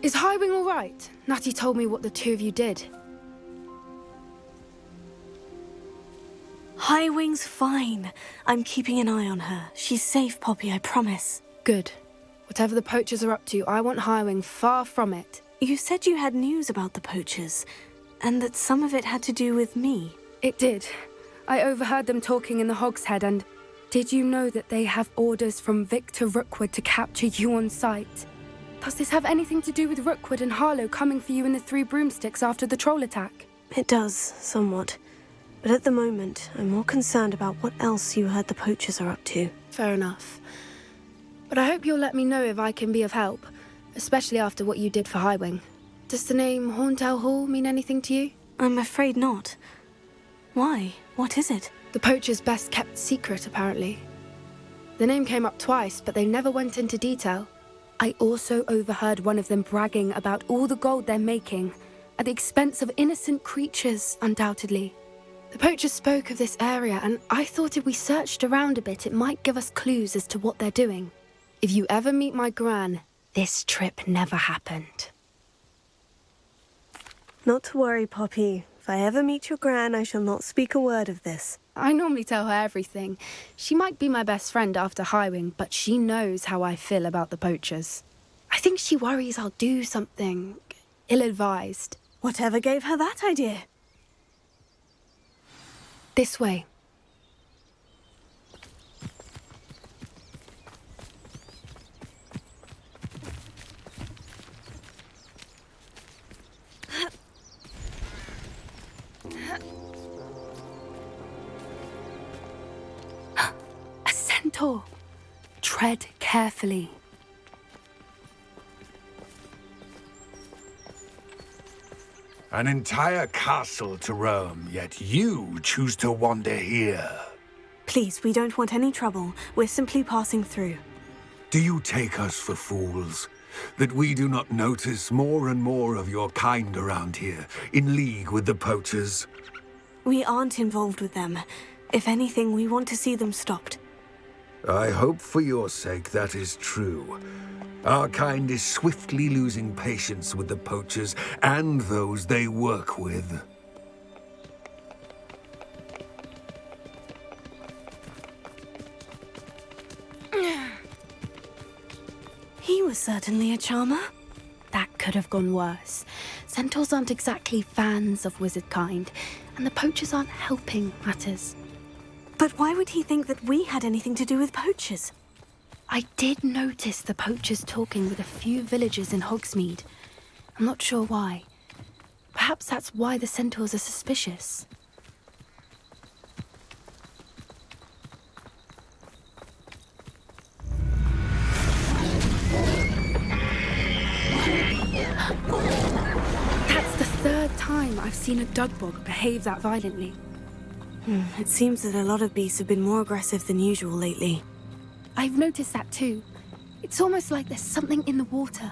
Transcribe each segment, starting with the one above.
Is Highwing all right? Natty told me what the two of you did. Highwing's fine. I'm keeping an eye on her. She's safe, Poppy, I promise. Good. Whatever the poachers are up to, I want Highwing far from it. You said you had news about the poachers, and that some of it had to do with me. It did. I overheard them talking in the Hogshead, and did you know that they have orders from Victor Rookwood to capture you on sight? Does this have anything to do with Rookwood and Harlow coming for you in the Three Broomsticks after the troll attack? It does, somewhat. But at the moment, I'm more concerned about what else you heard the poachers are up to. Fair enough. But I hope you'll let me know if I can be of help, especially after what you did for Highwing. Does the name Horntail Hall mean anything to you? I'm afraid not. Why? What is it? The poachers' best-kept secret, apparently. The name came up twice, but they never went into detail. I also overheard one of them bragging about all the gold they're making, at the expense of innocent creatures, undoubtedly. The poachers spoke of this area, and I thought if we searched around a bit, it might give us clues as to what they're doing. If you ever meet my gran, this trip never happened. Not to worry, Poppy. If I ever meet your gran, I shall not speak a word of this. I normally tell her everything. She might be my best friend after Highwing, but she knows how I feel about the poachers. I think she worries I'll do something ill-advised. Whatever gave her that idea? This way. A centaur. Tread carefully. An entire castle to roam, yet you choose to wander here. Please, we don't want any trouble. We're simply passing through. Do you take us for fools? That we do not notice more and more of your kind around here, in league with the poachers? We aren't involved with them. If anything, we want to see them stopped. I hope for your sake that is true. Our kind is swiftly losing patience with the poachers and those they work with. He was certainly a charmer. That could have gone worse. Centaurs aren't exactly fans of wizard kind, and the poachers aren't helping matters. But why would he think that we had anything to do with poachers? I did notice the poachers talking with a few villagers in Hogsmeade. I'm not sure why. Perhaps that's why the centaurs are suspicious. That's the third time I've seen a dugbog behave that violently. It seems that a lot of beasts have been more aggressive than usual lately. I've noticed that too. It's almost like there's something in the water.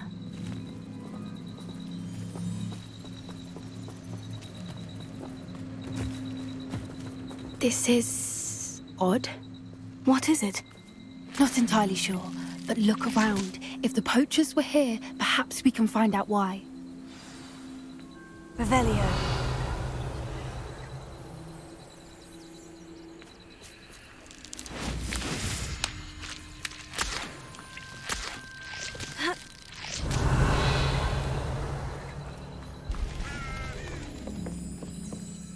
This is odd. What is it? Not entirely sure, but look around. If the poachers were here, perhaps we can find out why. Revelio.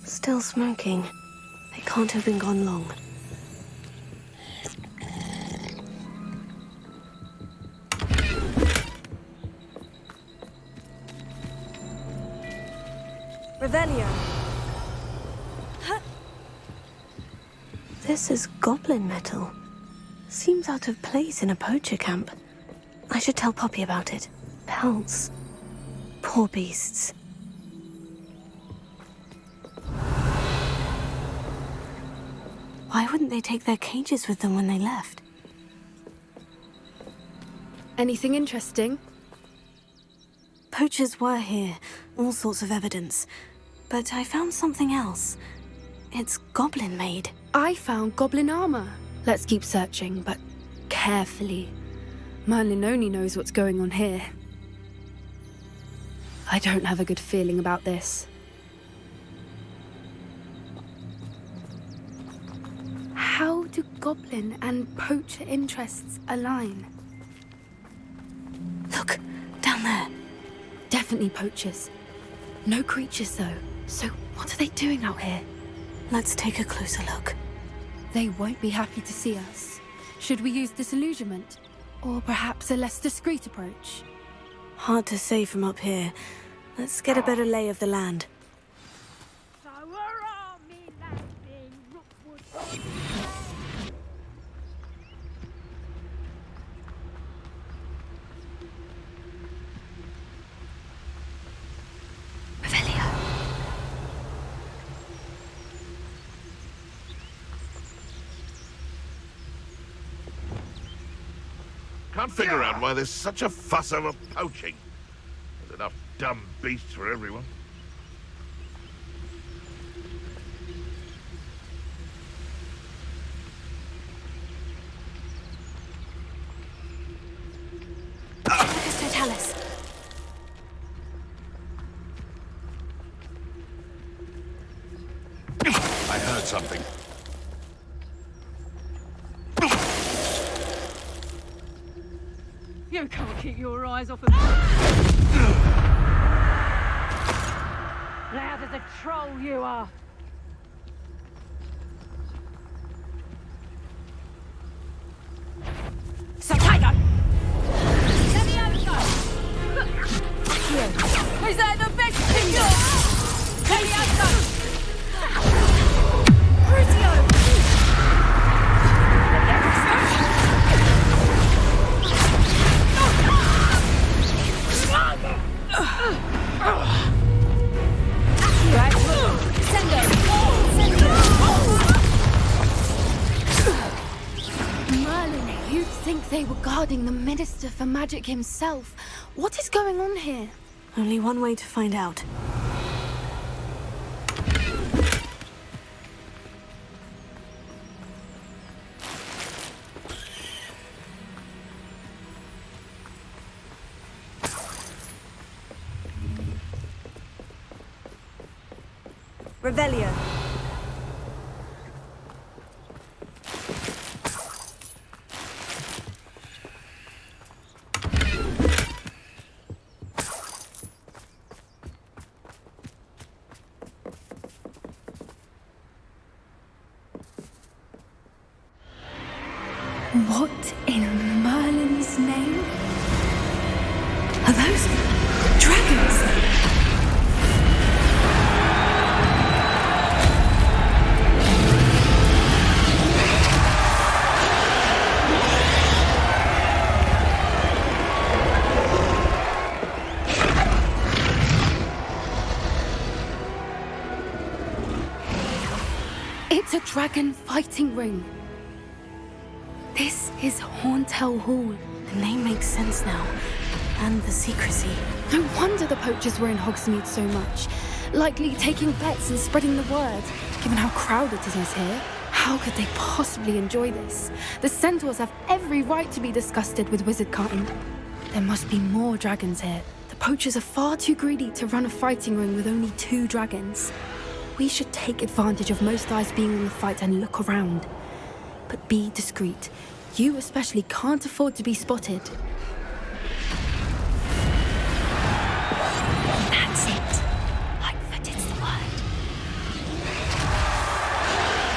Still smoking. They can't have been gone long. Revelio. This is goblin metal. Seems out of place in a poacher camp. I should tell Poppy about it. Pelts. Poor beasts. Why wouldn't they take their cages with them when they left? Anything interesting? Poachers were here, all sorts of evidence. But I found something else. It's goblin-made. I found goblin armor. Let's keep searching, but carefully. Merlin only knows what's going on here. I don't have a good feeling about this. How do goblin and poacher interests align? Look, down there. Definitely poachers. No creatures, though. So what are they doing out here? Let's take a closer look. They won't be happy to see us. Should we use disillusionment? Or perhaps a less discreet approach? Hard to say from up here. Let's get a better lay of the land. Can't figure out why there's such a fuss over poaching. There's enough dumb beasts for everyone. Totalis. I heard something. You can't keep your eyes off of me. Loud as a troll you are. So tiger! Let me out go! Is that the best thing? Let me out go! Merlin, you'd think they were guarding the Minister for Magic himself. What is going on here? Only one way to find out. Revelio. What in Merlin's name? Are those dragons? It's a dragon fighting ring. This is Hauntel Hall. The name makes sense now. And the secrecy. No wonder the poachers were in Hogsmeade so much. Likely taking bets and spreading the word. Given how crowded it is here, how could they possibly enjoy this? The centaurs have every right to be disgusted with wizard-kind. There must be more dragons here. The poachers are far too greedy to run a fighting ring with only 2 dragons. We should take advantage of most eyes being on the fight and look around. But be discreet. You especially can't afford to be spotted. That's it. Lightfooted's the word.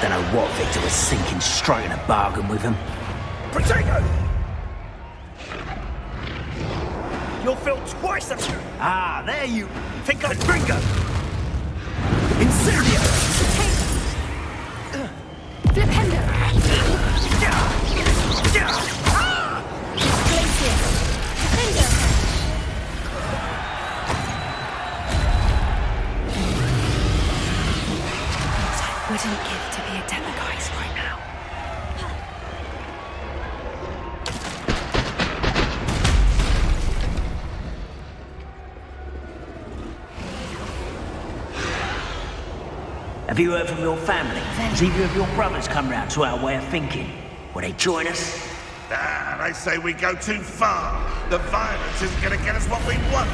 Don't know what Victor was thinking, striking a bargain with him. Potato! You're filled twice as... Ah, there you... Think of Gringo! Incendio! Flipendo! Wouldn't give to be a demiguise right now. Have you heard from your family? Has either of your brothers come round to our way of thinking? Will they join us? Ah, they say we go too far. The violence isn't going to get us what we want.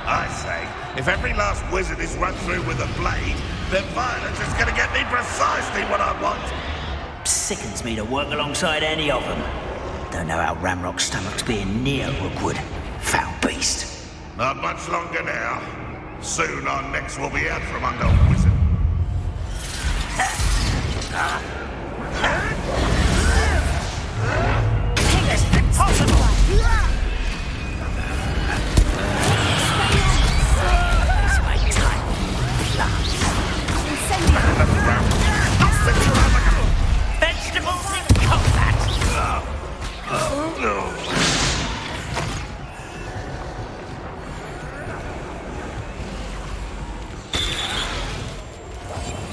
I say, if every last wizard is run through with a blade, then violence is going to get me precisely what I want. Sickens me to work alongside any of them. Don't know how Ramrock's stomach's being near Rookwood. Foul beast. Not much longer now. Soon our necks will be out from under a wizard. It's impossible! It's my time. Vegetables in combat!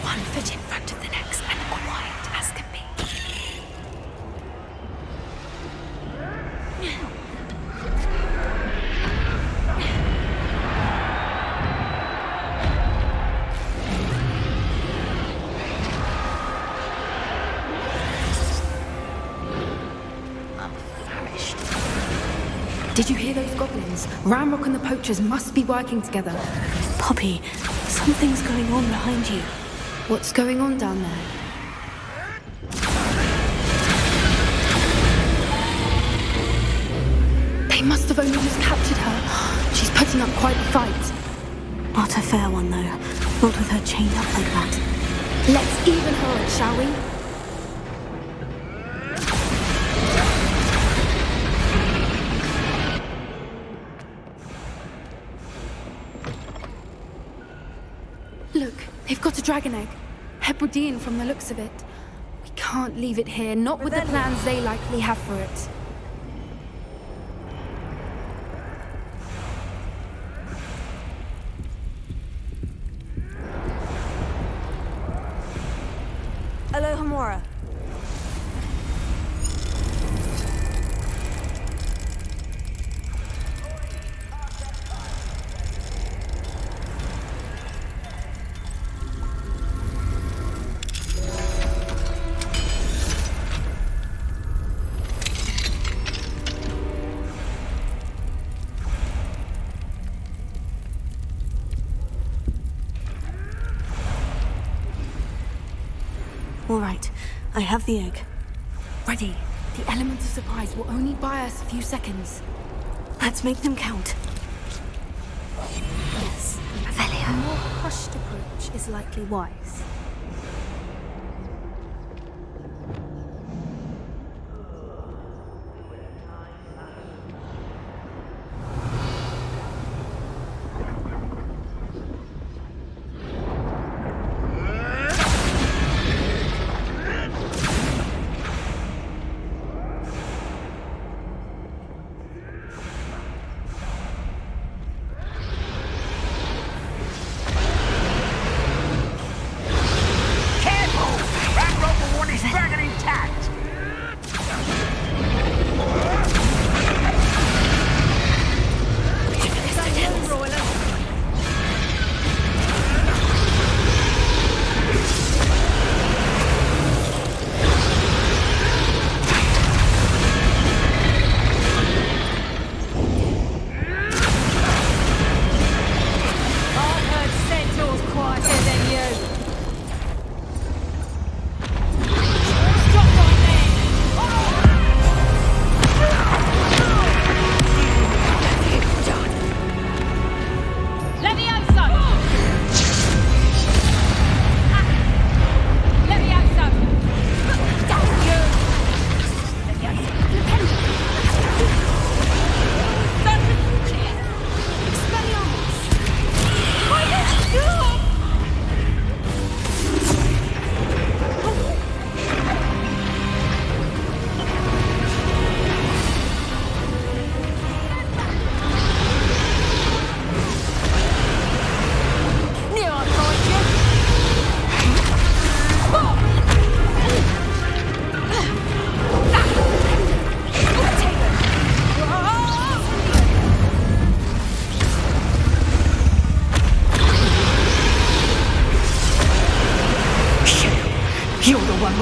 One foot in front of the next and quiet as can be. Did you hear those goblins? Ramrock and the poachers must be working together. Poppy, something's going on behind you. What's going on down there? They must have only just captured her. She's putting up quite a fight. Not a fair one, though. Not with her chained up like that. Let's even her out, shall we? Look, they've got a dragon egg. Hebridean from the looks of it. We can't leave it here, not with the plans they likely have for it. Alohomora. All right, I have the egg. Ready. The element of surprise will only buy us a few seconds. Let's make them count. Yes, a more hushed approach is likely wise.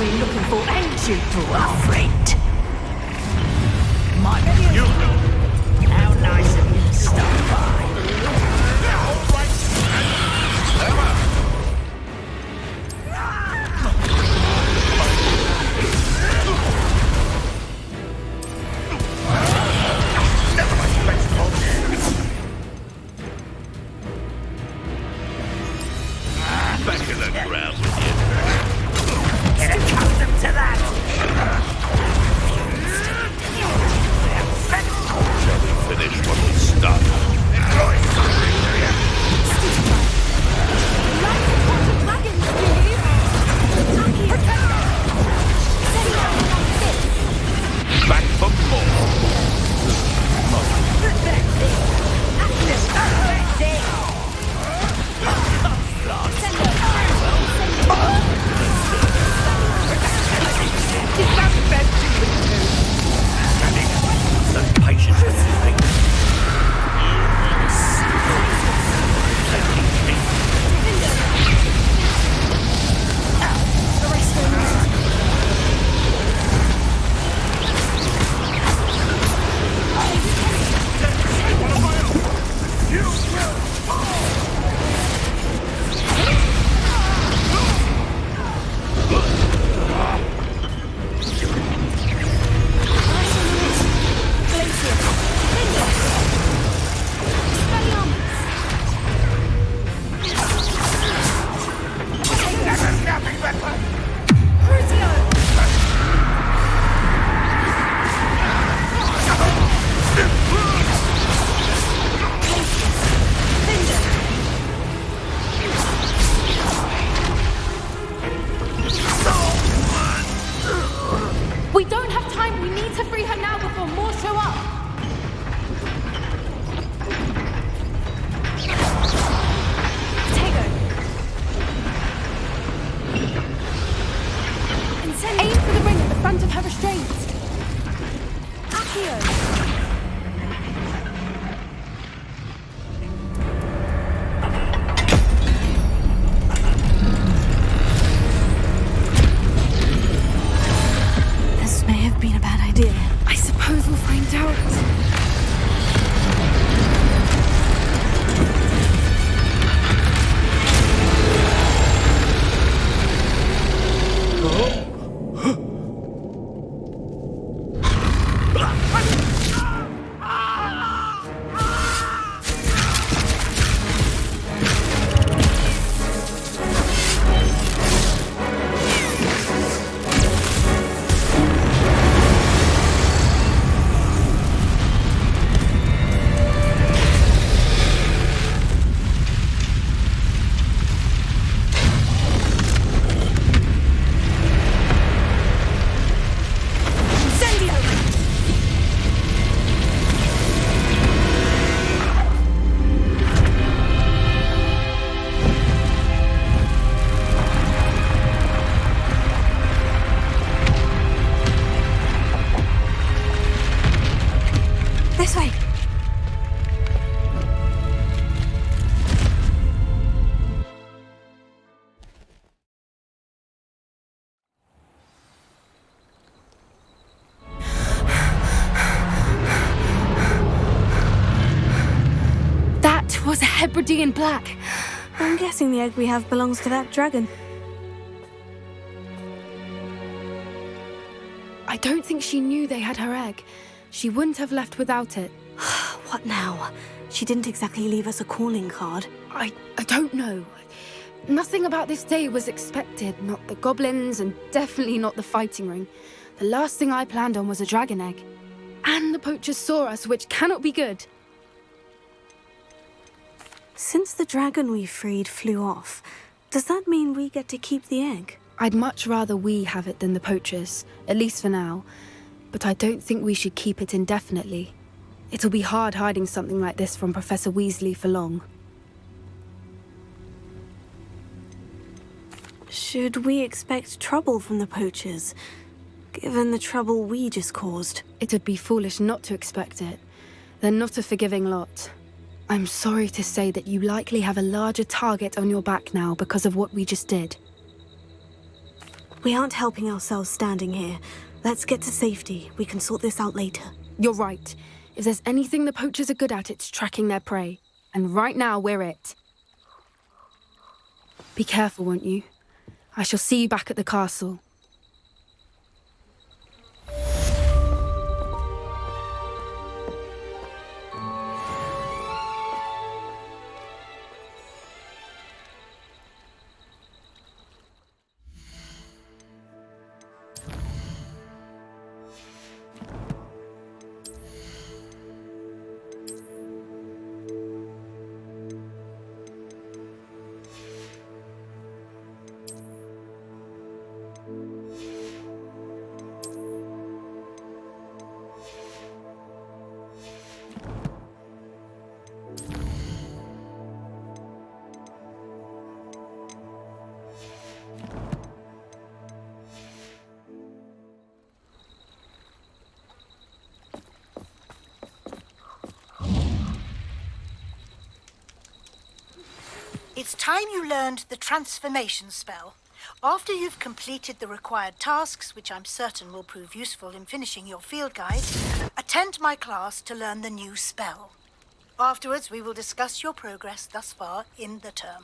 we're looking for, ain't you, dwarf? Friend. My you. How nice of you to stop by. Back in the ground with you. Get accustomed to that. Shall we finish what we started? Back for more. The patience with you, mate. We don't have time. We need to free her now before more show up. Tego. Aim for the ring at the front of her restraints. Accio. This may have been a bad idea. I suppose we'll find out. This way. That was a Hebridean black. I'm guessing the egg we have belongs to that dragon. I don't think she knew they had her egg. She wouldn't have left without it. What now? She didn't exactly leave us a calling card. I don't know. Nothing about this day was expected. Not the goblins, and definitely not the fighting ring. The last thing I planned on was a dragon egg. And the poachers saw us, which cannot be good. Since the dragon we freed flew off, does that mean we get to keep the egg? I'd much rather we have it than the poachers, at least for now. But I don't think we should keep it indefinitely. It'll be hard hiding something like this from Professor Weasley for long. Should we expect trouble from the poachers, given the trouble we just caused? It would be foolish not to expect it. They're not a forgiving lot. I'm sorry to say that you likely have a larger target on your back now because of what we just did. We aren't helping ourselves standing here. Let's get to safety. We can sort this out later. You're right. If there's anything the poachers are good at, it's tracking their prey. And right now, we're it. Be careful, won't you? I shall see you back at the castle. It's time you learned the transformation spell. After you've completed the required tasks, which I'm certain will prove useful in finishing your field guide, attend my class to learn the new spell. Afterwards, we will discuss your progress thus far in the term.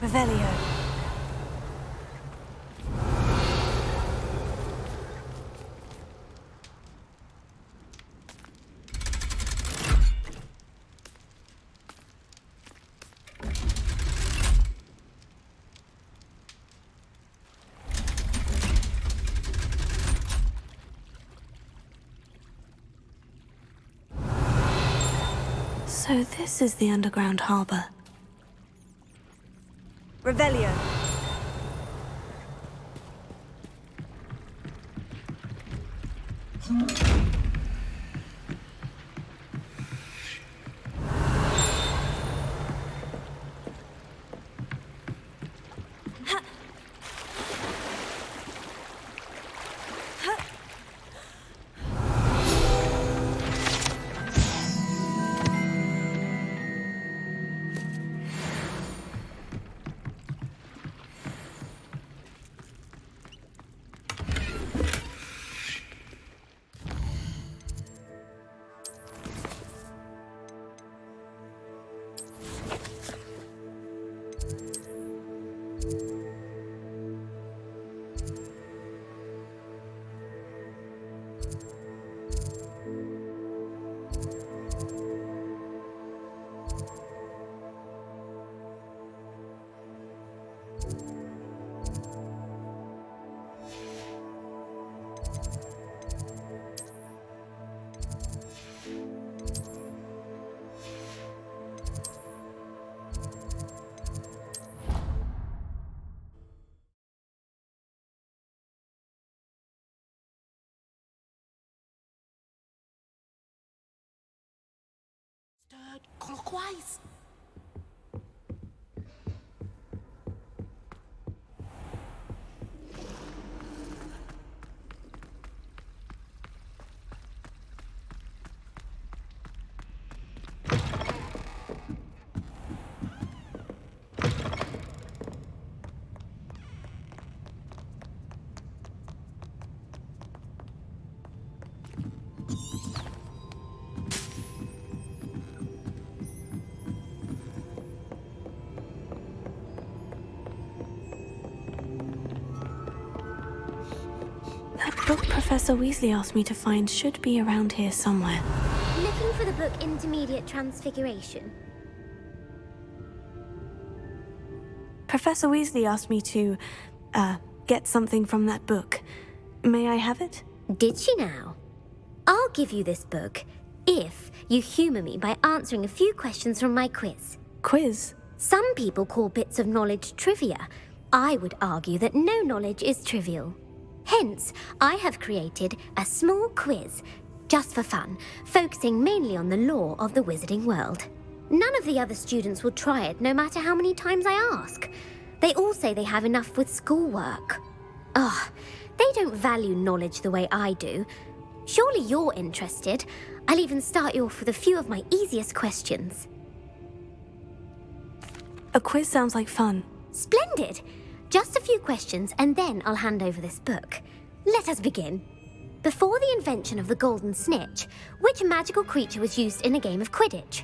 Revelio. So this is the underground harbor. Revelio. Clockwise. Professor Weasley asked me to find should be around here somewhere. Looking for the book Intermediate Transfiguration. Professor Weasley asked me to, get something from that book. May I have it? Did she now? I'll give you this book if you humour me by answering a few questions from my quiz. Quiz? Some people call bits of knowledge trivia. I would argue that no knowledge is trivial. Hence, I have created a small quiz, just for fun, focusing mainly on the lore of the wizarding world. None of the other students will try it, no matter how many times I ask. They all say they have enough with schoolwork. Ugh, they don't value knowledge the way I do. Surely you're interested. I'll even start you off with a few of my easiest questions. A quiz sounds like fun. Splendid! Just a few questions and then I'll hand over this book. Let us begin. Before the invention of the golden snitch, which magical creature was used in a game of Quidditch?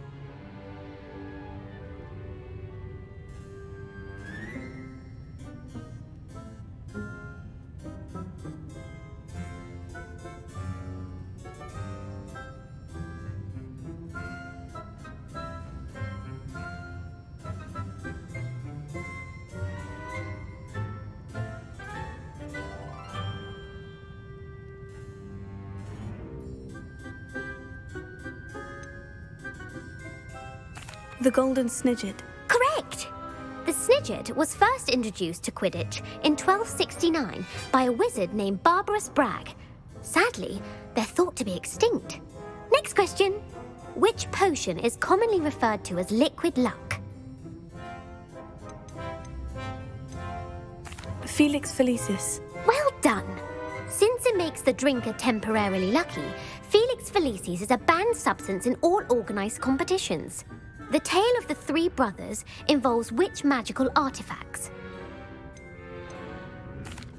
The Golden Snidget. Correct! The Snidget was first introduced to Quidditch in 1269 by a wizard named Barbarous Bragg. Sadly, they're thought to be extinct. Next question. Which potion is commonly referred to as liquid luck? Felix Felicis. Well done! Since it makes the drinker temporarily lucky, Felix Felicis is a banned substance in all organised competitions. The tale of the three brothers involves which magical artifacts?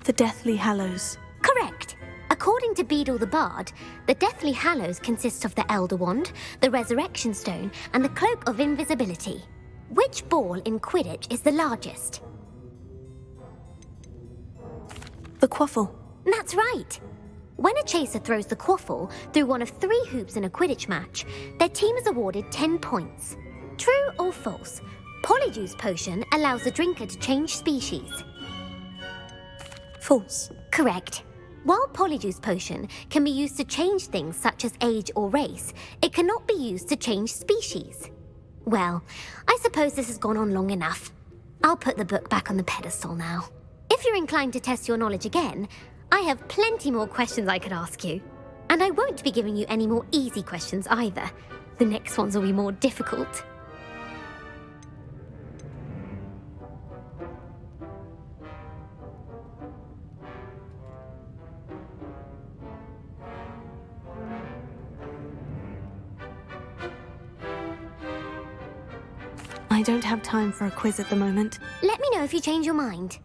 The Deathly Hallows. Correct! According to Beadle the Bard, the Deathly Hallows consists of the Elder Wand, the Resurrection Stone, and the Cloak of Invisibility. Which ball in Quidditch is the largest? The Quaffle. That's right! When a chaser throws the quaffle through one of 3 hoops in a Quidditch match, their team is awarded 10 points. True or false? Polyjuice Potion allows the drinker to change species. False. Correct. While Polyjuice Potion can be used to change things such as age or race, it cannot be used to change species. Well, I suppose this has gone on long enough. I'll put the book back on the pedestal now. If you're inclined to test your knowledge again, I have plenty more questions I could ask you. And I won't be giving you any more easy questions either. The next ones will be more difficult. I don't have time for a quiz at the moment. Let me know if you change your mind.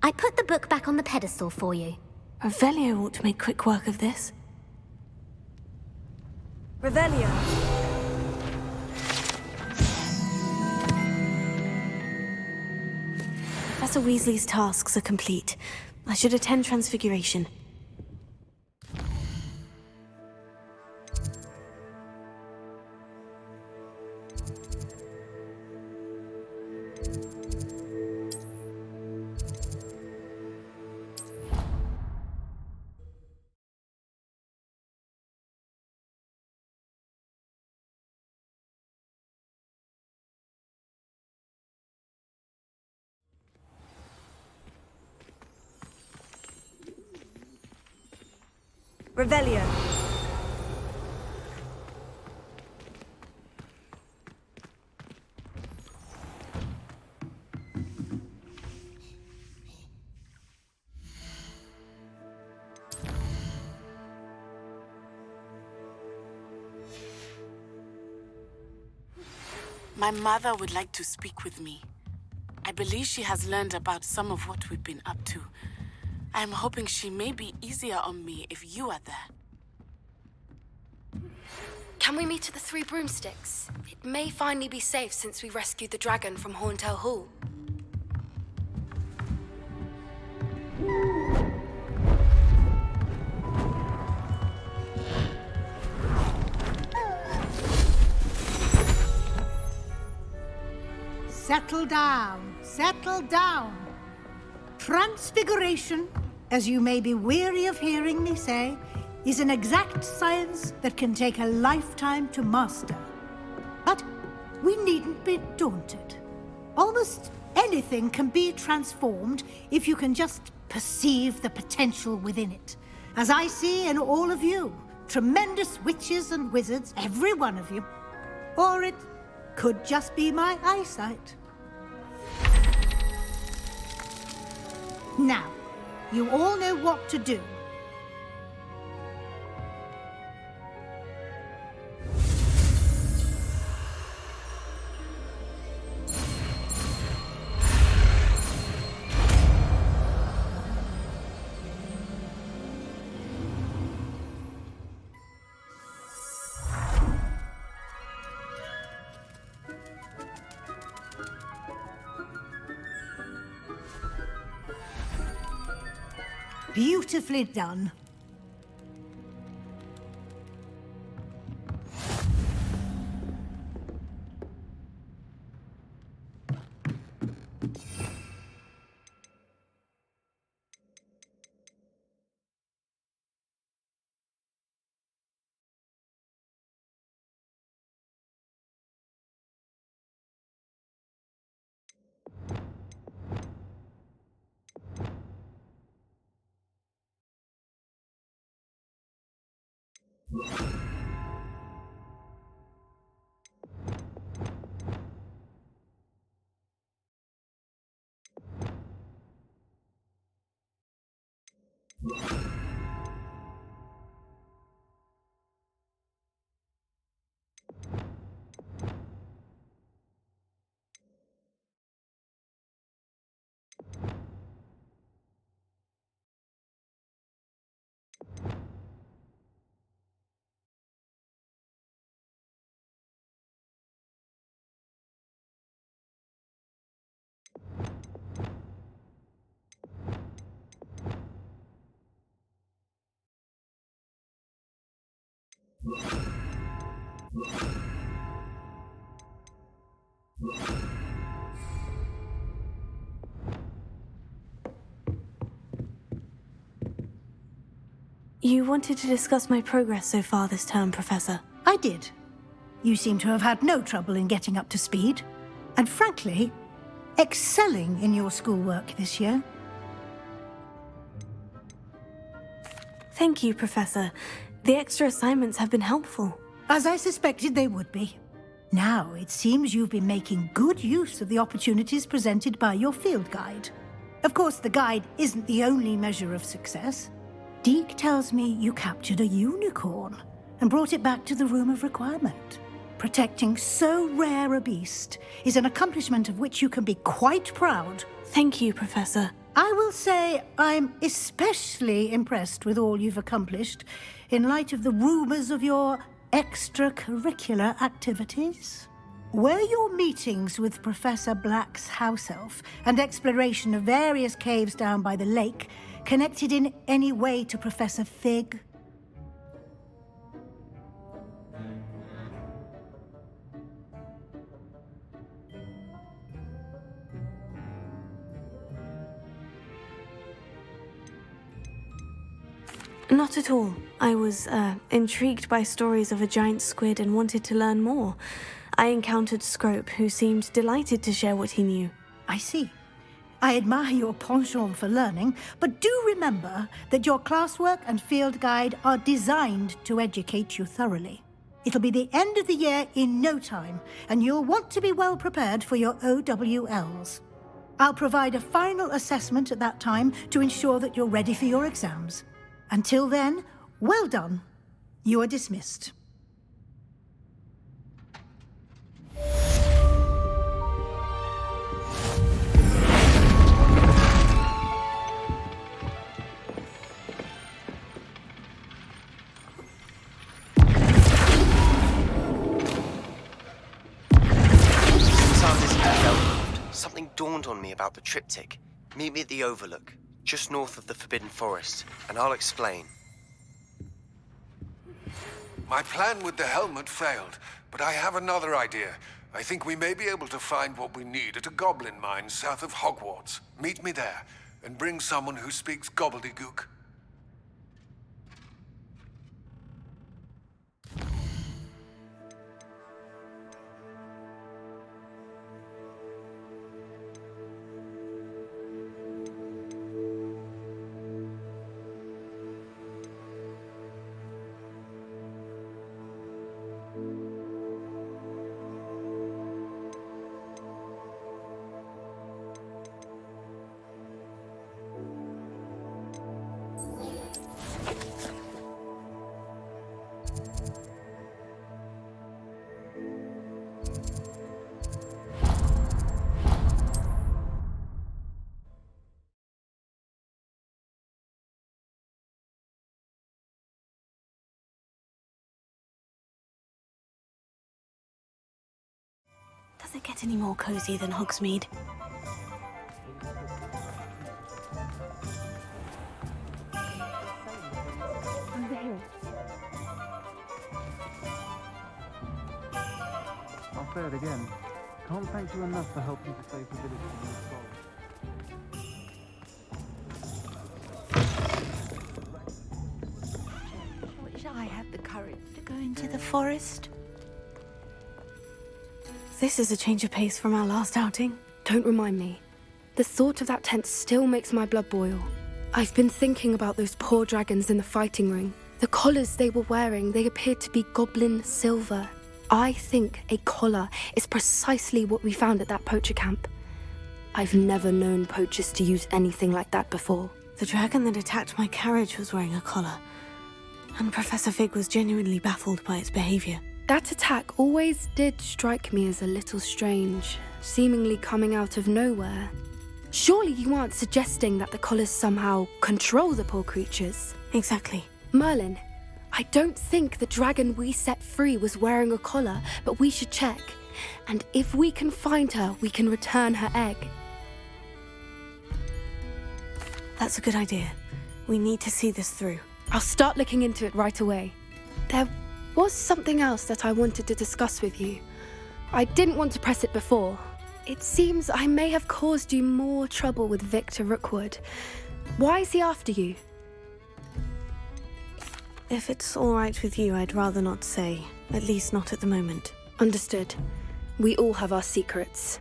I put the book back on the pedestal for you. Revelio ought to make quick work of this. Revelio. Professor Weasley's tasks are complete. I should attend Transfiguration. Revelio. My mother would like to speak with me. I believe she has learned about some of what we've been up to. I am hoping she may be easier on me if you are there. Can we meet at the Three Broomsticks? It may finally be safe since we rescued the dragon from Horntail Hall. settle down. Settle down. Transfiguration, as you may be weary of hearing me say, is an exact science that can take a lifetime to master. But we needn't be daunted. Almost anything can be transformed if you can just perceive the potential within it. As I see in all of you, tremendous witches and wizards, every one of you. Or it could just be my eyesight. Now, you all know what to do. Beautifully done. You wanted to discuss my progress so far this term, Professor. I did. You seem to have had no trouble in getting up to speed. And frankly, excelling in your schoolwork this year. Thank you, Professor. The extra assignments have been helpful. As I suspected they would be. Now, it seems you've been making good use of the opportunities presented by your field guide. Of course, the guide isn't the only measure of success. Deke tells me you captured a unicorn and brought it back to the Room of Requirement. Protecting so rare a beast is an accomplishment of which you can be quite proud. Thank you, Professor. I will say I'm especially impressed with all you've accomplished in light of the rumors of your extracurricular activities. Were your meetings with Professor Black's house elf and exploration of various caves down by the lake connected in any way to Professor Fig? Not at all. I was, intrigued by stories of a giant squid and wanted to learn more. I encountered Scrope, who seemed delighted to share what he knew. I see. I admire your penchant for learning, but do remember that your classwork and field guide are designed to educate you thoroughly. It'll be the end of the year in no time, and you'll want to be well prepared for your OWLs. I'll provide a final assessment at that time to ensure that you're ready for your exams. Until then, well done. You are dismissed. Something dawned on me about the triptych. Meet me at the Overlook, just north of the Forbidden Forest, and I'll explain. My plan with the helmet failed, but I have another idea. I think we may be able to find what we need at a goblin mine south of Hogwarts. Meet me there, and bring someone who speaks gobbledygook. Does it get any more cozy than Hogsmeade? Over here. I'll say it again. Can't thank you enough for helping to save the village from this I wish I had the courage to go into the forest. This is a change of pace from our last outing. Don't remind me. The thought of that tent still makes my blood boil. I've been thinking about those poor dragons in the fighting ring. The collars they were wearing, they appeared to be goblin silver. I think a collar is precisely what we found at that poacher camp. I've never known poachers to use anything like that before. The dragon that attacked my carriage was wearing a collar, and Professor Fig was genuinely baffled by its behavior. That attack always did strike me as a little strange, seemingly coming out of nowhere. Surely you aren't suggesting that the collars somehow control the poor creatures? Exactly. Merlin, I don't think the dragon we set free was wearing a collar, but we should check. And if we can find her, we can return her egg. That's a good idea. We need to see this through. I'll start looking into it right away. There was something else that I wanted to discuss with you. I didn't want to press it before. It seems I may have caused you more trouble with Victor Rookwood. Why is he after you? If it's all right with you, I'd rather not say. At least not at the moment. Understood. We all have our secrets.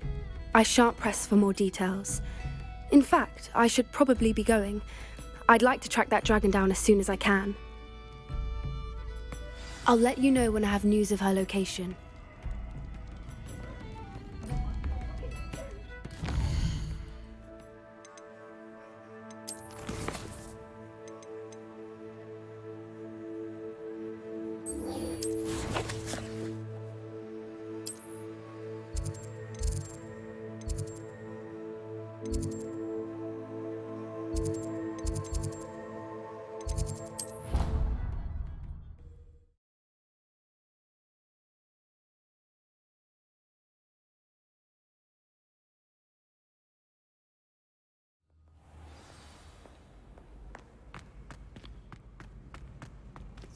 I shan't press for more details. In fact, I should probably be going. I'd like to track that dragon down as soon as I can. I'll let you know when I have news of her location.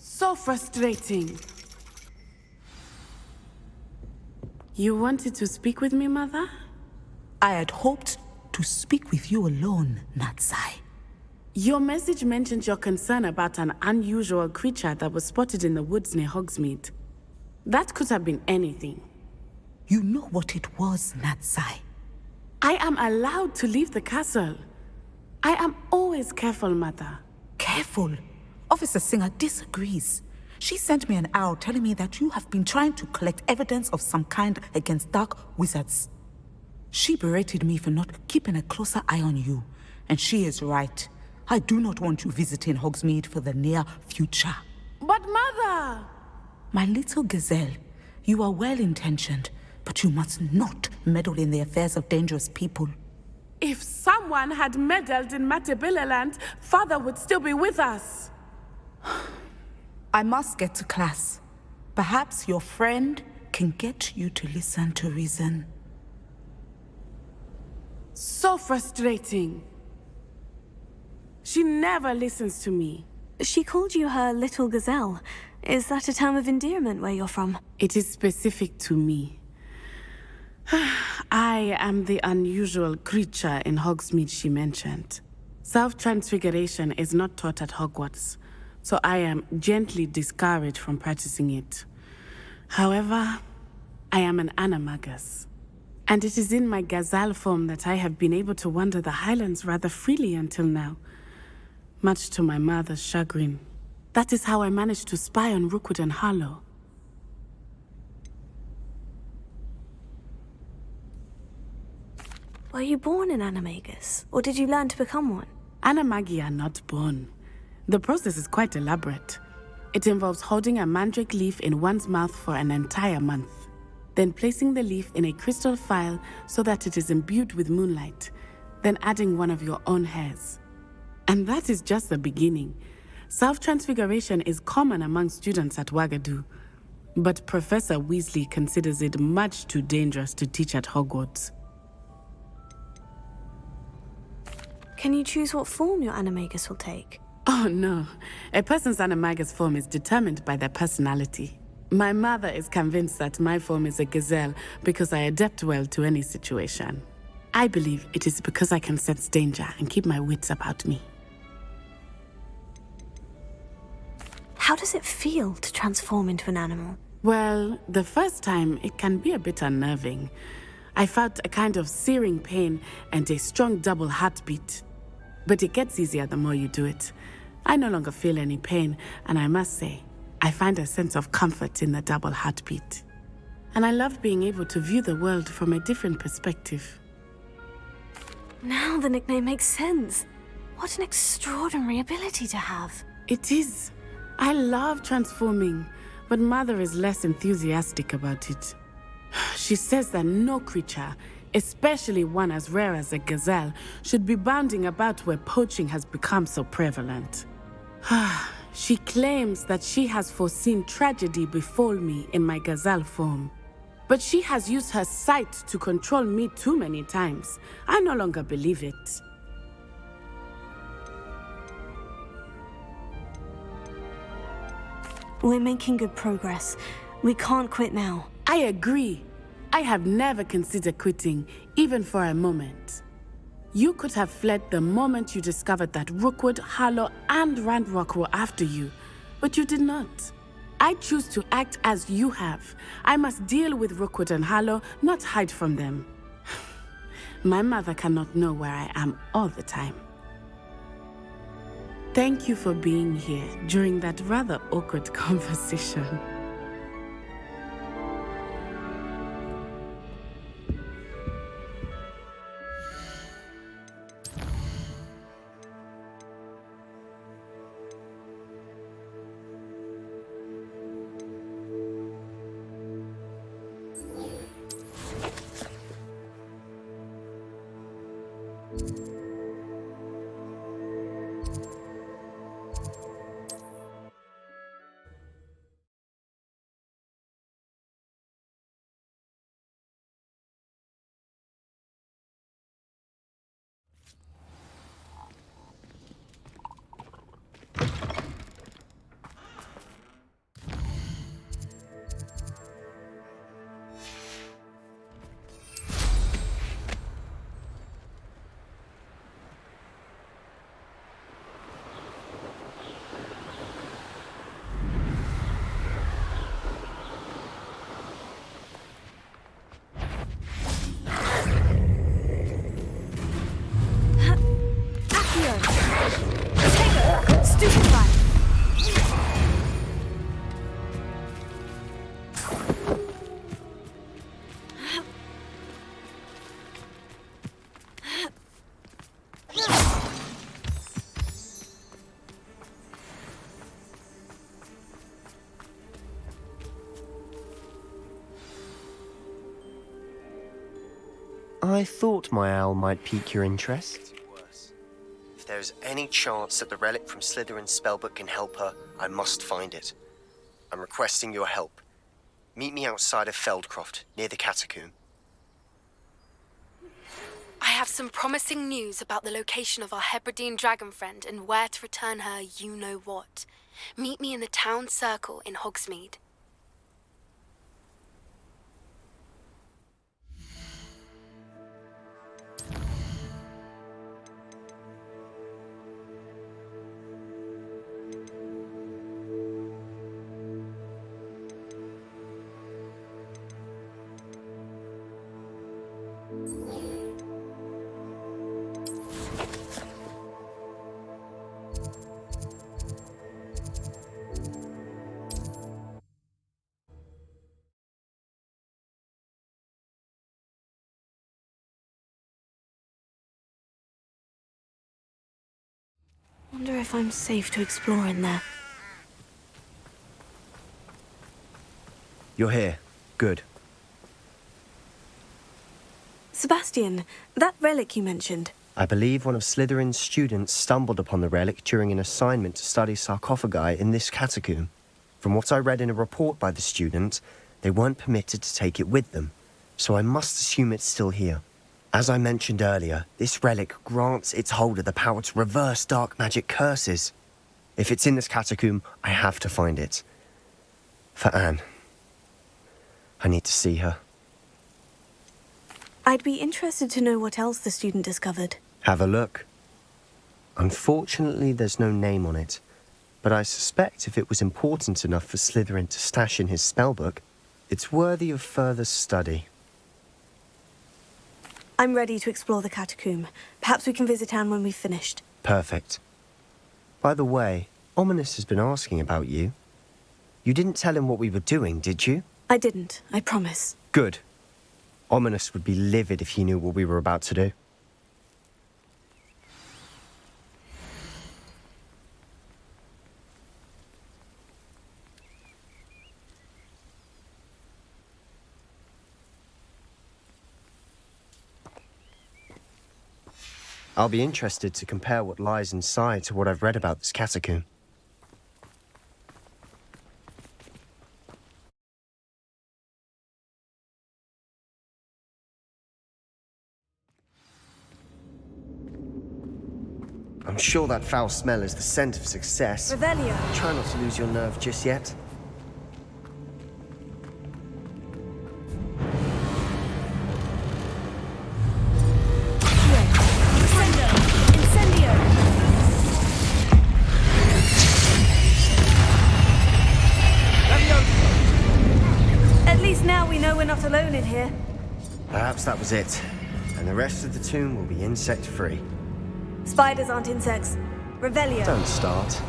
So frustrating. You wanted to speak with me, Mother? I had hoped to speak with you alone, Natsai. Your message mentioned your concern about an unusual creature that was spotted in the woods near Hogsmeade. That could have been anything. You know what it was, Natsai. I am allowed to leave the castle. I am always careful, Mother. Careful? Officer Singer disagrees. She sent me an owl telling me that you have been trying to collect evidence of some kind against dark wizards. She berated me for not keeping a closer eye on you, and she is right. I do not want you visiting Hogsmeade for the near future. But Mother! My little gazelle, you are well-intentioned, but you must not meddle in the affairs of dangerous people. If someone had meddled in Matabeleland, Father would still be with us. I must get to class. Perhaps your friend can get you to listen to reason. So frustrating. She never listens to me. She called you her little gazelle. Is that a term of endearment where you're from? It is specific to me. I am the unusual creature in Hogsmeade she mentioned. Self-transfiguration is not taught at Hogwarts, so I am gently discouraged from practicing it. However, I am an animagus, and it is in my gazelle form that I have been able to wander the Highlands rather freely until now, much to my mother's chagrin. That is how I managed to spy on Rookwood and Harlow. Were you born an animagus, or did you learn to become one? Animagi are not born. The process is quite elaborate. It involves holding a mandrake leaf in one's mouth for an entire month, then placing the leaf in a crystal phial so that it is imbued with moonlight, then adding one of your own hairs. And that is just the beginning. Self-transfiguration is common among students at Wagadu, but Professor Weasley considers it much too dangerous to teach at Hogwarts. Can you choose what form your animagus will take? Oh no, a person's animagus form is determined by their personality. My mother is convinced that my form is a gazelle because I adapt well to any situation. I believe it is because I can sense danger and keep my wits about me. How does it feel to transform into an animal? Well, the first time it can be a bit unnerving. I felt a kind of searing pain and a strong double heartbeat. But it gets easier the more you do it. I no longer feel any pain, and I must say, I find a sense of comfort in the double heartbeat. And I love being able to view the world from a different perspective. Now the nickname makes sense. What an extraordinary ability to have. It is. I love transforming, but Mother is less enthusiastic about it. She says that no creature, especially one as rare as a gazelle, should be bounding about where poaching has become so prevalent. She claims that she has foreseen tragedy befall me in my gazelle form. But she has used her sight to control me too many times. I no longer believe it. We're making good progress. We can't quit now. I agree. I have never considered quitting, even for a moment. You could have fled the moment you discovered that Rookwood, Harlow, and Ranrock were after you, but you did not. I choose to act as you have. I must deal with Rookwood and Harlow, not hide from them. My mother cannot know where I am all the time. Thank you for being here during that rather awkward conversation. I thought my owl might pique your interest. If there's any chance that the relic from Slytherin's spellbook can help her, I must find it. I'm requesting your help. Meet me outside of Feldcroft, near the catacomb. I have some promising news about the location of our Hebridean dragon friend and where to return her you-know-what. Meet me in the town circle in Hogsmeade. Wonder if I'm safe to explore in there. You're here. Good. Sebastian, that relic you mentioned. I believe one of Slytherin's students stumbled upon the relic during an assignment to study sarcophagi in this catacomb. From what I read in a report by the student, they weren't permitted to take it with them, so I must assume it's still here. As I mentioned earlier, this relic grants its holder the power to reverse dark magic curses. If it's in this catacomb, I have to find it. For Anne. I need to see her. I'd be interested to know what else the student discovered. Have a look. Unfortunately, there's no name on it, but I suspect if it was important enough for Slytherin to stash in his spellbook, it's worthy of further study. I'm ready to explore the catacomb. Perhaps we can visit Anne when we've finished. Perfect. By the way, Ominous has been asking about you. You didn't tell him what we were doing, did you? I didn't, I promise. Good. Ominous would be livid if he knew what we were about to do. I'll be interested to compare what lies inside to what I've read about this catacomb. I'm sure that foul smell is the scent of success. Revelio. Try not to lose your nerve just yet. At least now we know we're not alone in here. Perhaps that was it. And the rest of the tomb will be insect-free. Spiders aren't insects. Revelio. Don't start.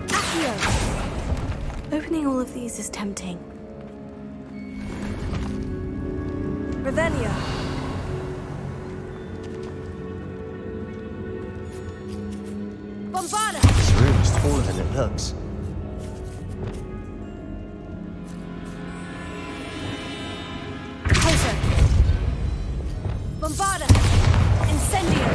Accio. Opening all of these is tempting. Revelio. Bombarda! This room is taller than it looks. Bombarda! Incendio!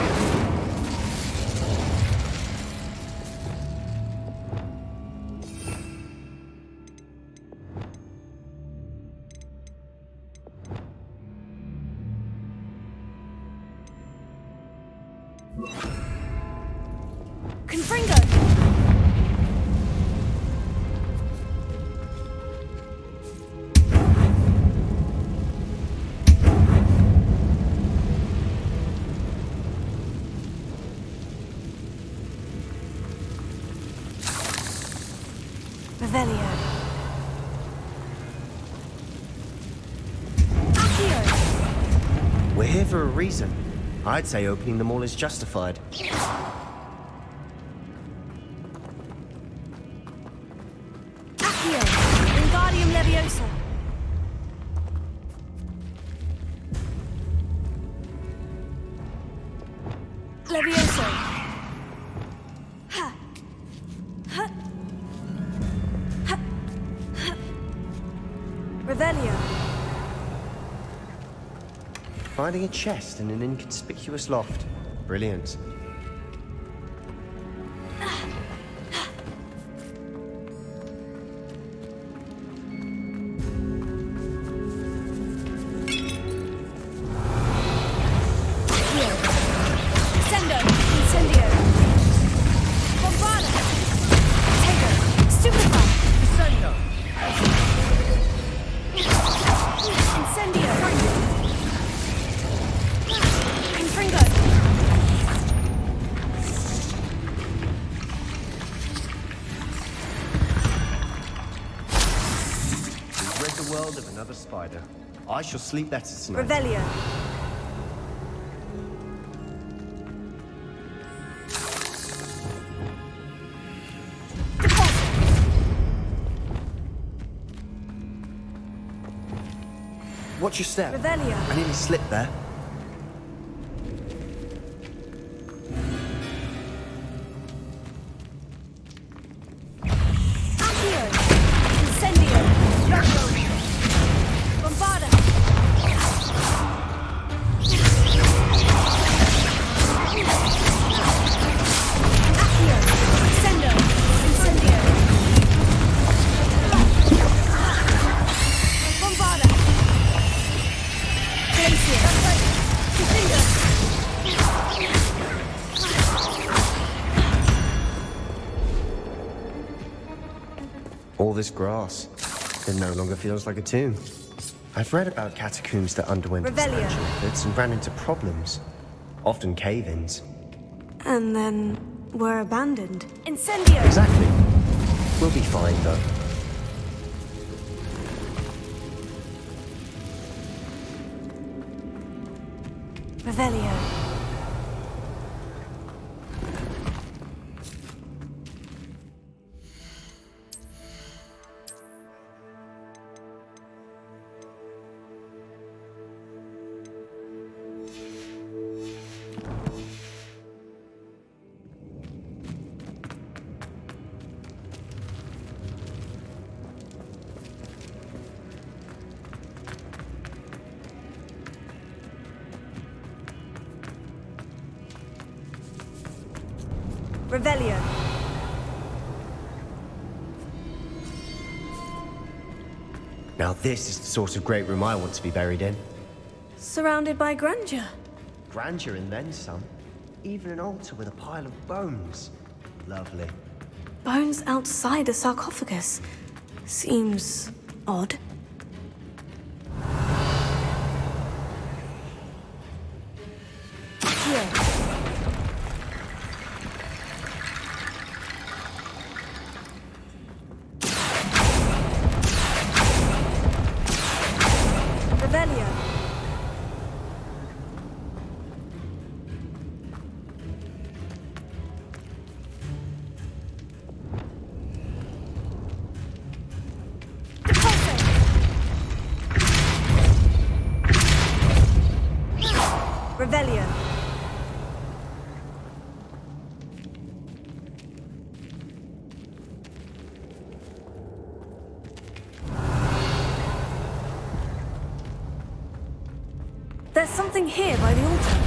Confringo! Revelio. We're here for a reason. I'd say opening them all is justified. Accio. Wingardium Leviosa. Levioso. Ha. Ha. Ha. Ha. Revelio. Finding a chest in an inconspicuous loft. Brilliant. Sendo! Incendio! Bombarda! Tego! Stupefy! Sendo! Incendio! Confringo! We've rid the world of another spider. I shall sleep better tonight. Revelio. watch your step. Revelio. I nearly slipped there. Accio! Incendio! Draco! Bombarda! Accio! Sendo! Incendio! Bombarda! Glacier! Defender! All this grass, it no longer feels like a tomb. I've read about catacombs that underwent Revelio. expansion efforts and ran into problems, often cave-ins. And then were abandoned. Incendio! Exactly. We'll be fine, though. Revelio. Revelio. Now this is the sort of great room I want to be buried in. Surrounded by grandeur. Grandeur and then some. Even an altar with a pile of bones. Lovely. Bones outside a sarcophagus. Seems odd. Here. Revelio. Revelio. There's something here by the altar.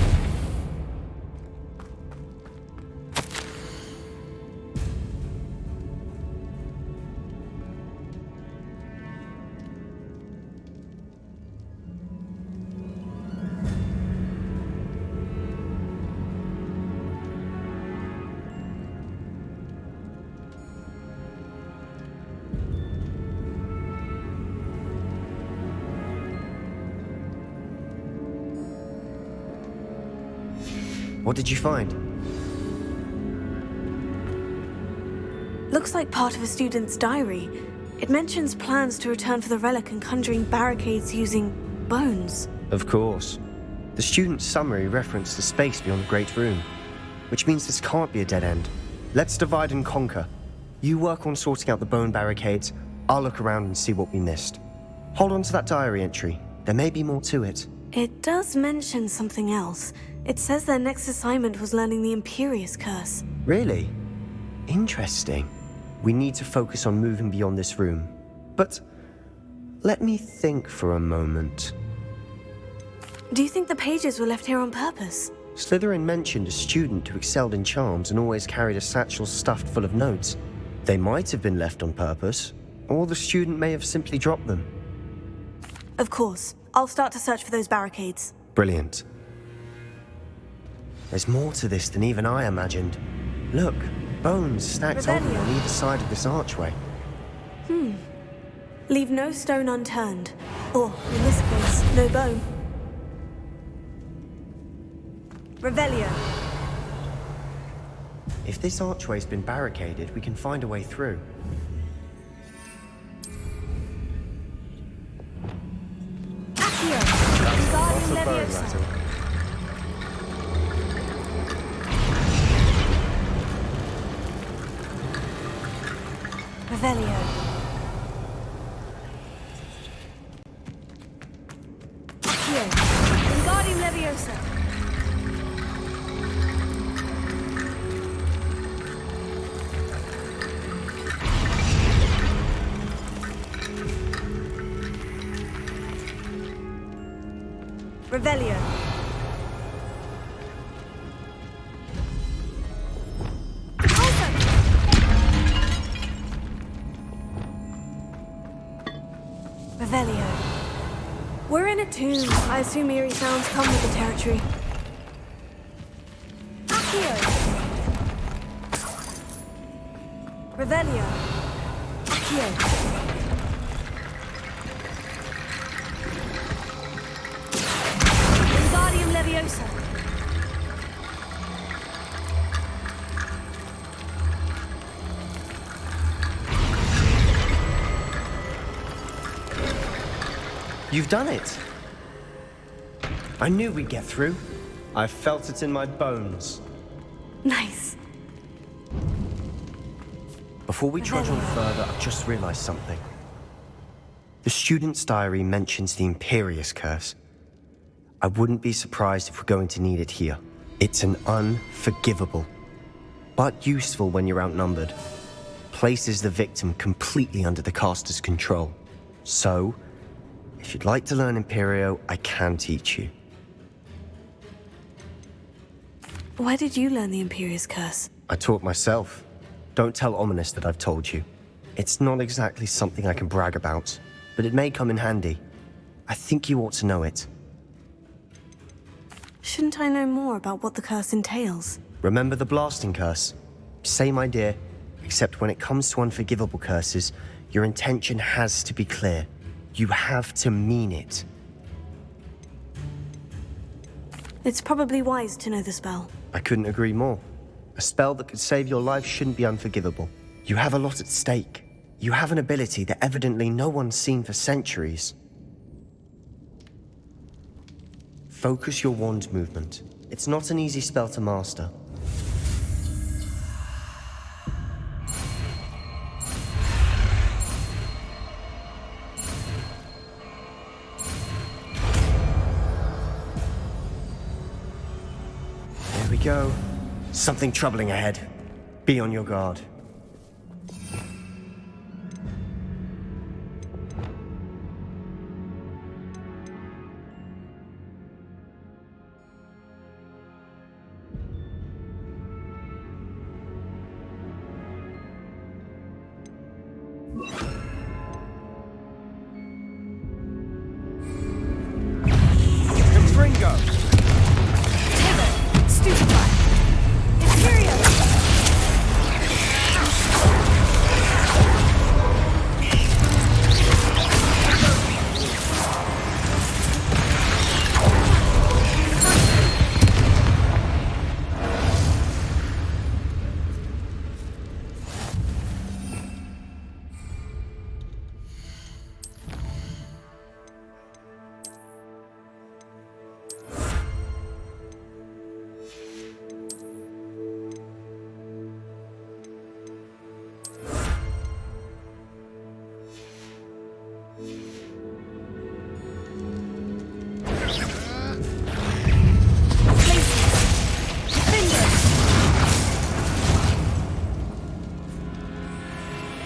What did you find? Looks like part of a student's diary. It mentions plans to return for the relic and conjuring barricades using bones. Of course. The student's summary referenced the space beyond the Great Room, which means this can't be a dead end. Let's divide and conquer. You work on sorting out the bone barricades, I'll look around and see what we missed. Hold on to that diary entry. There may be more to it. It does mention something else. It says their next assignment was learning the Imperious Curse. Really? Interesting. We need to focus on moving beyond this room. But let me think for a moment. Do you think the pages were left here on purpose? Slytherin mentioned a student who excelled in charms and always carried a satchel stuffed full of notes. They might have been left on purpose, or the student may have simply dropped them. Of course. I'll start to search for those barricades. Brilliant. There's more to this than even I imagined. Look, bones stacked on either side of this archway. Leave no stone unturned. Or, in this case, no bone. Revelio. If this archway's been barricaded, we can find a way through. Accio! Lots Wingardium of bone Leviosa! rattle. Revelio. Leviosa! Revelio. Revelio. We're in a tomb. I assume eerie sounds come with the territory. Accio. Revelio. Accio. Wingardium Leviosa. You've done it! I knew we'd get through. I felt it in my bones. Nice. Before we trudge on further, I've just realized something. The student's diary mentions the Imperious Curse. I wouldn't be surprised if we're going to need it here. It's an unforgivable, but useful when you're outnumbered. Places the victim completely under the caster's control. So, if you'd like to learn Imperio, I can teach you. Why did you learn the Imperious Curse? I taught myself. Don't tell Ominous that I've told you. It's not exactly something I can brag about, but it may come in handy. I think you ought to know it. Shouldn't I know more about what the curse entails? Remember the blasting curse? Same idea, except when it comes to unforgivable curses, your intention has to be clear. You have to mean it. It's probably wise to know the spell. I couldn't agree more. A spell that could save your life shouldn't be unforgivable. You have a lot at stake. You have an ability that evidently no one's seen for centuries. Focus your wand movement. It's not an easy spell to master. There we go. Something troubling ahead. Be on your guard.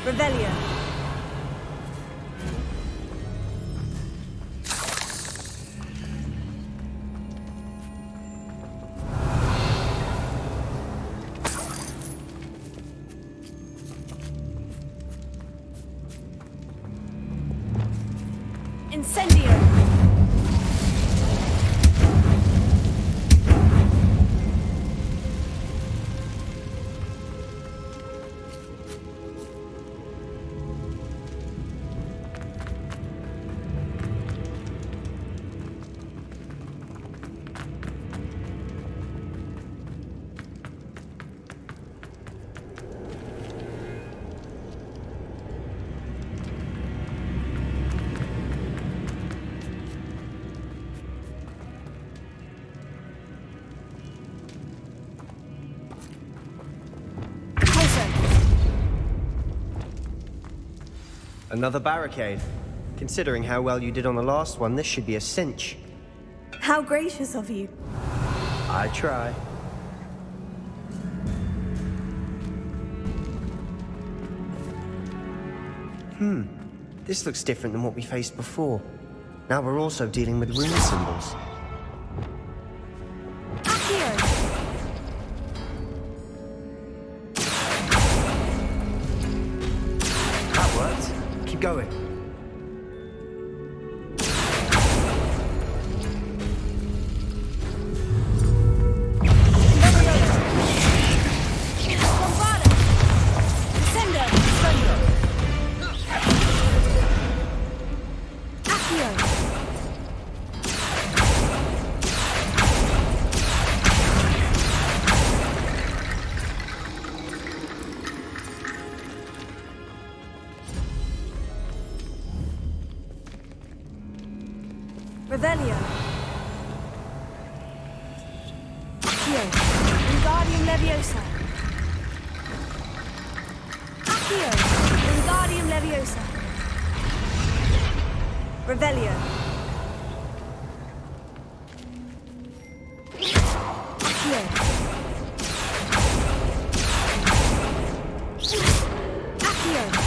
Revelio. Incendio. Another barricade. Considering how well you did on the last one, this should be a cinch. How gracious of you. I try. This looks different than what we faced before. Now we're also dealing with rune symbols. That worked. Keep going. Revelio. Accio. Wingardium Leviosa. Accio. Wingardium Leviosa. Revelio. Accio. Accio.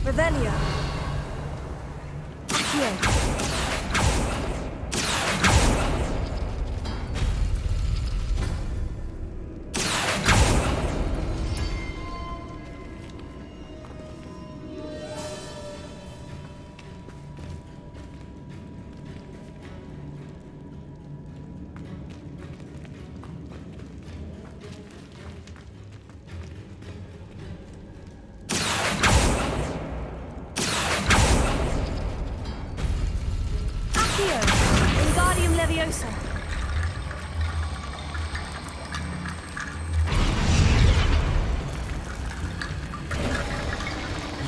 Revelio. Accio. Wingardium Leviosa.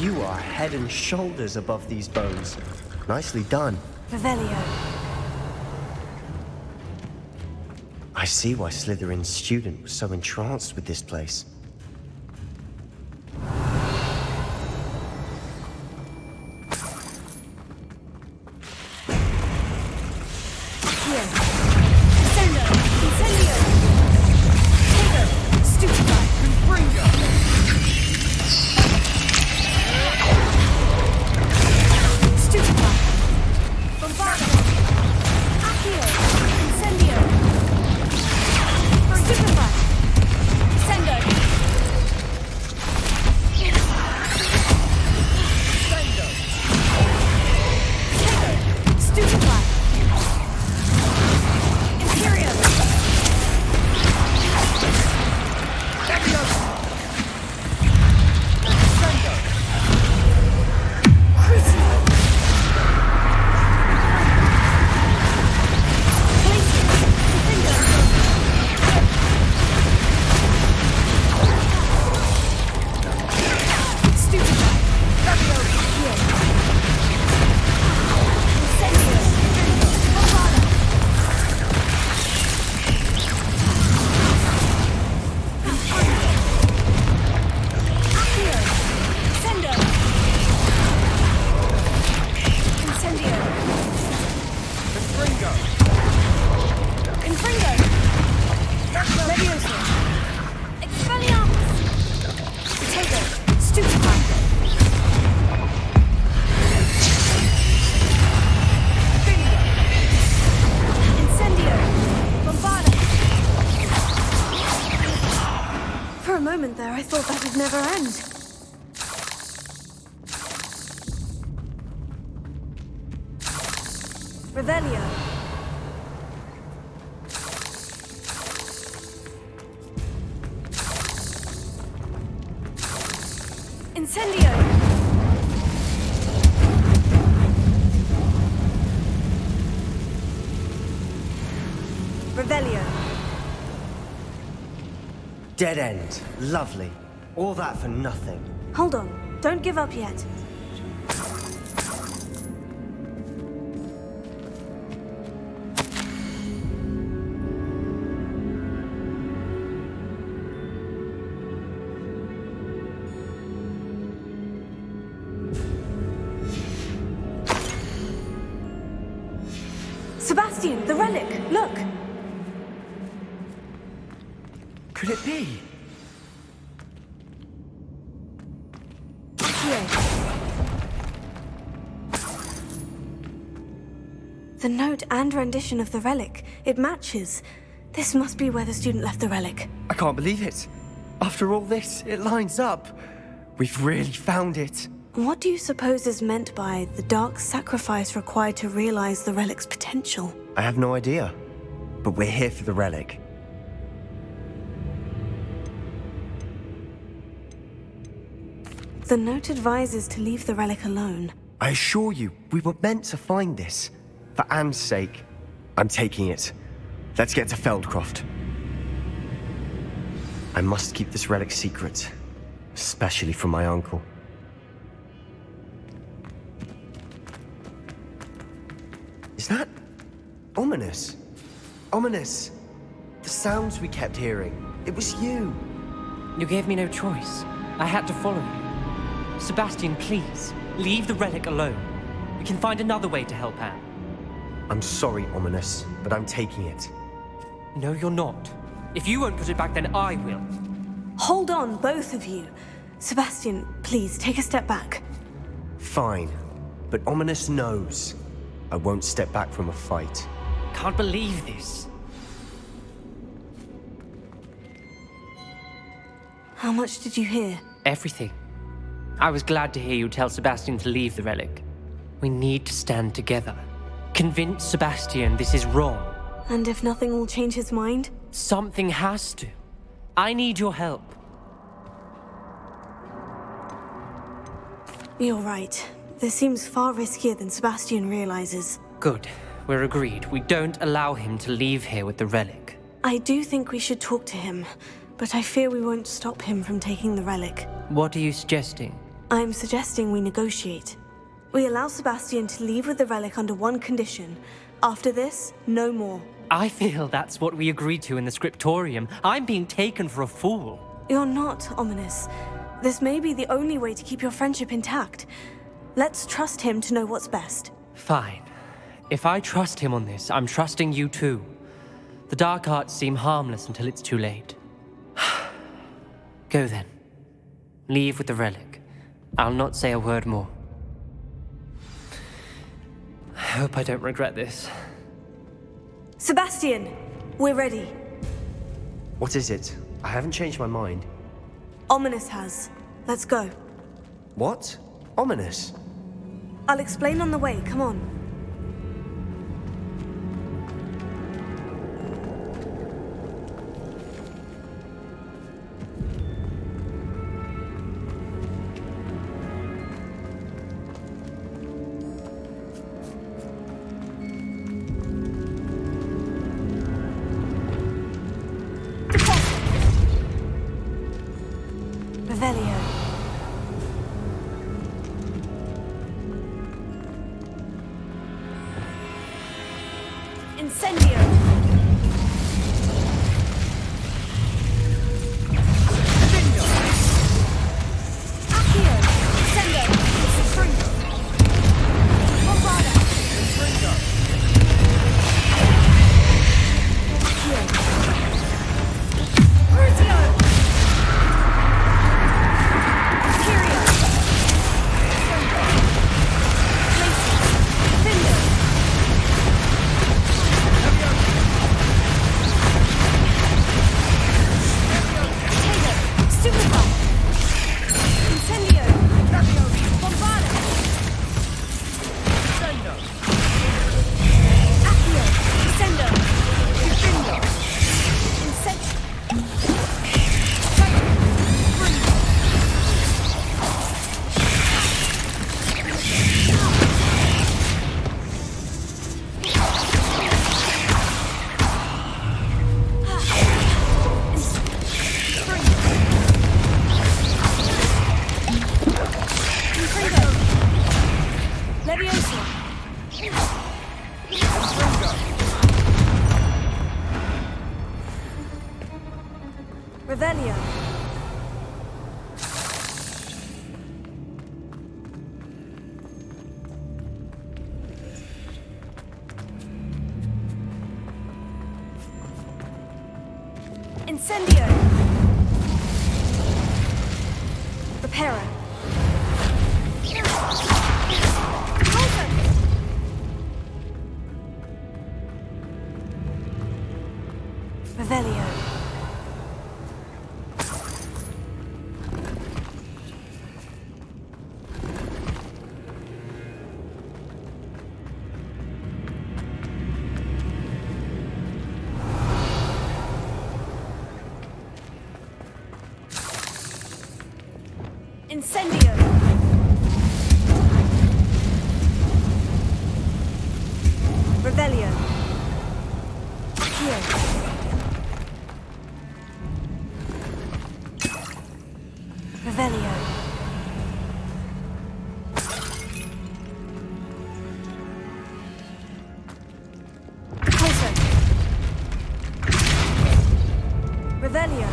You are head and shoulders above these bones. Nicely done. Revelio. I see why Slytherin's student was so entranced with this place. For a moment there, I thought that would never end. Revelio. Incendio. Revelio. Dead end. Lovely. All that for nothing. Hold on. Don't give up yet. could it be? The note and rendition of the relic, it matches. This must be where the student left the relic. I can't believe it. After all this, it lines up. We've really found it. What do you suppose is meant by the dark sacrifice required to realize the relic's potential? I have no idea. But we're here for the relic. The note advises to leave the relic alone. I assure you, we were meant to find this. For Anne's sake, I'm taking it. Let's get to Feldcroft. I must keep this relic secret, especially from my uncle. Is that ominous? Ominous. The sounds we kept hearing. It was you. You gave me no choice. I had to follow you. Sebastian, please, leave the relic alone. We can find another way to help Anne. I'm sorry, Ominous, but I'm taking it. No, you're not. If you won't put it back, then I will. Hold on, both of you. Sebastian, please, take a step back. Fine, but Ominous knows. I won't step back from a fight. Can't believe this. How much did you hear? Everything. I was glad to hear you tell Sebastian to leave the relic. We need to stand together. Convince Sebastian this is wrong. And if nothing will change his mind? Something has to. I need your help. You're right. This seems far riskier than Sebastian realizes. Good. We're agreed. We don't allow him to leave here with the relic. I do think we should talk to him, but I fear we won't stop him from taking the relic. What are you suggesting? I'm suggesting we negotiate. We allow Sebastian to leave with the relic under one condition. After this, no more. I feel that's what we agreed to in the scriptorium. I'm being taken for a fool. You're not, Ominous. This may be the only way to keep your friendship intact. Let's trust him to know what's best. Fine. If I trust him on this, I'm trusting you too. The dark arts seem harmless until it's too late. Go then. Leave with the relic. I'll not say a word more. I hope I don't regret this. Sebastian! We're ready. What is it? I haven't changed my mind. Ominous has. Let's go. What? Ominous? I'll explain on the way. Come on. Revelio. Incendio. Accio. Incendio. Springo. Bombarda. Springo. Accio. Brutio. Curio. Springo. Lacy. Findo. Stupefy! Incendio! Bombarda! Incendio! Accio! Incendio! Incendio! Leviosa! Revelio! Incendio! Reparo! Revelio. Incendio! Revelio! Accio! Revelio. Closer! Revelio!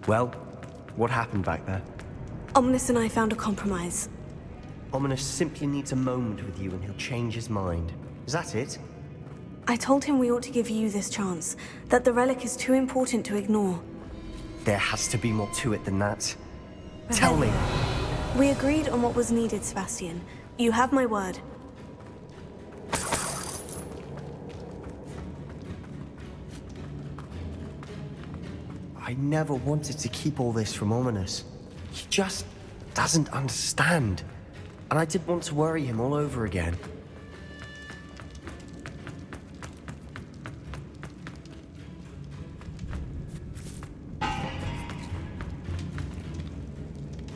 Well, what happened back there? Ominous and I found a compromise. Ominous simply needs a moment with you and he'll change his mind. Is that it? I told him we ought to give you this chance, that the relic is too important to ignore. There has to be more to it than that. Tell me. We agreed on what was needed, Sebastian. You have my word. I never wanted to keep all this from Ominous. He just doesn't understand. And I didn't want to worry him all over again.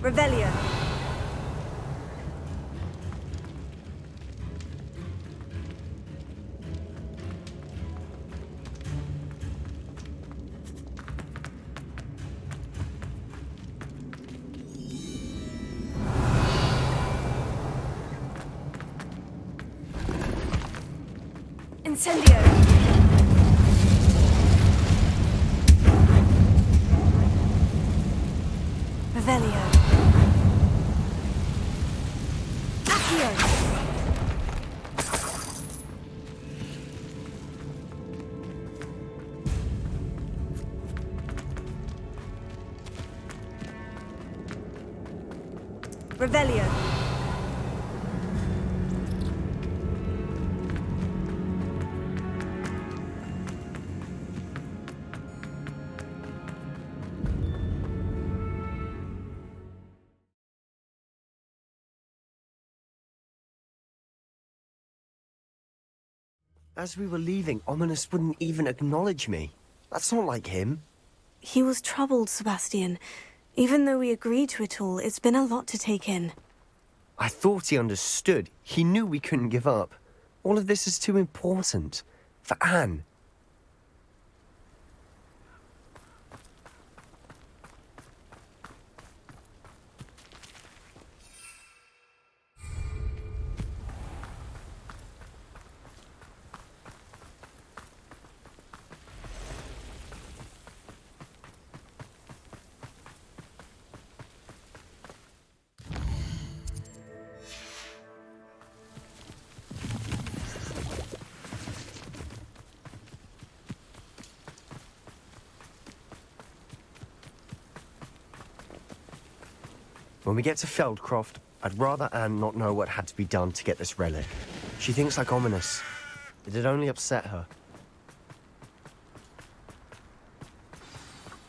Revelio! Incendio! Revelio. Accio! Revelio! As we were leaving, Ominous wouldn't even acknowledge me. That's not like him. He was troubled, Sebastian. Even though we agreed to it all, it's been a lot to take in. I thought he understood. He knew we couldn't give up. All of this is too important. For Anne. When we get to Feldcroft, I'd rather Anne not know what had to be done to get this relic. She thinks like ominous. It'd only upset her.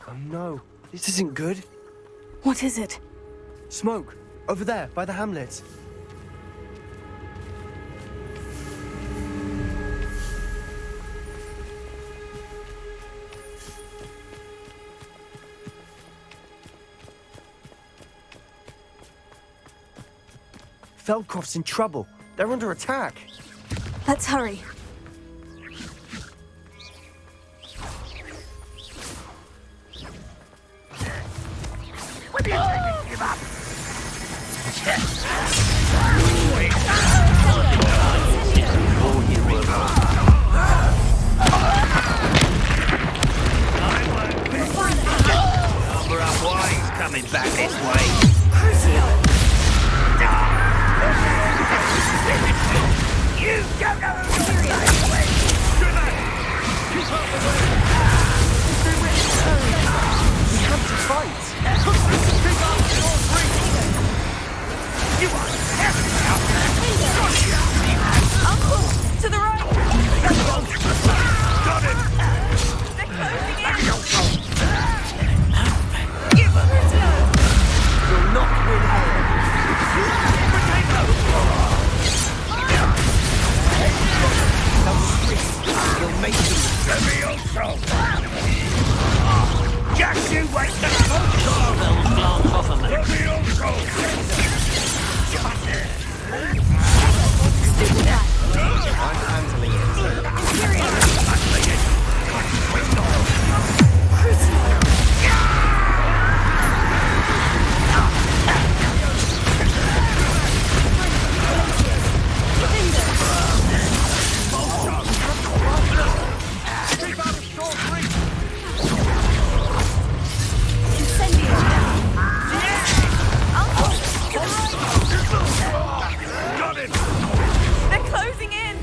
Oh no, this isn't good. What is it? Smoke, over there, by the hamlet. Feldcroft's in trouble. They're under attack. Let's hurry. What do you think we give up? Number up wise coming back this way. You don't know who you're fighting. We have to fight. You are heavy out there. Uncle, to the right. Got it. They're closing in. Give up. You'll not win here. You'll make them. Levioso. Just you wait the Glance off of me. Levioso. I'm handling They're closing in.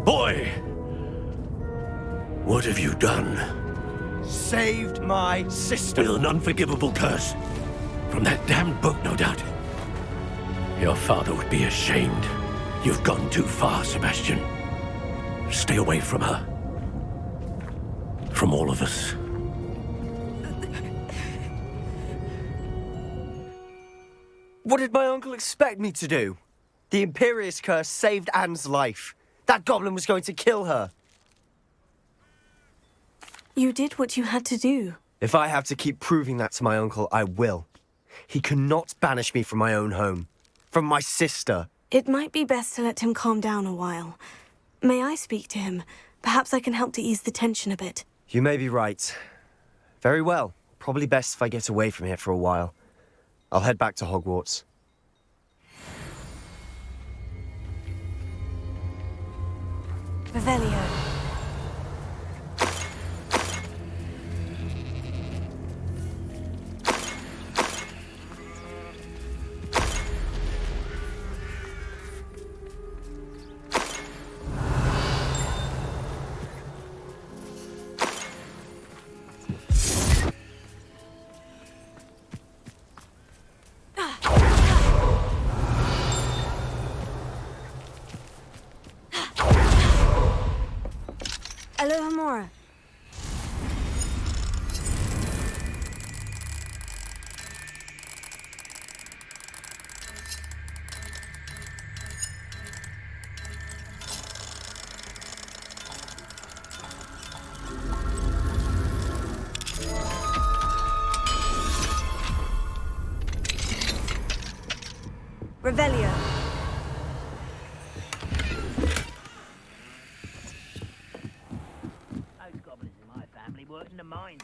Boy! What have you done? Saved my sister. With an unforgivable curse. From that damned book, no doubt. Your father would be ashamed. You've gone too far, Sebastian. Stay away from her. From all of us. What did my uncle expect me to do? The Imperious curse saved Anne's life. That goblin was going to kill her. You did what you had to do. If I have to keep proving that to my uncle, I will. He cannot banish me from my own home. From my sister. It might be best to let him calm down a while. May I speak to him? Perhaps I can help to ease the tension a bit. You may be right. Very well. Probably best if I get away from here for a while. I'll head back to Hogwarts. Revelio. Revelio. Those goblins in my family work in the mines.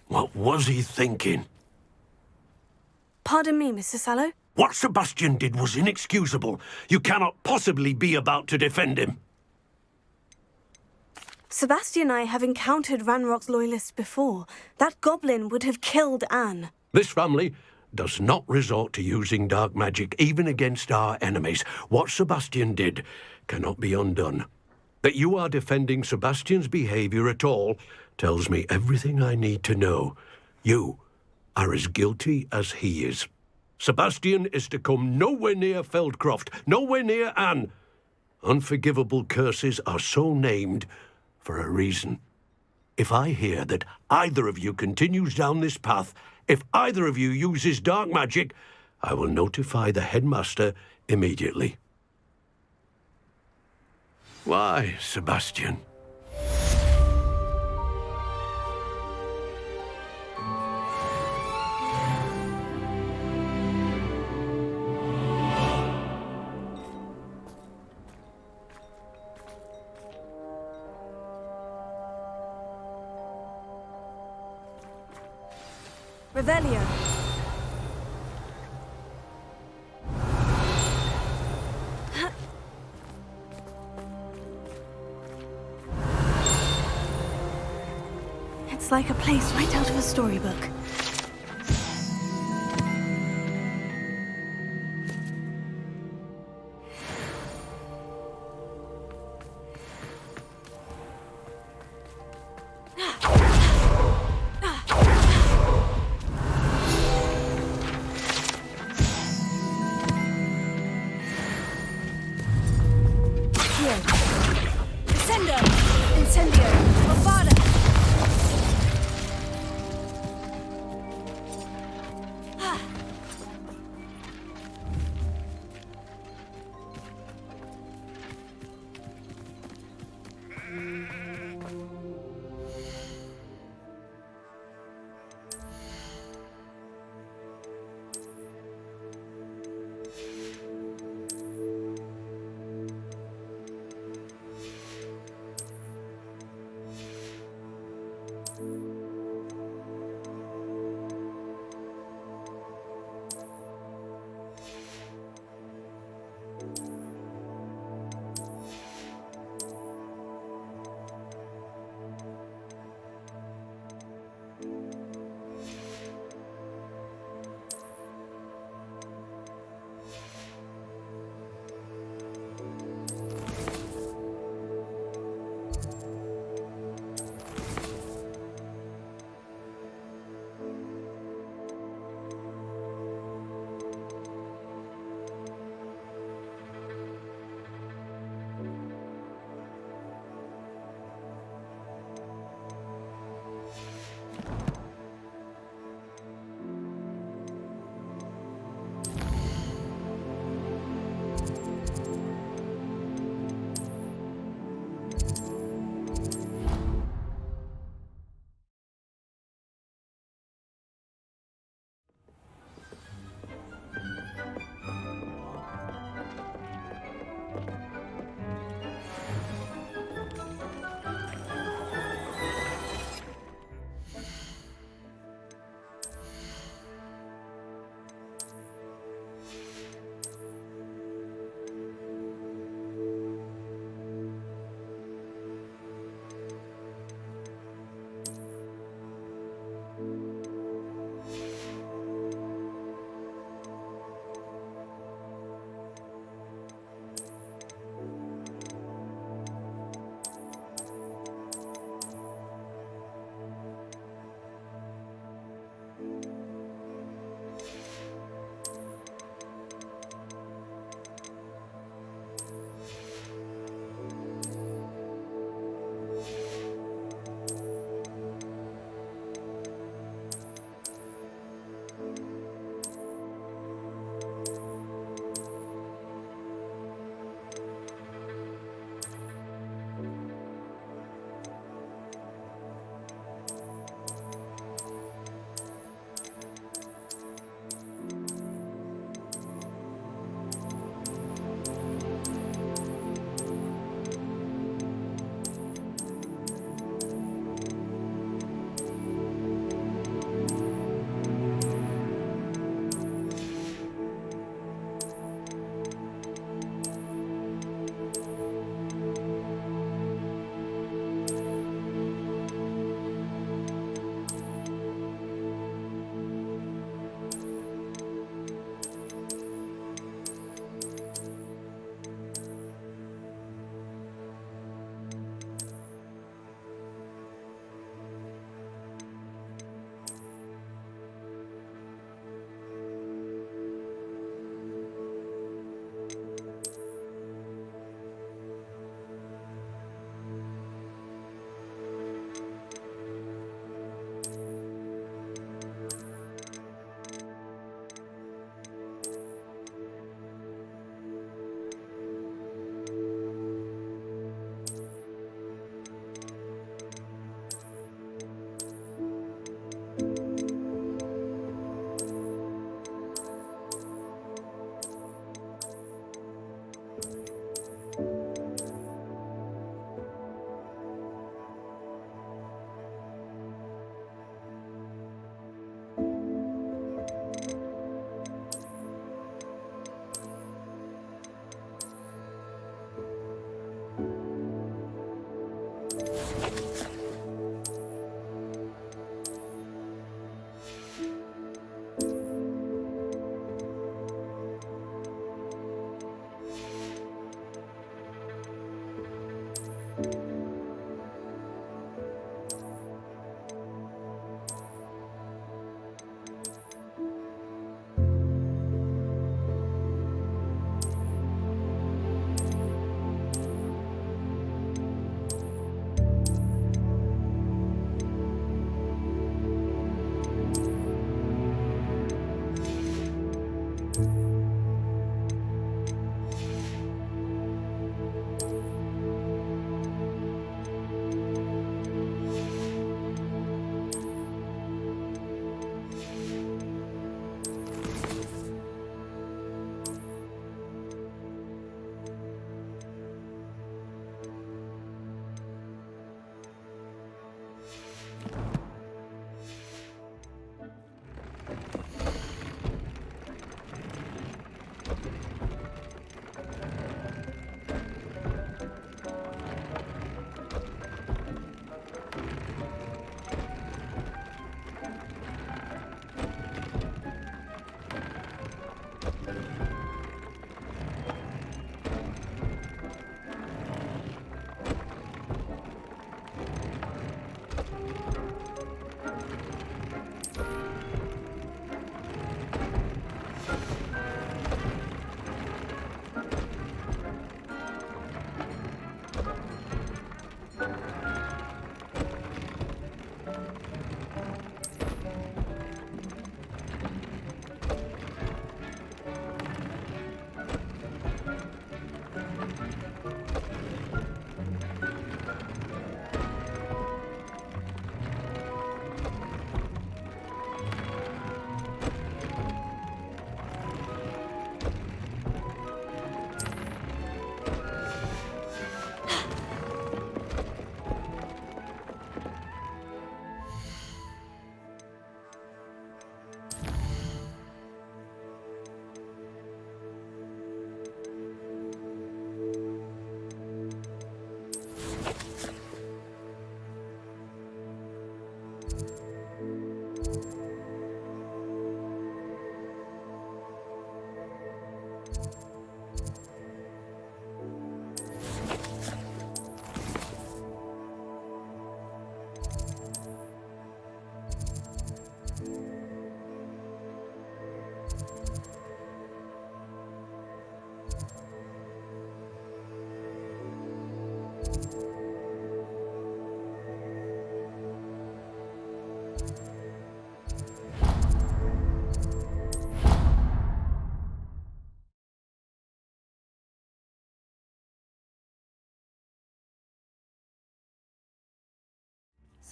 What was he thinking? Pardon me, Mr. Sallow. What Sebastian did was inexcusable. You cannot possibly be about to defend him. Sebastian and I have encountered Ranrock's loyalists before. That goblin would have killed Anne. This family does not resort to using dark magic even against our enemies. What Sebastian did cannot be undone. That you are defending Sebastian's behavior at all tells me everything I need to know. You are as guilty as he is. Sebastian is to come nowhere near Feldcroft, nowhere near Anne. Unforgivable curses are so named for a reason. If I hear that either of you continues down this path, if either of you uses dark magic, I will notify the headmaster immediately. Why, Sebastian? Revelio. It's like a place right out of a storybook.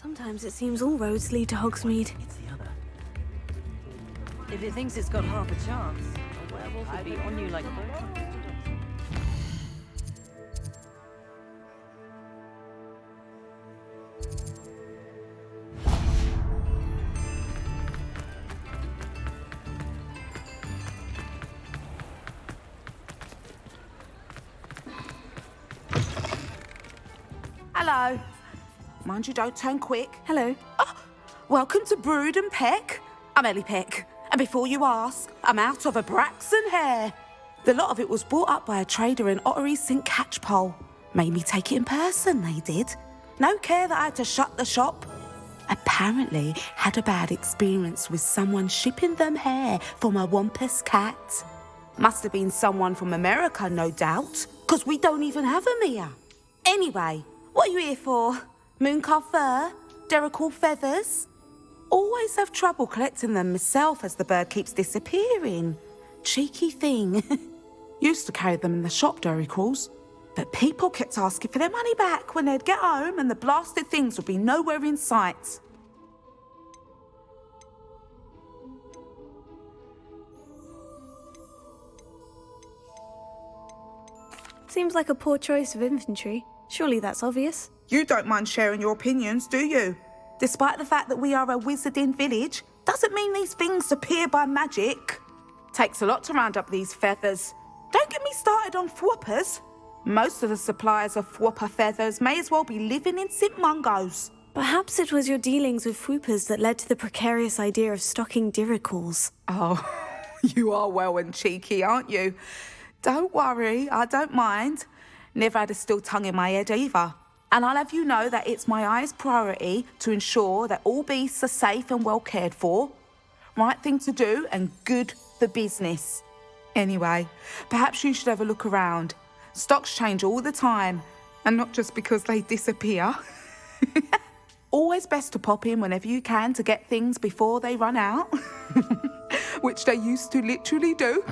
Sometimes it seems all roads lead to Hogsmeade. It's the other. If it thinks it's got half a chance, a werewolf will be on you like a boat. Hello. Mind you don't turn quick. Hello. Oh, welcome to Brood and Peck. I'm Ellie Peck. And before you ask, I'm out of a Braxton hair. The lot of it was bought up by a trader in Ottery St. Catchpole. Made me take it in person, they did. No care that I had to shut the shop. Apparently had a bad experience with someone shipping them hair for my Wampus cat. Must have been someone from America, no doubt, because we don't even have them here. Anyway, what are you here for? Mooncar fur? Derrickal feathers? Always have trouble collecting them myself as the bird keeps disappearing. Cheeky thing. Used to carry them in the shop, Derricals. But people kept asking for their money back when they'd get home and the blasted things would be nowhere in sight. Seems like a poor choice of inventory. Surely that's obvious. You don't mind sharing your opinions, do you? Despite the fact that we are a wizarding village, doesn't mean these things appear by magic. Takes a lot to round up these feathers. Don't get me started on thwoppers. Most of the suppliers of Whopper feathers may as well be living in St. Mungo's. Perhaps it was your dealings with Whoopers that led to the precarious idea of stocking Diricals. Oh, you are well and cheeky, aren't you? Don't worry, I don't mind. Never had a still tongue in my head either. And I'll have you know that it's my highest priority to ensure that all beasts are safe and well cared for. Right thing to do and good for business. Anyway, perhaps you should have a look around. Stocks change all the time, and not just because they disappear. Always best to pop in whenever you can to get things before they run out. Which they used to literally do.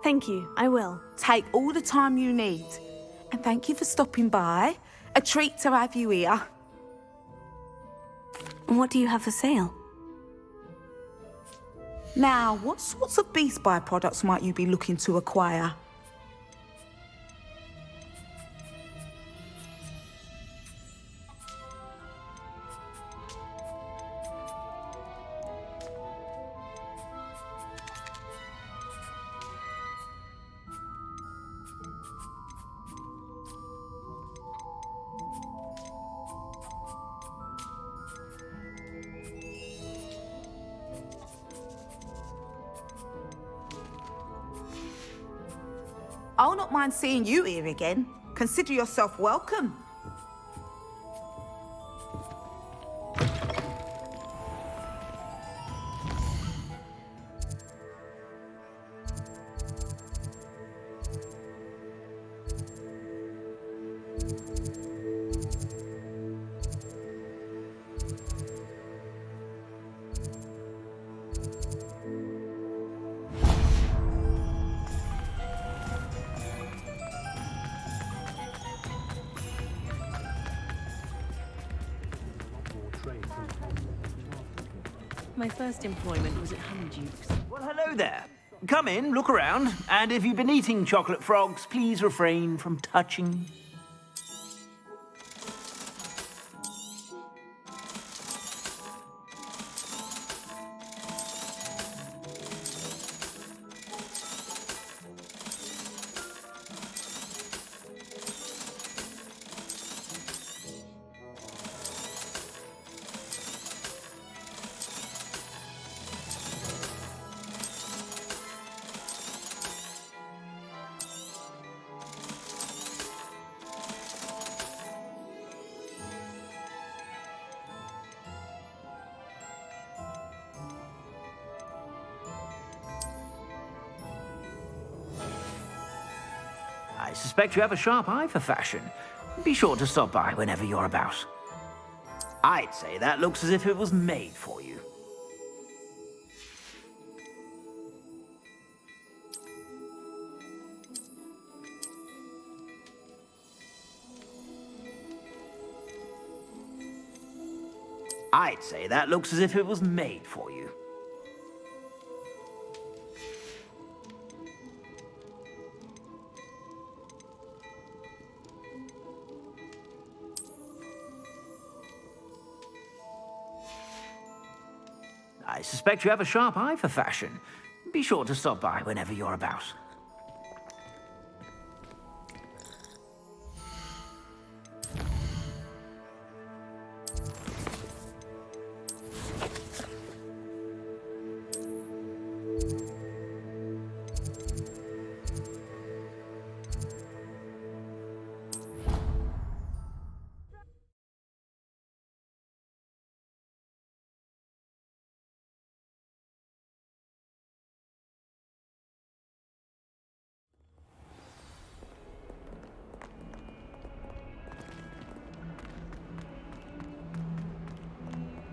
Thank you, I will. Take all the time you need. And thank you for stopping by. A treat to have you here. What do you have for sale? Now, what sorts of beast byproducts might you be looking to acquire? I'll not mind seeing you here again. Consider yourself welcome. My first employment was at Honeyduke's. Well, hello there. Come in, look around, and if you've been eating chocolate frogs, please refrain from touching. I suspect you have a sharp eye for fashion. Be sure to stop by whenever you're about. I'd say that looks as if it was made for you. I'd say that looks as if it was made for you. I suspect you have a sharp eye for fashion. Be sure to stop by whenever you're about.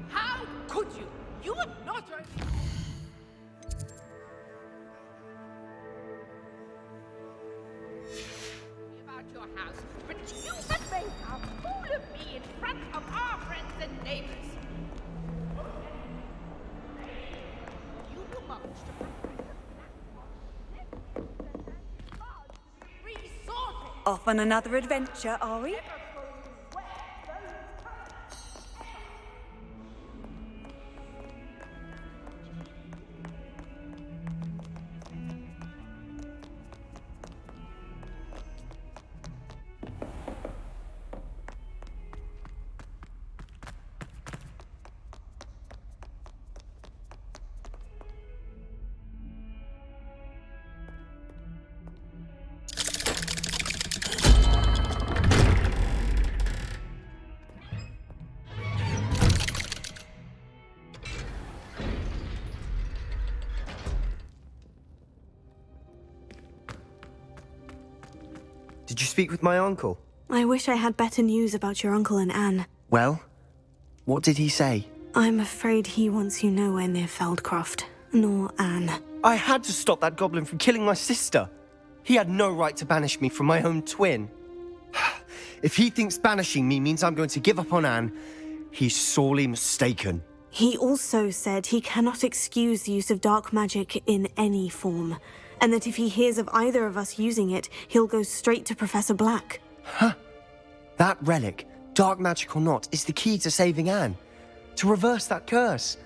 How could you? You would not only... about your house, but you had made a fool of me in front of our friends and neighbors. You will manage to Off on another adventure, are we? Did you speak with my uncle? I wish I had better news about your uncle and Anne. Well, what did he say? I'm afraid he wants you nowhere near Feldcroft, nor Anne. I had to stop that goblin from killing my sister. He had no right to banish me from my own twin. If he thinks banishing me means I'm going to give up on Anne, he's sorely mistaken. He also said he cannot excuse the use of dark magic in any form, and that if he hears of either of us using it, he'll go straight to Professor Black. Huh? That relic, dark magic or not, is the key to saving Anne. To reverse that curse.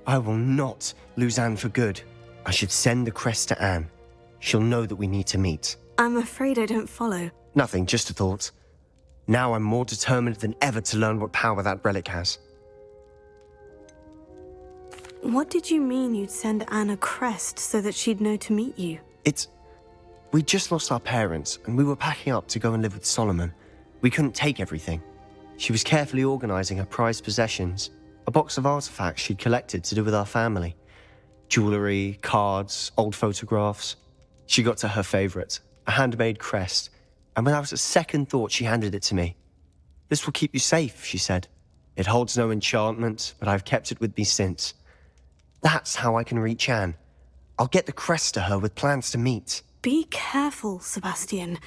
I will not lose Anne for good. I should send the crest to Anne. She'll know that we need to meet. I'm afraid I don't follow. Nothing, just a thought. Now I'm more determined than ever to learn what power that relic has. What did you mean you'd send Anne a crest so that she'd know to meet you? We just lost our parents, and we were packing up to go and live with Solomon. We couldn't take everything. She was carefully organizing her prized possessions, a box of artifacts she'd collected to do with our family. Jewelry, cards, old photographs. She got to her favorite, a handmade crest, and without a second thought she handed it to me. "This will keep you safe," she said. "It holds no enchantment, but I've kept it with me since. That's how I can reach Anne. I'll get the crest to her with plans to meet." Be careful, Sebastian.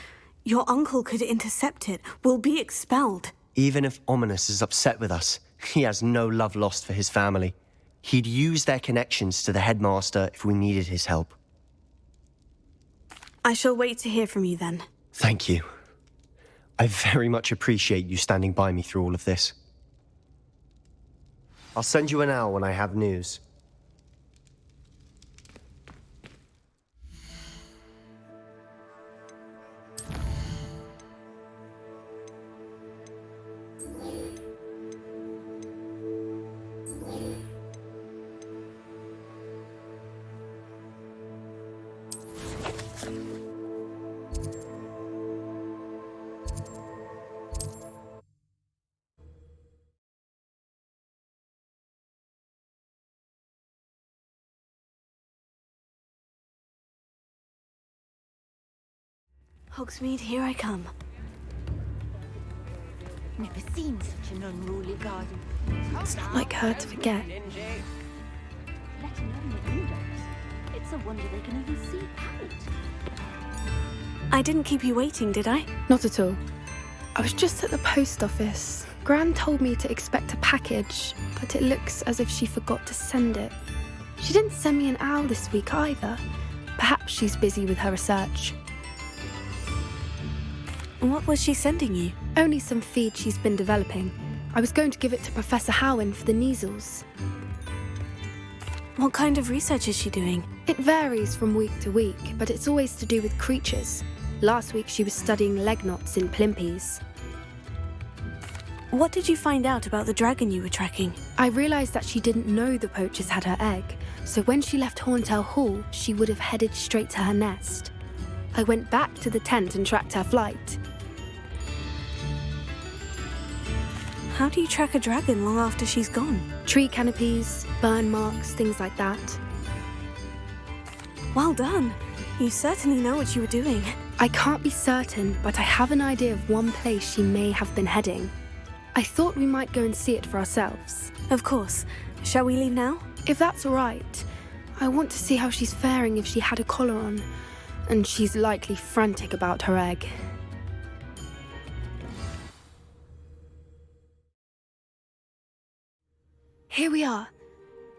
Your uncle could intercept it. We'll be expelled. Even if Ominous is upset with us, he has no love lost for his family. He'd use their connections to the headmaster if we needed his help. I shall wait to hear from you then. Thank you. I very much appreciate you standing by me through all of this. I'll send you an owl when I have news. Hogsmeade, here I come. Never seen such an unruly garden. It's not like her to forget. Let alone the windows. It's a wonder they can even see out. I didn't keep you waiting, did I? Not at all. I was just at the post office. Gran told me to expect a package, but it looks as if she forgot to send it. She didn't send me an owl this week either. Perhaps she's busy with her research. What was she sending you? Only some feed she's been developing. I was going to give it to Professor Howin for the measles. What kind of research is she doing? It varies from week to week, but it's always to do with creatures. Last week she was studying leg knots in Plimpies. What did you find out about the dragon you were tracking? I realised that she didn't know the poachers had her egg, so when she left Horntail Hall, she would have headed straight to her nest. I went back to the tent and tracked her flight. How do you track a dragon long after she's gone? Tree canopies, burn marks, things like that. Well done. You certainly know what you were doing. I can't be certain, but I have an idea of one place she may have been heading. I thought we might go and see it for ourselves. Of course. Shall we leave now? If that's all right. I want to see how she's faring if she had a collar on. And she's likely frantic about her egg. Here we are.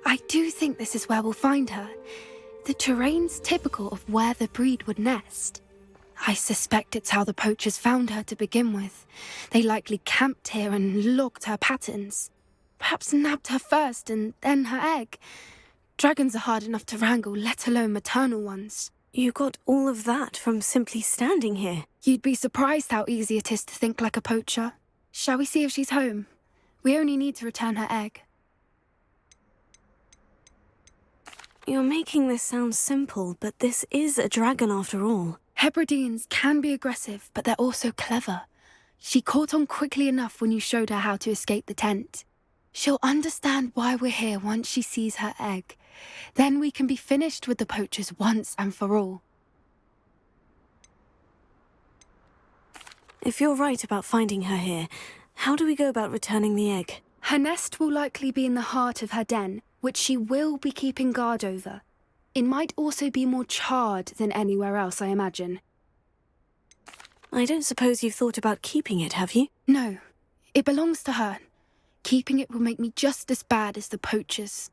I do think this is where we'll find her. The terrain's typical of where the breed would nest. I suspect it's how the poachers found her to begin with. They likely camped here and logged her patterns. Perhaps nabbed her first and then her egg. Dragons are hard enough to wrangle, let alone maternal ones. You got all of that from simply standing here. You'd be surprised how easy it is to think like a poacher. Shall we see if she's home? We only need to return her egg. You're making this sound simple, but this is a dragon after all. Hebrideans can be aggressive, but they're also clever. She caught on quickly enough when you showed her how to escape the tent. She'll understand why we're here once she sees her egg. Then we can be finished with the poachers once and for all. If you're right about finding her here, how do we go about returning the egg? Her nest will likely be in the heart of her den, which she will be keeping guard over. It might also be more charred than anywhere else, I imagine. I don't suppose you've thought about keeping it, have you? No. It belongs to her. Keeping it will make me just as bad as the poachers.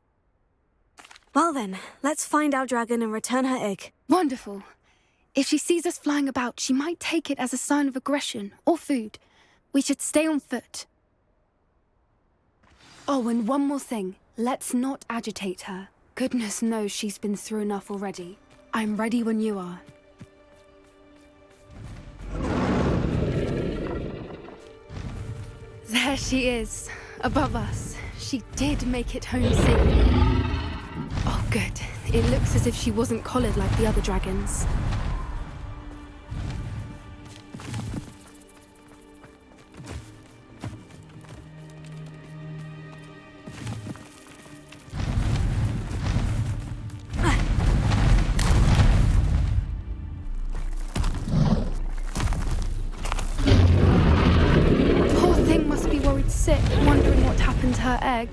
Well then, let's find our dragon and return her egg. Wonderful. If she sees us flying about, she might take it as a sign of aggression or food. We should stay on foot. Oh, and one more thing. Let's not agitate her. Goodness knows she's been through enough already. I'm ready when you are. There she is, above us. She did make it home safely. Oh, good. It looks as if she wasn't collared like the other dragons. Sick, wondering what happened to her egg.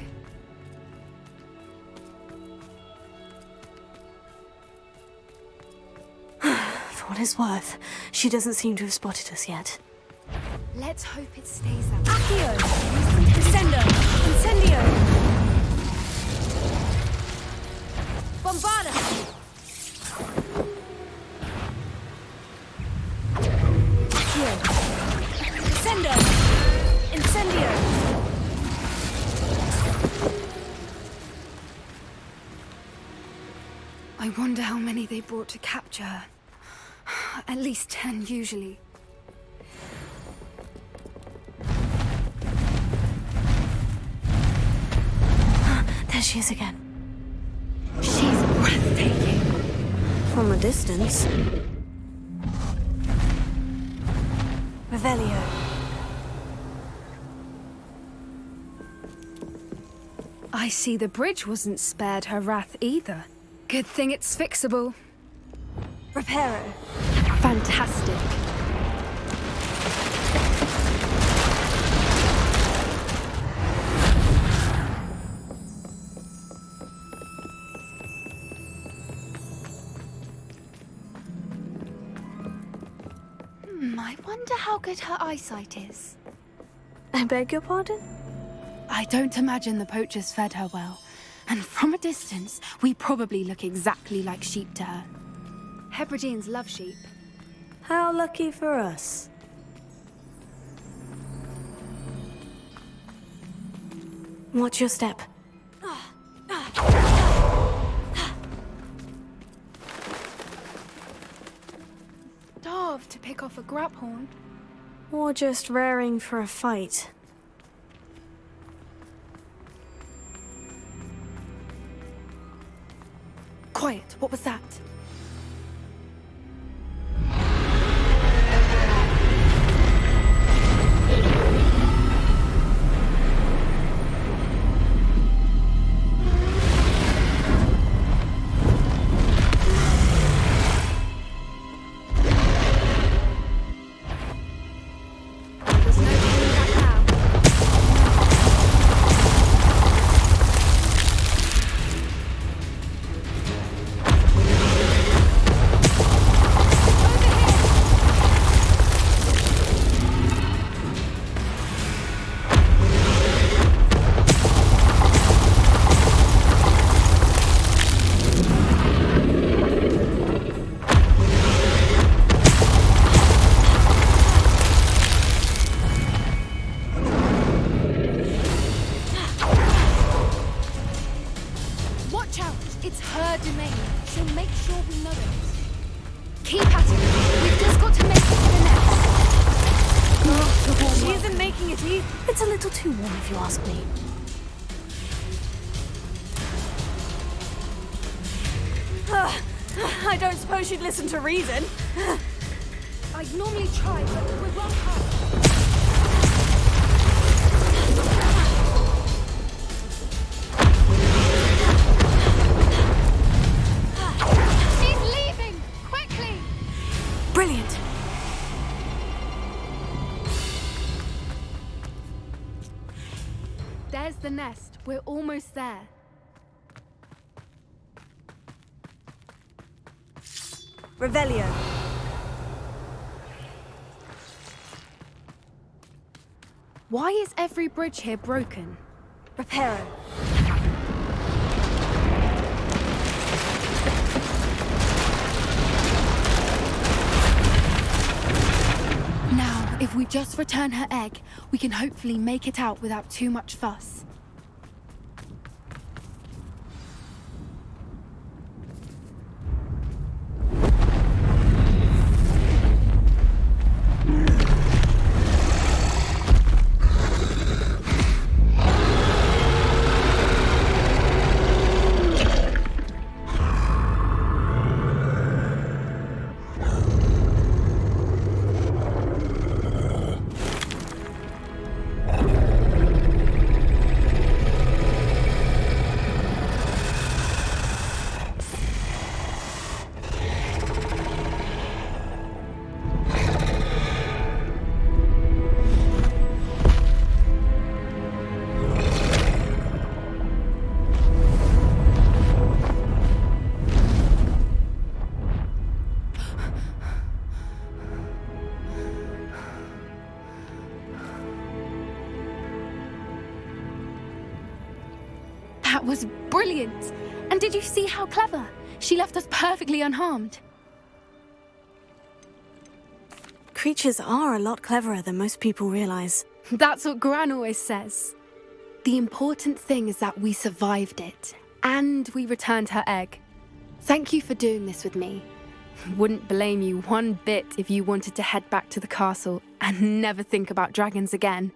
For what it's worth, she doesn't seem to have spotted us yet. Let's hope it stays that way. Accio! Descendo! Incendio! Bombarda! Accio! Descendo! Incendio! I wonder how many they brought to capture her. At least 10, usually. There she is again. She's breathtaking. From a distance. Revelio. I see the bridge wasn't spared her wrath either. Good thing it's fixable. Reparo. Fantastic. I wonder how good her eyesight is. I beg your pardon? I don't imagine the poachers fed her well. And from a distance, we probably look exactly like sheep to her. Hebrideans love sheep. How lucky for us. Watch your step. Starved to pick off a graphorn. Or just raring for a fight. Quiet, what was that? It's a little too warm if you ask me. I don't suppose you'd listen to reason. I'd normally try, but we're wrong hard. She's leaving! Quickly! Brilliant. the nest. We're almost there. Revelio. Why is every bridge here broken? Reparo. Now, if we just return her egg, we can hopefully make it out without too much fuss. That was brilliant! And did you see how clever? She left us perfectly unharmed. Creatures are a lot cleverer than most people realize. That's what Gran always says. The important thing is that we survived it, and we returned her egg. Thank you for doing this with me. Wouldn't blame you one bit if you wanted to head back to the castle and never think about dragons again.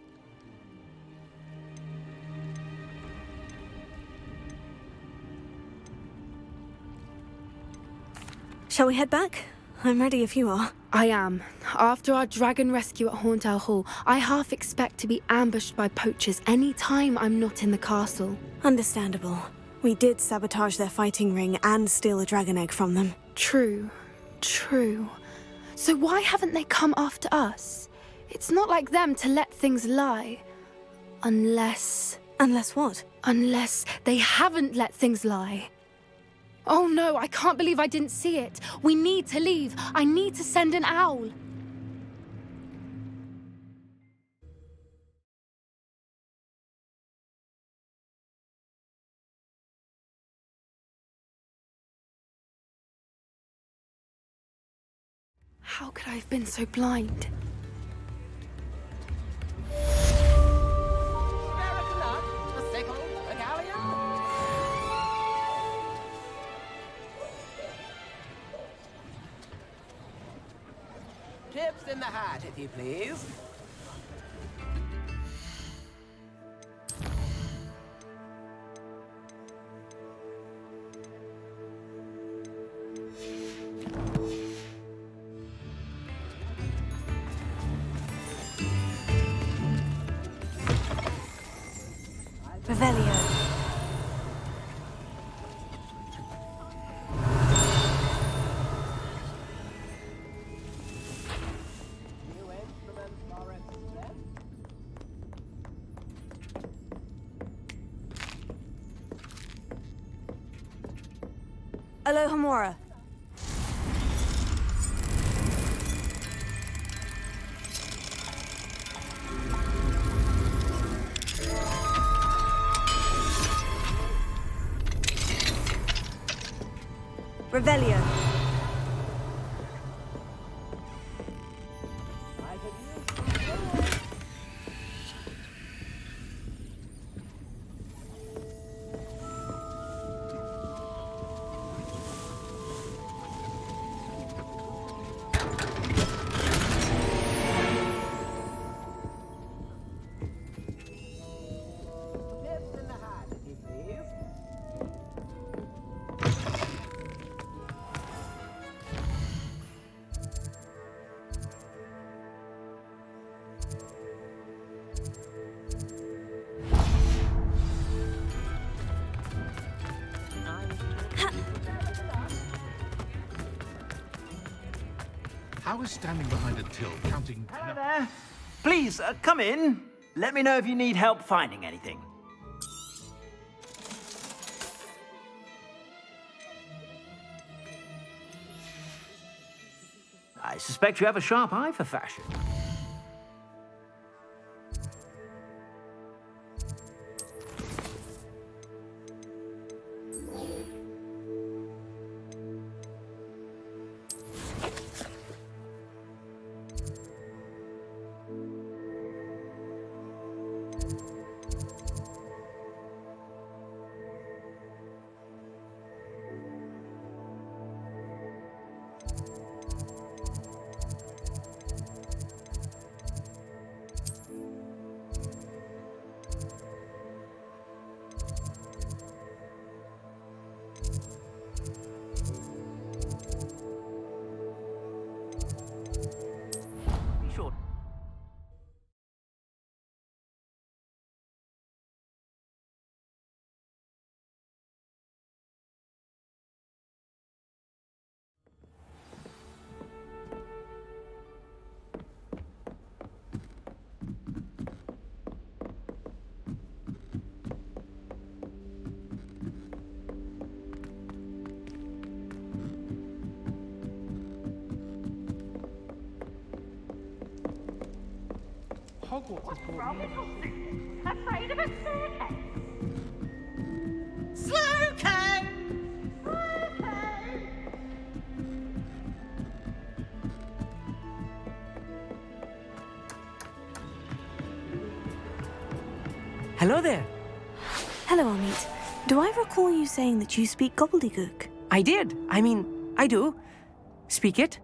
Shall we head back? I'm ready if you are. I am. After our dragon rescue at Hauntowl Hall, I half expect to be ambushed by poachers any time I'm not in the castle. Understandable. We did sabotage their fighting ring and steal a dragon egg from them. True. True. So why haven't they come after us? It's not like them to let things lie. Unless... Unless what? Unless they haven't let things lie. Oh no, I can't believe I didn't see it. We need to leave. I need to send an owl. How could I have been so blind? Tips in the hat, if you please. Revelio. Alohomora. Revelio. How is standing behind a till counting... Hello there. Please, come in. Let me know if you need help finding anything. I suspect you have a sharp eye for fashion. What's wrong with you? Afraid of a staircase? Slowco! Hello there. Hello, Amit. Do I recall you saying that you speak gobbledygook? I did. I do. Speak it.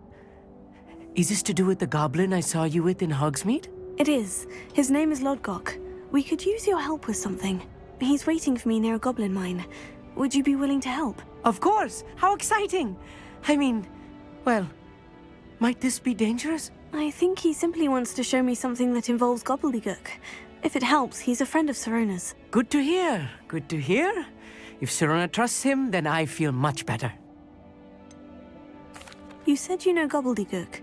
Is this to do with the goblin I saw you with in Hogsmeade? It is. His name is Lodgok. We could use your help with something. He's waiting for me near a goblin mine. Would you be willing to help? Of course! How exciting! Well, might this be dangerous? I think he simply wants to show me something that involves gobbledygook. If it helps, he's a friend of Sirona's. Good to hear. Good to hear. If Sirona trusts him, then I feel much better. You said you know gobbledygook,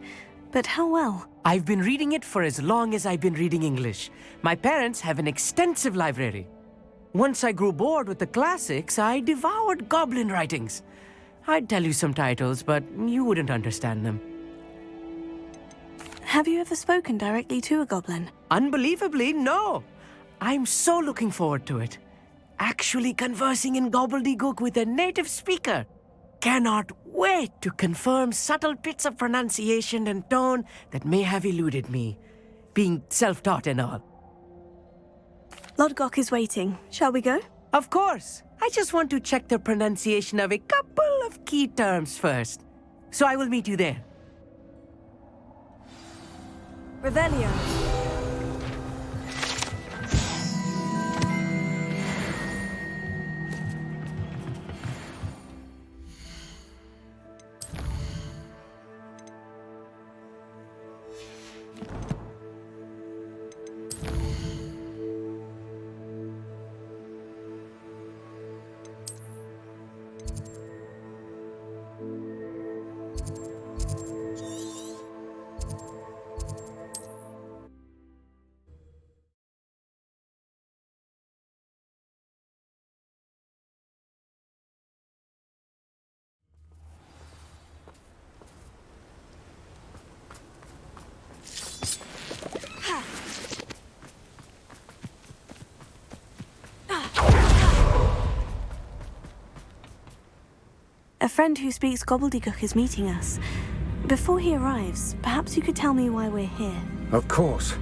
but how well? I've been reading it for as long as I've been reading English. My parents have an extensive library. Once I grew bored with the classics, I devoured goblin writings. I'd tell you some titles, but you wouldn't understand them. Have you ever spoken directly to a goblin? Unbelievably, no. I'm so looking forward to it. Actually conversing in gobbledygook with a native speaker. Cannot wait to confirm subtle bits of pronunciation and tone that may have eluded me, being self-taught and all. Lodgok is waiting. Shall we go? Of course. I just want to check the pronunciation of a couple of key terms first. So I will meet you there. Revelio. A friend who speaks gobbledygook is meeting us. Before he arrives, perhaps you could tell me why we're here. Of course.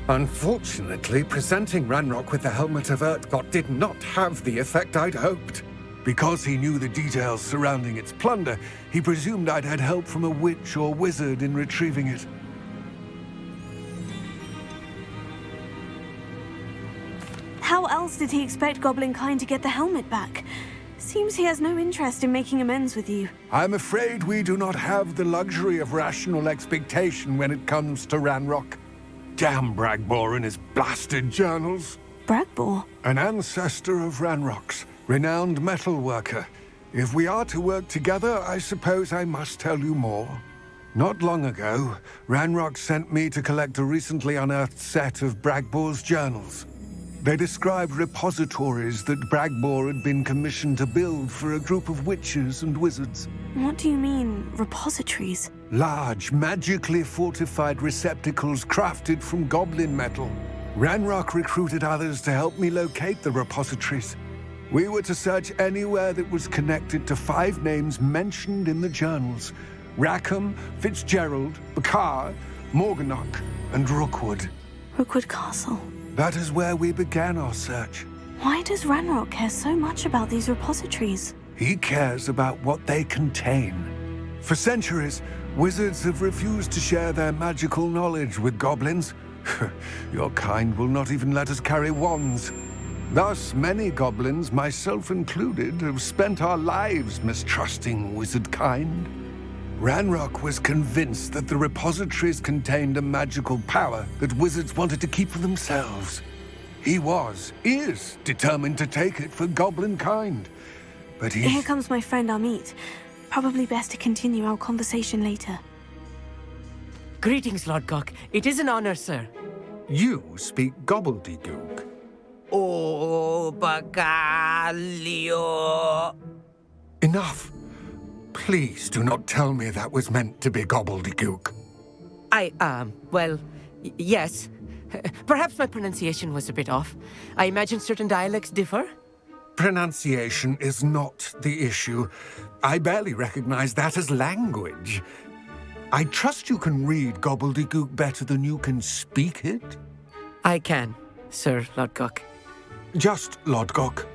Unfortunately, presenting Ranrock with the Helmet of Urtkot did not have the effect I'd hoped. Because he knew the details surrounding its plunder, he presumed I'd had help from a witch or wizard in retrieving it. How else did he expect Goblinkind to get the helmet back? Seems he has no interest in making amends with you. I'm afraid we do not have the luxury of rational expectation when it comes to Ranrock. Damn Bragbor and his blasted journals. Bragbor? An ancestor of Ranrock's, renowned metal worker. If we are to work together, I suppose I must tell you more. Not long ago, Ranrock sent me to collect a recently unearthed set of Bragbor's journals. They described repositories that Bragbor had been commissioned to build for a group of witches and wizards. What do you mean, repositories? Large, magically fortified receptacles crafted from goblin metal. Ranrock recruited others to help me locate the repositories. We were to search anywhere that was connected to 5 names mentioned in the journals: Rackham, Fitzgerald, Bakar, Morganach, and Rookwood. Rookwood Castle. That is where we began our search. Why does Ranrock care so much about these repositories? He cares about what they contain. For centuries, wizards have refused to share their magical knowledge with goblins. Your kind will not even let us carry wands. Thus, many goblins, myself included, have spent our lives mistrusting wizard kind. Ranrock was convinced that the repositories contained a magical power that wizards wanted to keep for themselves. He is determined to take it for goblin kind. But Here comes my friend Amit. Probably best to continue our conversation later. Greetings, Lord Gok. It is an honor, sir. You speak gobbledygook. Oh, Bagalio. Enough. Please do not tell me that was meant to be gobbledygook. Well, yes. Perhaps my pronunciation was a bit off. I imagine certain dialects differ? Pronunciation is not the issue. I barely recognize that as language. I trust you can read gobbledygook better than you can speak it? I can, Sir Lodgok. Just Lodgok.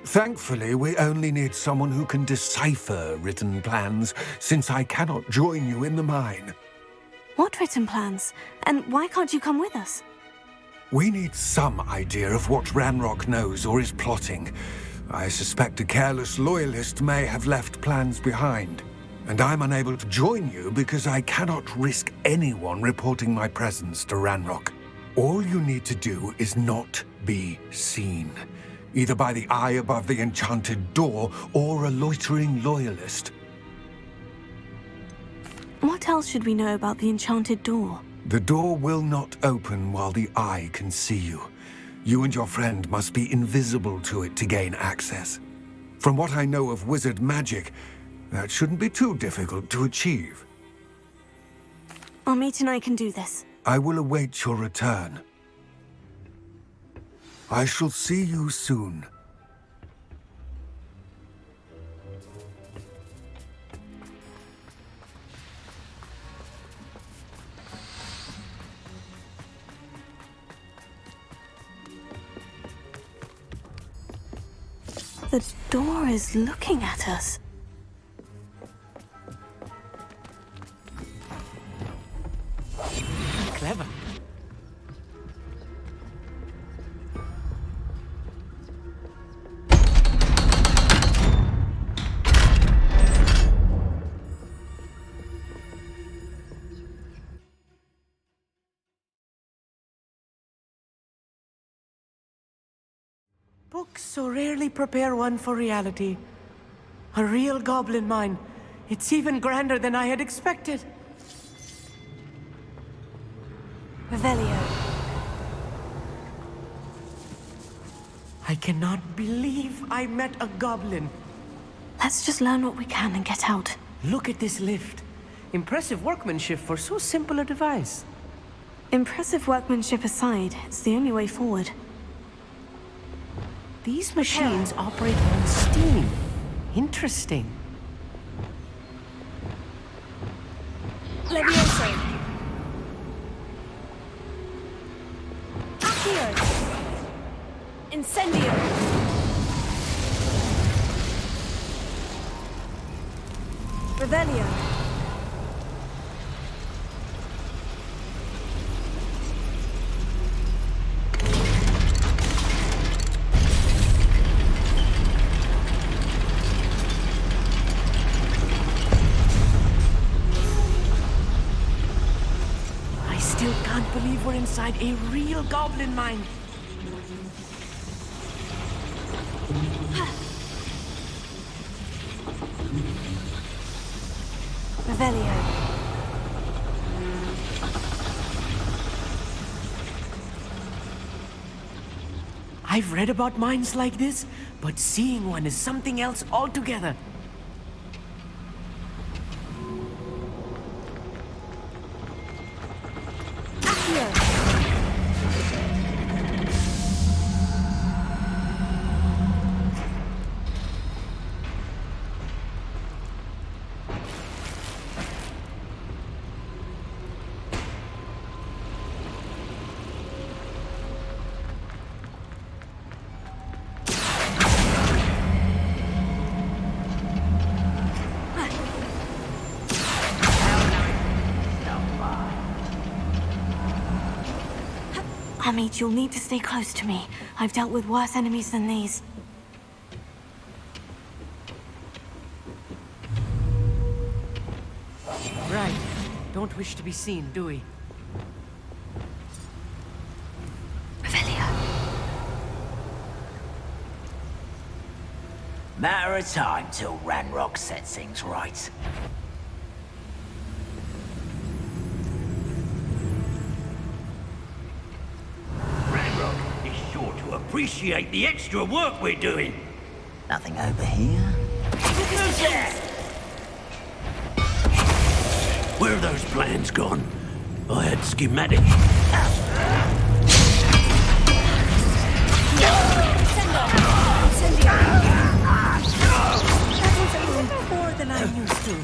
Thankfully, we only need someone who can decipher written plans, since I cannot join you in the mine. What written plans? And why can't you come with us? We need some idea of what Ranrock knows or is plotting. I suspect a careless loyalist may have left plans behind. And I'm unable to join you because I cannot risk anyone reporting my presence to Ranrock. All you need to do is not be seen, either by the eye above the enchanted door or a loitering loyalist. What else should we know about the enchanted door? The door will not open while the eye can see you. You and your friend must be invisible to it to gain access. From what I know of wizard magic, that shouldn't be too difficult to achieve. Amit and I can do this. I will await your return. I shall see you soon. The door is looking at us. Clever. Books so rarely prepare one for reality. A real goblin mine. It's even grander than I had expected. Revelio. I cannot believe I met a goblin. Let's just learn what we can and get out. Look at this lift. Impressive workmanship for so simple a device. Impressive workmanship aside, it's the only way forward. These machines operate on steam. Interesting. Levioso. Accio. Incendio. Revelio. Can't believe we're inside a real goblin mine. Revelio. I've read about mines like this, but seeing one is something else altogether. Hamid, you'll need to stay close to me. I've dealt with worse enemies than these. Right. Don't wish to be seen, do we? Matter of time till Ranrock sets things right. Ranrock is sure to appreciate the extra work we're doing. Nothing over here? Who's there? Where are those plans gone? I had schematic. More than I'm used to.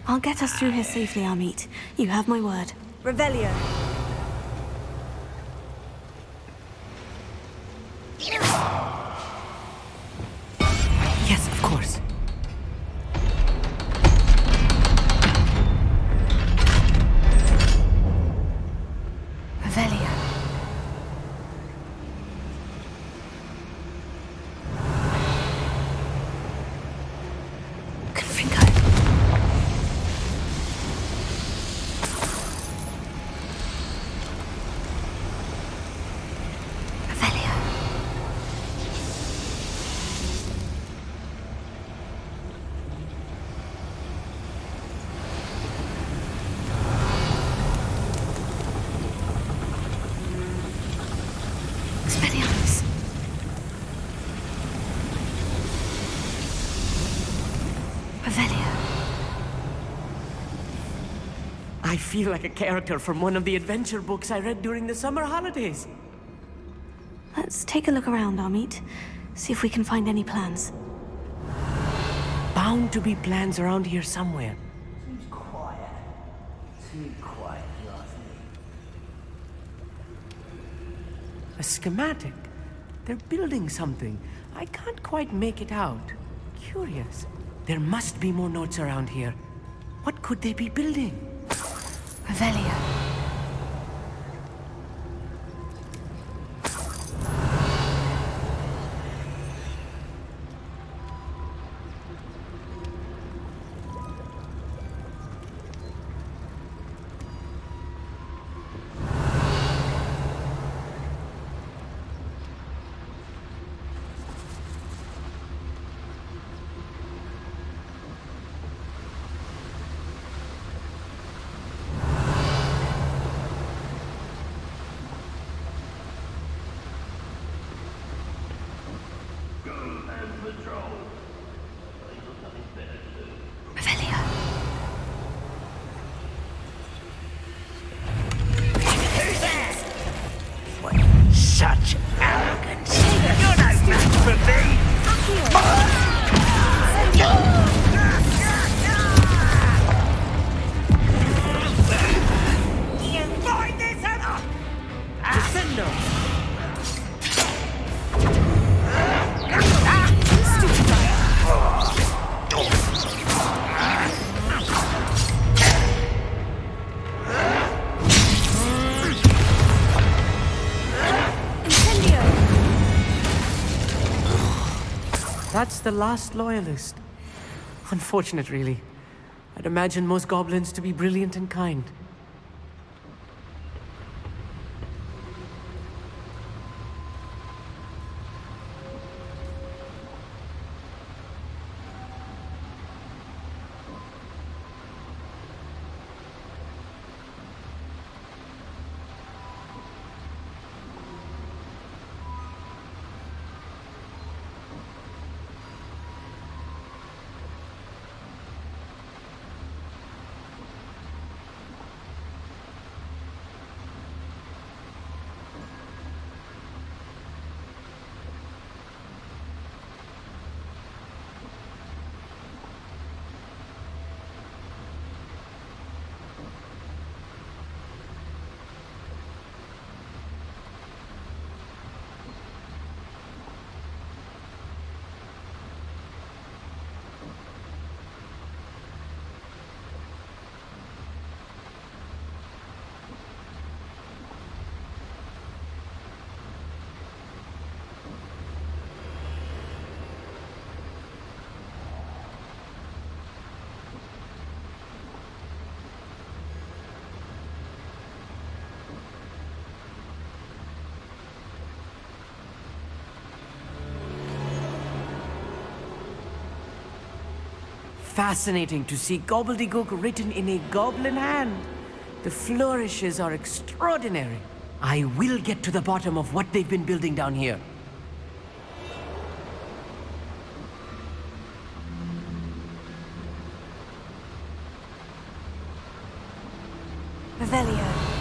I'll get us through here safely, Amit. You have my word. Revelio. Yes, of course. Revelio. I feel like a character from one of the adventure books I read during the summer holidays. Let's take a look around, Amit. See if we can find any plans. Bound to be plans around here somewhere. Too quiet. Too quiet, last A schematic. They're building something. I can't quite make it out. Curious. There must be more notes around here. What could they be building? Revelio. Such arrogance. You're no match for me. You find this enough? Descendo! That's the last loyalist. Unfortunate, really. I'd imagine most goblins to be brilliant and kind. fascinating to see gobbledygook written in a goblin hand. The flourishes are extraordinary. I will get to the bottom of what they've been building down here. Revelio.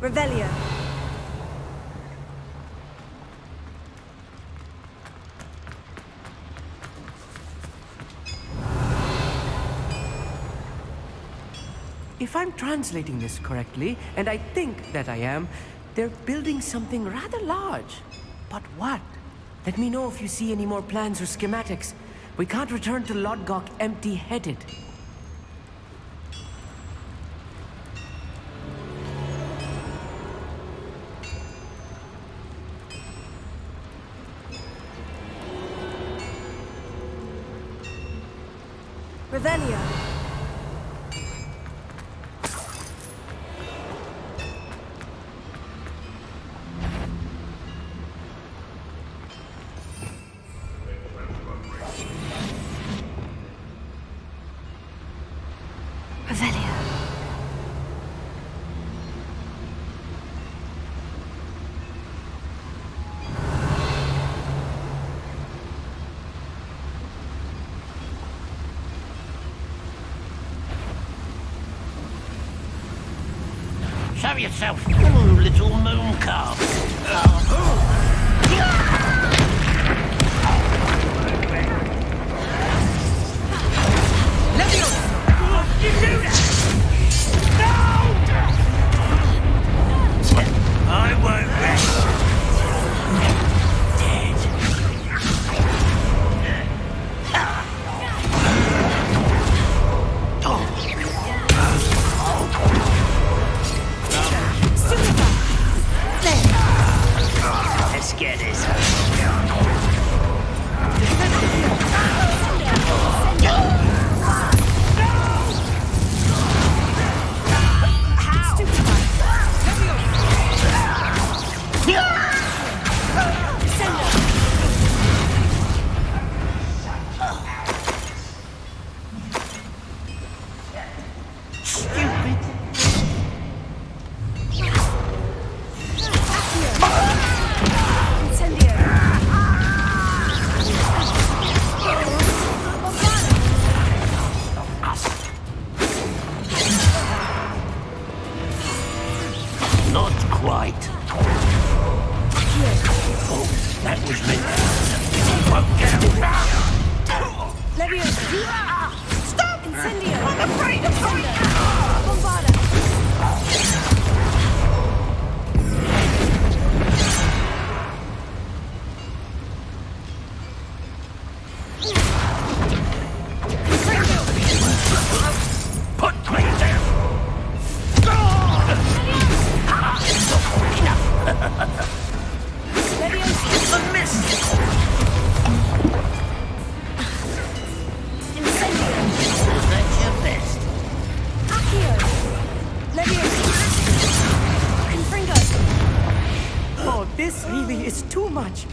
Revelio. If I'm translating this correctly, and I think that I am, they're building something rather large. But what? Let me know if you see any more plans or schematics. We can't return to Lodgok empty-headed. Revelio. Revelio. Show yourself, little moon calf. I won't rest. Let's get this. Not quite. Oh, that was meant to. Won't get around. Leviosa. Stop! Incendio. I'm afraid of heights! Bombarda. Put me there! Leviosa. A miss! That's your best. Accio. Leviosa. Confringo. Oh, this really is too much.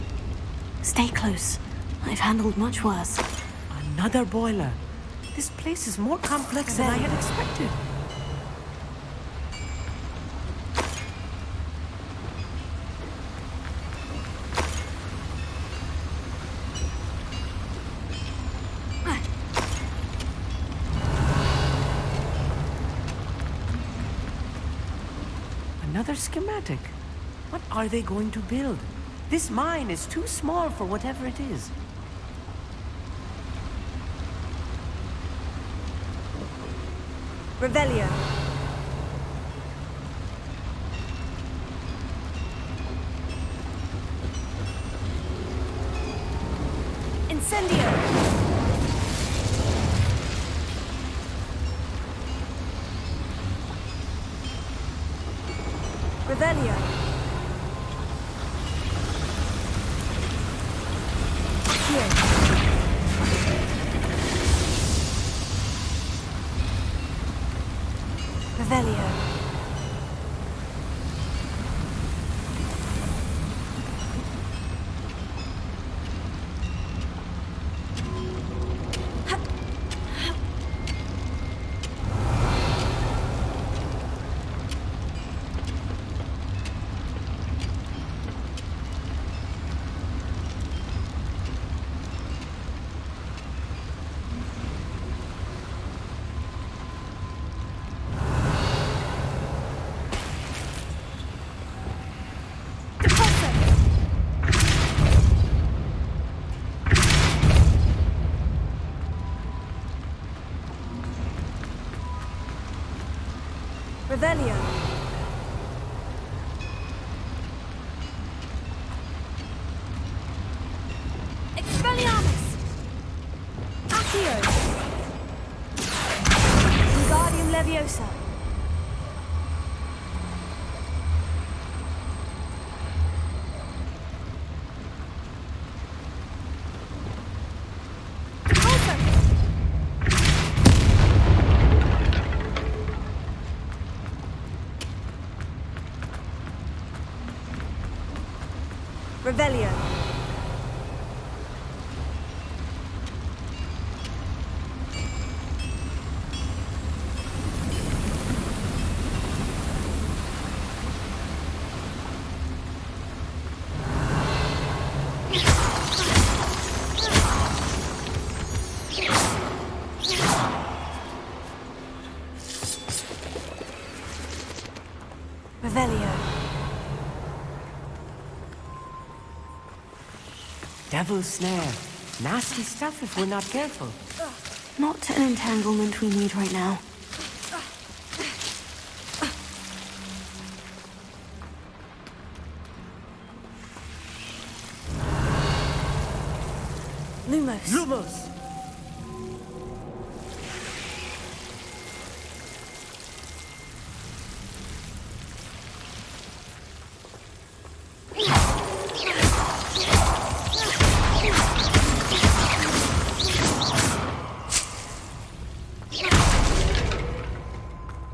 Stay close. I've handled much worse. Another boiler. This place is more complex than I had expected. Another schematic. What are they going to build? This mine is too small for whatever it is. Revelio. Incendio. Revelio. Here. Revelio. Revelio. Expelliarmus. Accio. Wingardium Leviosa. Revelio. Revelio. Devil's snare. Nasty stuff if we're not careful. Not an entanglement we need right now. Lumos. Lumos!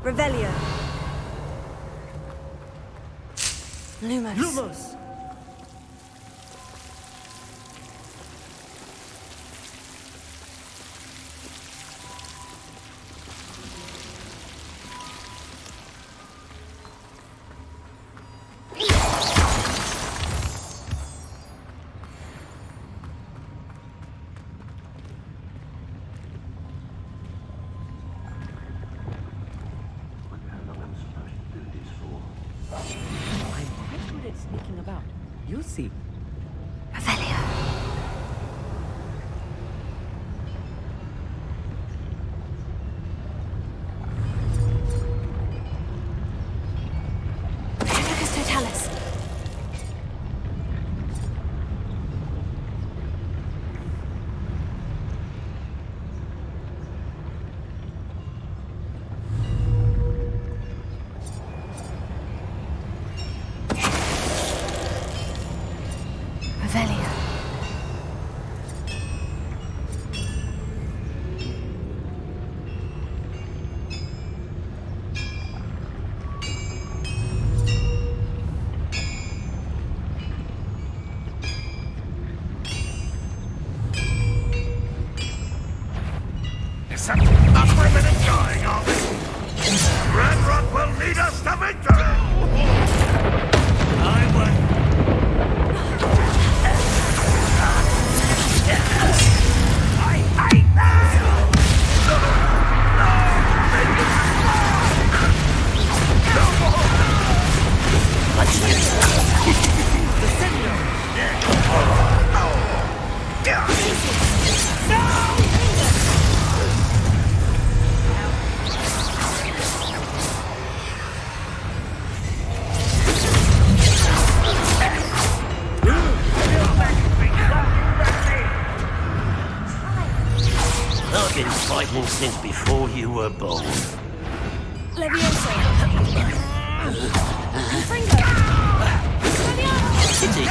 Revelio. Lumos. Lumos! Sneaking about. You'll see. Revelio. Pedicus totalis. I've been fighting since before you were born. Levioso. Pity.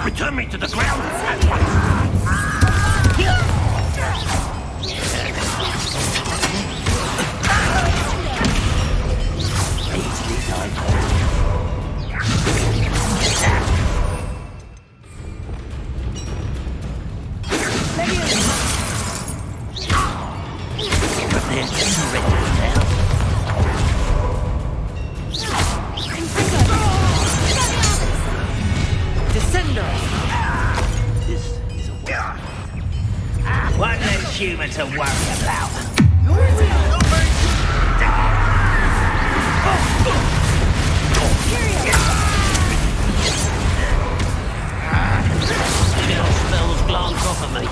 Return me to the ground. Easily diverted. But they're too ready now. Descender! This is a waste. One less human to worry about. Chill spells glance off of me.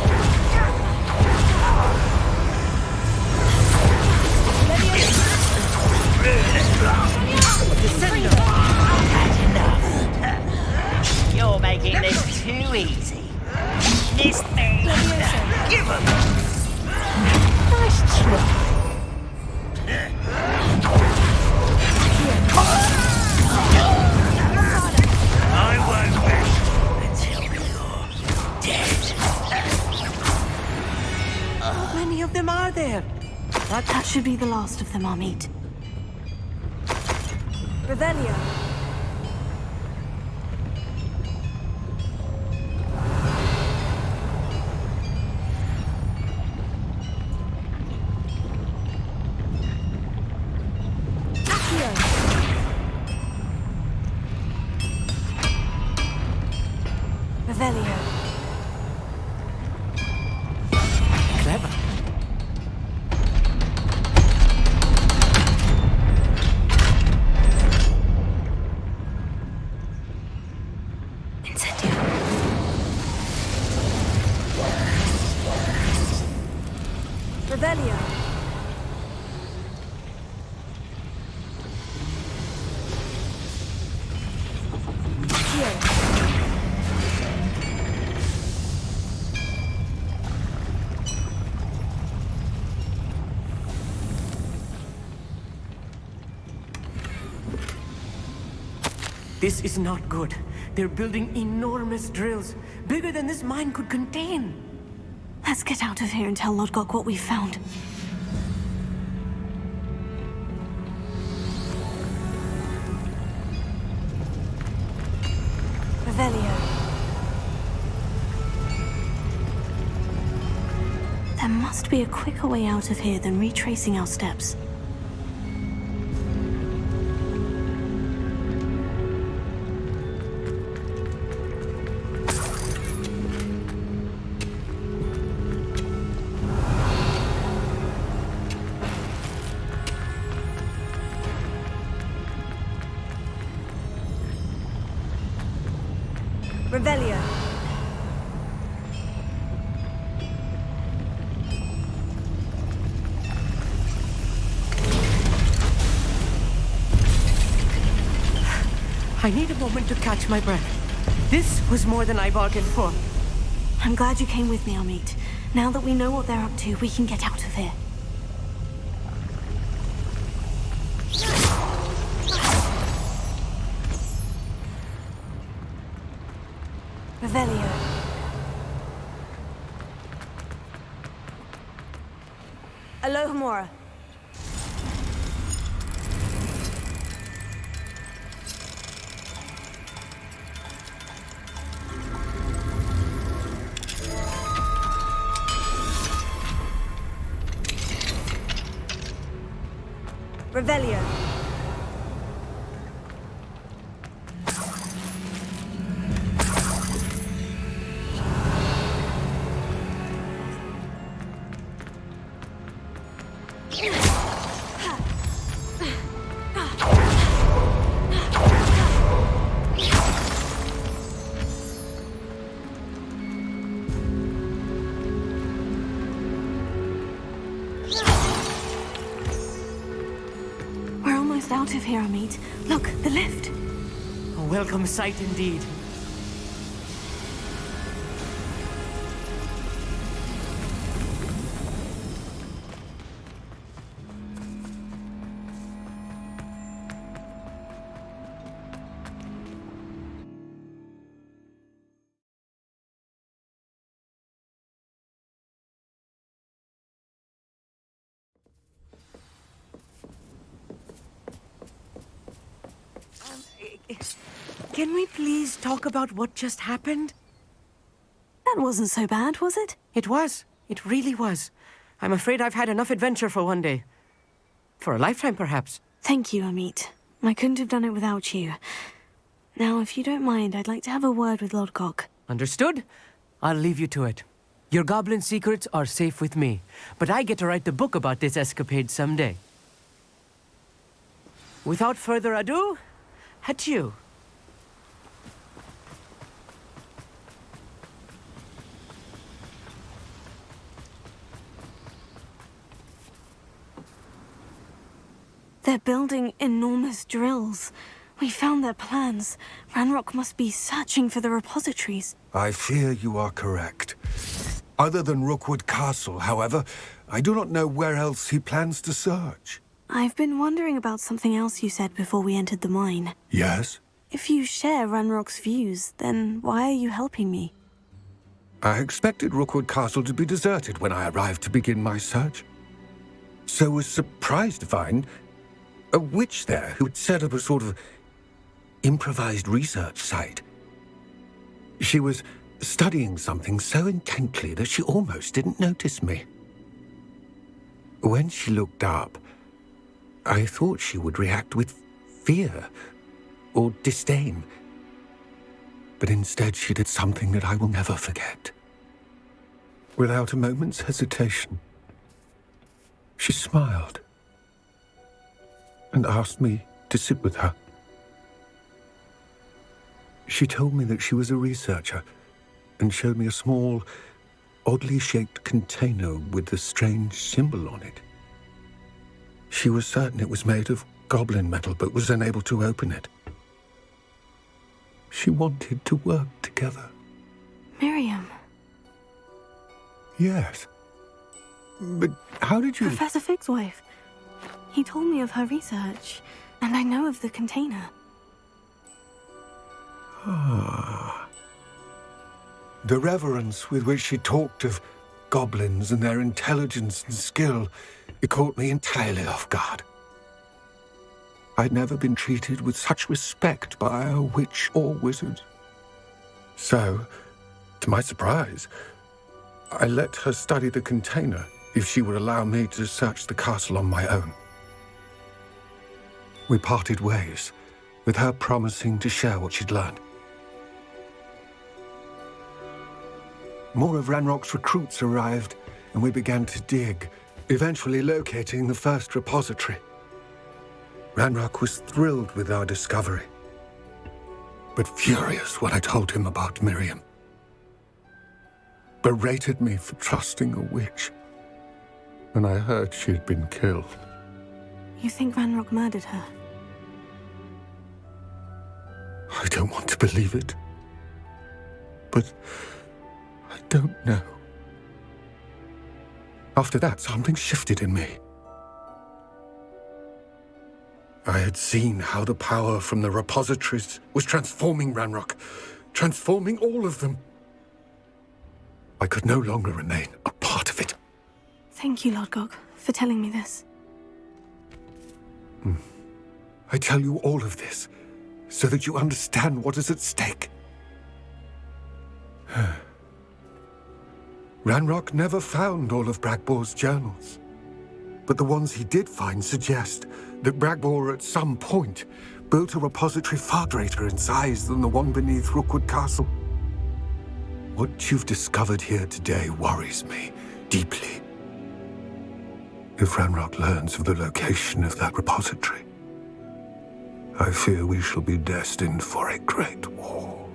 You're making this too easy. Miss me. Give him. Nice try. I won't rest until you're dead. How many of them are there? That should be the last of them, Amit. Revelio. Revelio. Clever. Revelio. This is not good. They're building enormous drills, bigger than this mine could contain. Let's get out of here and tell Lodgok what we've found. Revelio. There must be a quicker way out of here than retracing our steps. Revelio. I need a moment to catch my breath. This was more than I bargained for. I'm glad you came with me, Amit. Now that we know what they're up to, we can get out of here. Revelio. Alohomora. Revelio. here, Amit. Look, the lift. A welcome sight indeed. Can we please talk about what just happened? That wasn't so bad, was it? It was. It really was. I'm afraid I've had enough adventure for one day. For a lifetime, perhaps. Thank you, Amit. I couldn't have done it without you. Now, if you don't mind, I'd like to have a word with Lodgok. Understood? I'll leave you to it. Your goblin secrets are safe with me, but I get to write the book about this escapade someday. Without further ado, adieu. They're building enormous drills. We found their plans. Ranrock must be searching for the repositories. I fear you are correct. Other than Rookwood Castle, however, I do not know where else he plans to search. I've been wondering about something else you said before we entered the mine. Yes? If you share Ranrock's views, then why are you helping me? I expected Rookwood Castle to be deserted when I arrived to begin my search. So was surprised to find a witch there who had set up a sort of improvised research site. She was studying something so intently that she almost didn't notice me. When she looked up, I thought she would react with fear or disdain. But instead she did something that I will never forget. Without a moment's hesitation, she smiled and asked me to sit with her. She told me that she was a researcher and showed me a small, oddly shaped container with a strange symbol on it. She was certain it was made of goblin metal, but was unable to open it. She wanted to work together. Miriam. Yes. But how did you... Professor Fig's wife. He told me of her research, and I know of the container. Ah. The reverence with which she talked of goblins and their intelligence and skill, it caught me entirely off guard. I'd never been treated with such respect by a witch or wizard. So, to my surprise, I let her study the container if she would allow me to search the castle on my own. We parted ways, with her promising to share what she'd learned. More of Ranrock's recruits arrived, and we began to dig, eventually locating the first repository. Ranrock was thrilled with our discovery, but furious when I told him about Miriam. Berated me for trusting a witch, and I heard she had been killed. You think Ranrock murdered her? I don't want to believe it, but I don't know. After that, something shifted in me. I had seen how the power from the repositories was transforming Ranrock, transforming all of them. I could no longer remain a part of it. Thank you, Lodgok, for telling me this. I tell you all of this so that you understand what is at stake. Ranrock never found all of Bragbor's journals, but the ones he did find suggest that Bragbor at some point built a repository far greater in size than the one beneath Rookwood Castle. What you've discovered here today worries me deeply. If Ranrock learns of the location of that repository, I fear we shall be destined for a great war.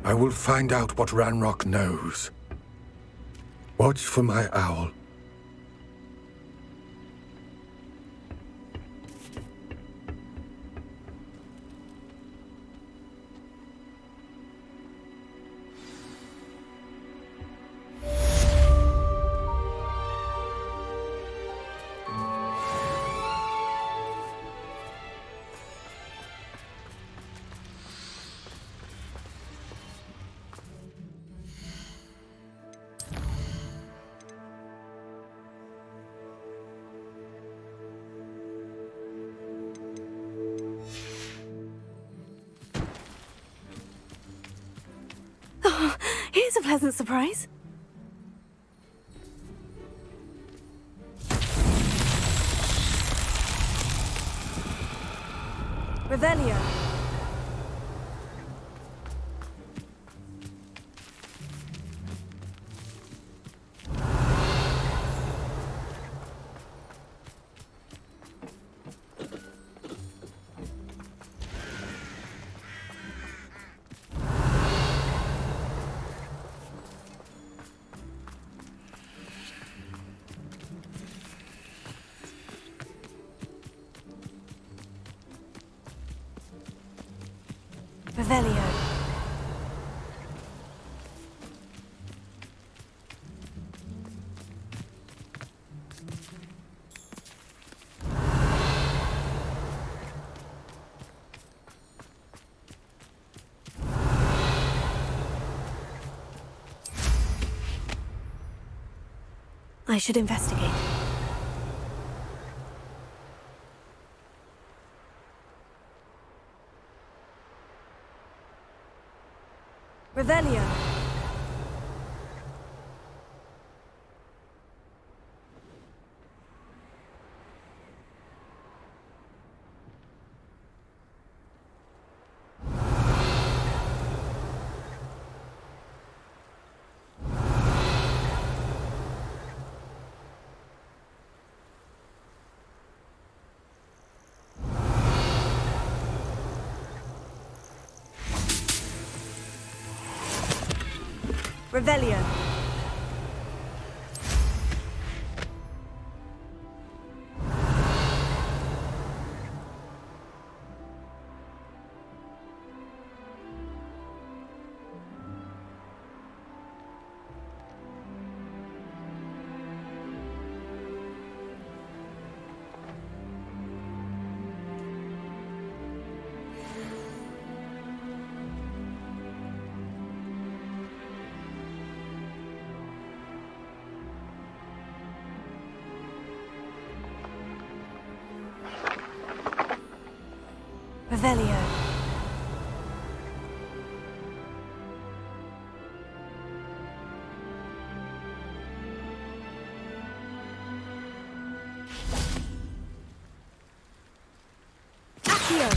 I will find out what Ranrock knows. Watch for my owl. pleasant surprise? Revelio. Revelio. I should investigate. Revelio. Revelio. Revelio. Accio.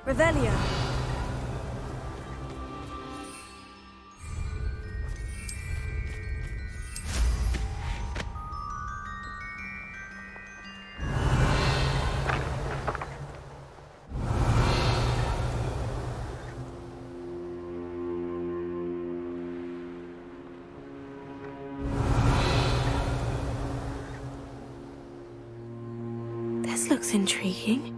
Revelio. This looks intriguing.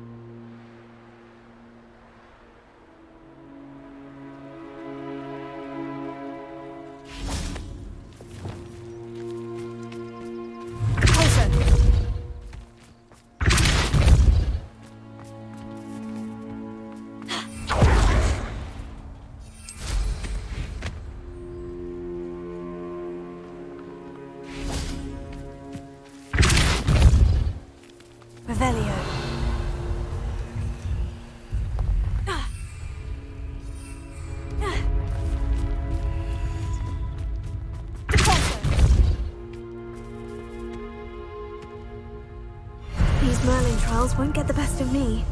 Revelio. These Merlin trials won't get the best of me.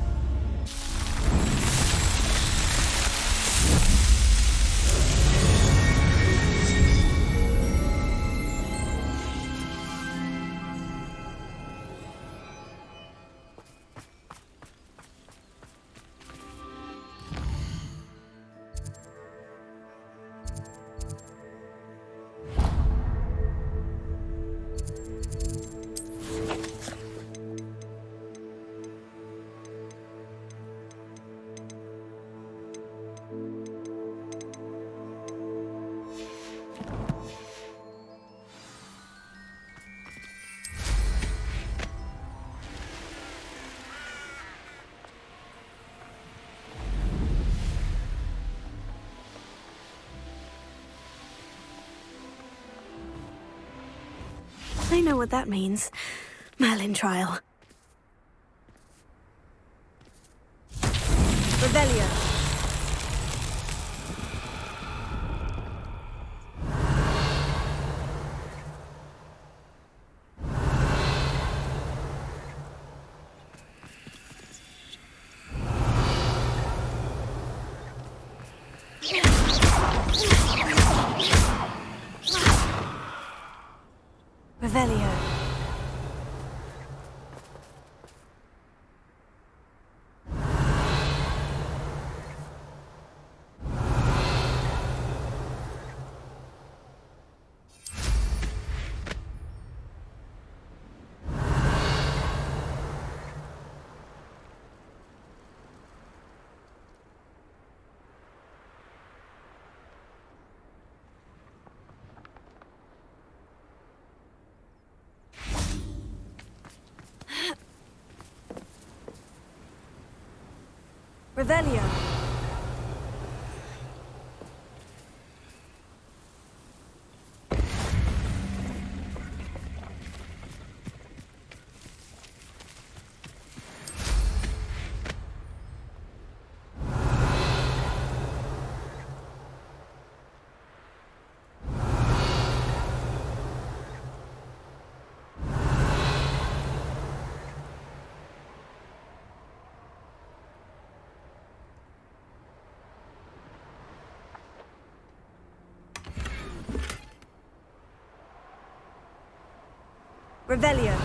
I know what that means. Merlin trial. Revelio. Revelio. Revelio. Revelio.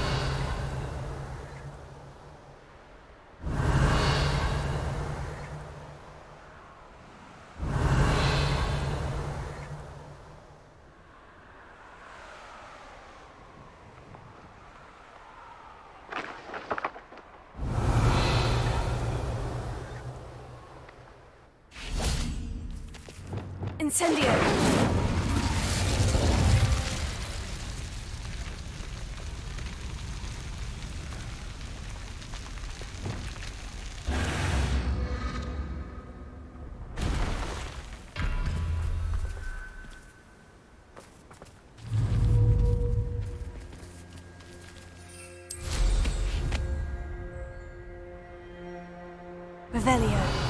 Incendio. Revelio.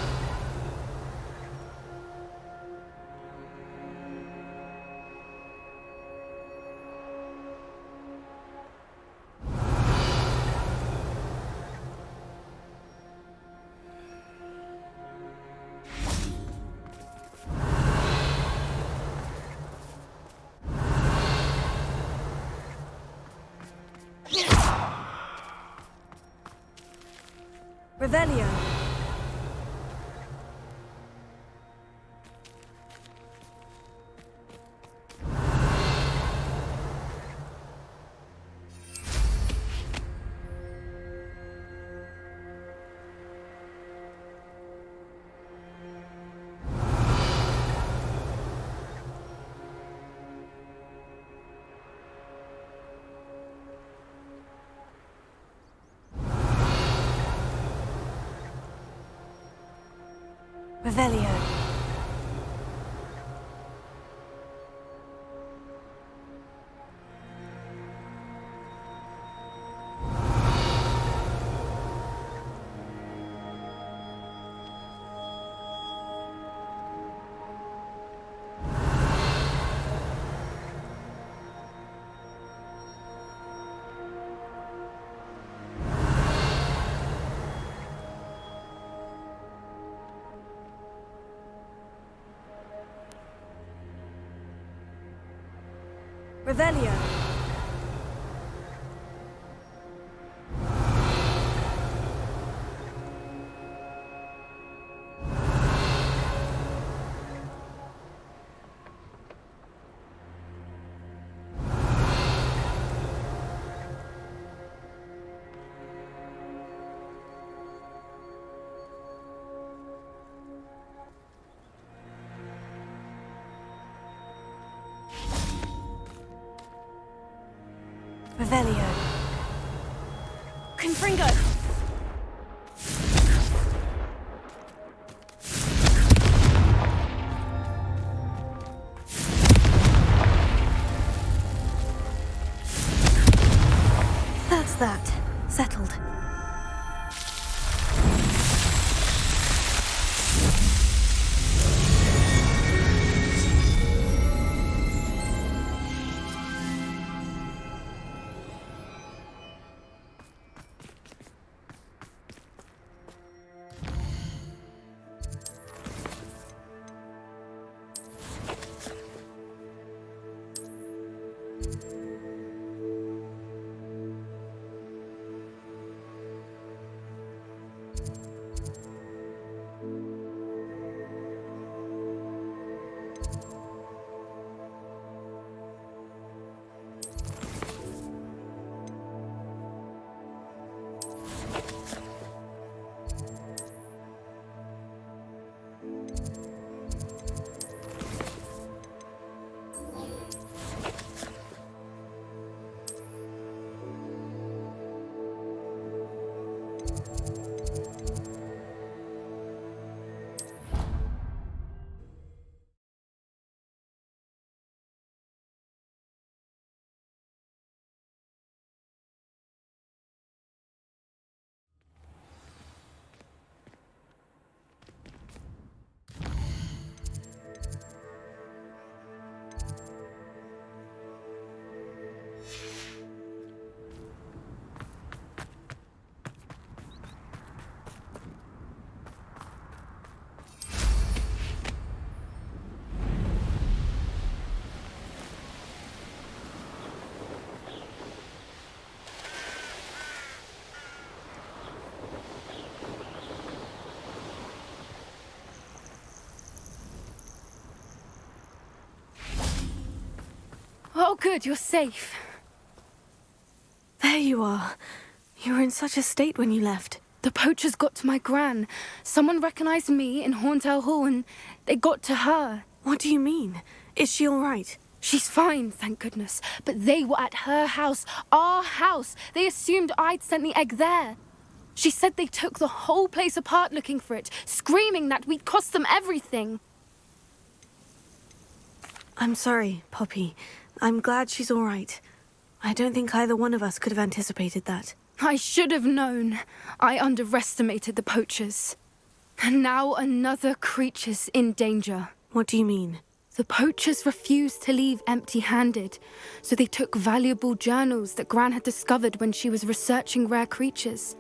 Revelio. Revelio. Revelio. Revelio. Confringo. that. Settled. Oh, good, you're safe. There you are. You were in such a state when you left. The poachers got to my gran. Someone recognized me in Horntail Hall and they got to her. What do you mean? Is she all right? She's fine, thank goodness. But they were at her house, our house. They assumed I'd sent the egg there. She said they took the whole place apart looking for it, screaming that we'd cost them everything. I'm sorry, Poppy. I'm glad she's all right. I don't think either one of us could have anticipated that. I should have known. I underestimated the poachers. And now another creature's in danger. What do you mean? The poachers refused to leave empty-handed, so they took valuable journals that Gran had discovered when she was researching rare creatures.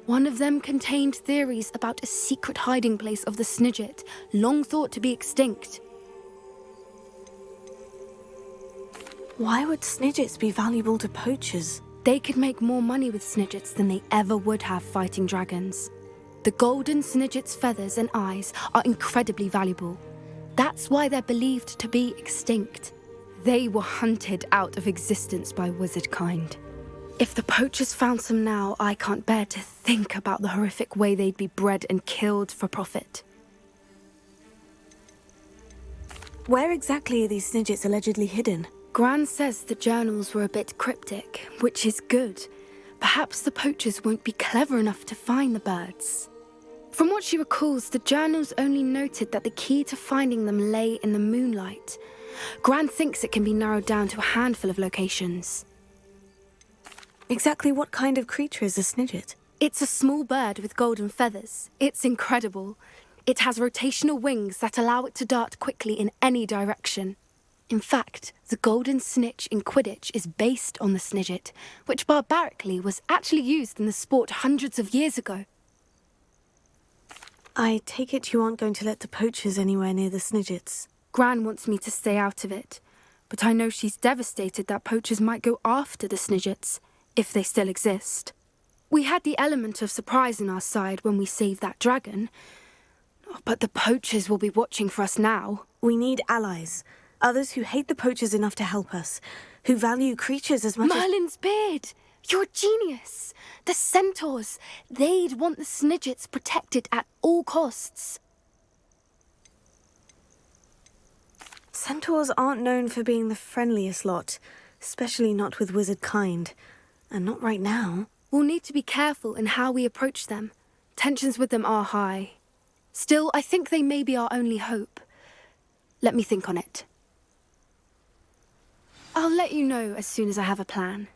One of them contained theories about a secret hiding place of the Snidget, long thought to be extinct. Why would Snidgets be valuable to poachers? They could make more money with Snidgets than they ever would have fighting dragons. The golden Snidget's feathers and eyes are incredibly valuable. That's why they're believed to be extinct. They were hunted out of existence by wizard kind. If the poachers found some now, I can't bear to think about the horrific way they'd be bred and killed for profit. Where exactly are these Snidgets allegedly hidden? Gran says the journals were a bit cryptic, which is good. Perhaps the poachers won't be clever enough to find the birds. From what she recalls, the journals only noted that the key to finding them lay in the moonlight. Gran thinks it can be narrowed down to a handful of locations. Exactly what kind of creature is a Snidget? It's a small bird with golden feathers. It's incredible. It has rotational wings that allow it to dart quickly in any direction. In fact, the golden snitch in Quidditch is based on the Snidget, which barbarically was actually used in the sport hundreds of years ago. I take it you aren't going to let the poachers anywhere near the Snidgets. Gran wants me to stay out of it, but I know she's devastated that poachers might go after the Snidgets, if they still exist. We had the element of surprise on our side when we saved that dragon, but the poachers will be watching for us now. We need allies. Others who hate the poachers enough to help us, who value creatures as much Merlin's beard! You're a genius! The centaurs! They'd want the Snidgets protected at all costs. Centaurs aren't known for being the friendliest lot, especially not with wizard kind. And not right now. We'll need to be careful in how we approach them. Tensions with them are high. Still, I think they may be our only hope. Let me think on it. I'll let you know as soon as I have a plan.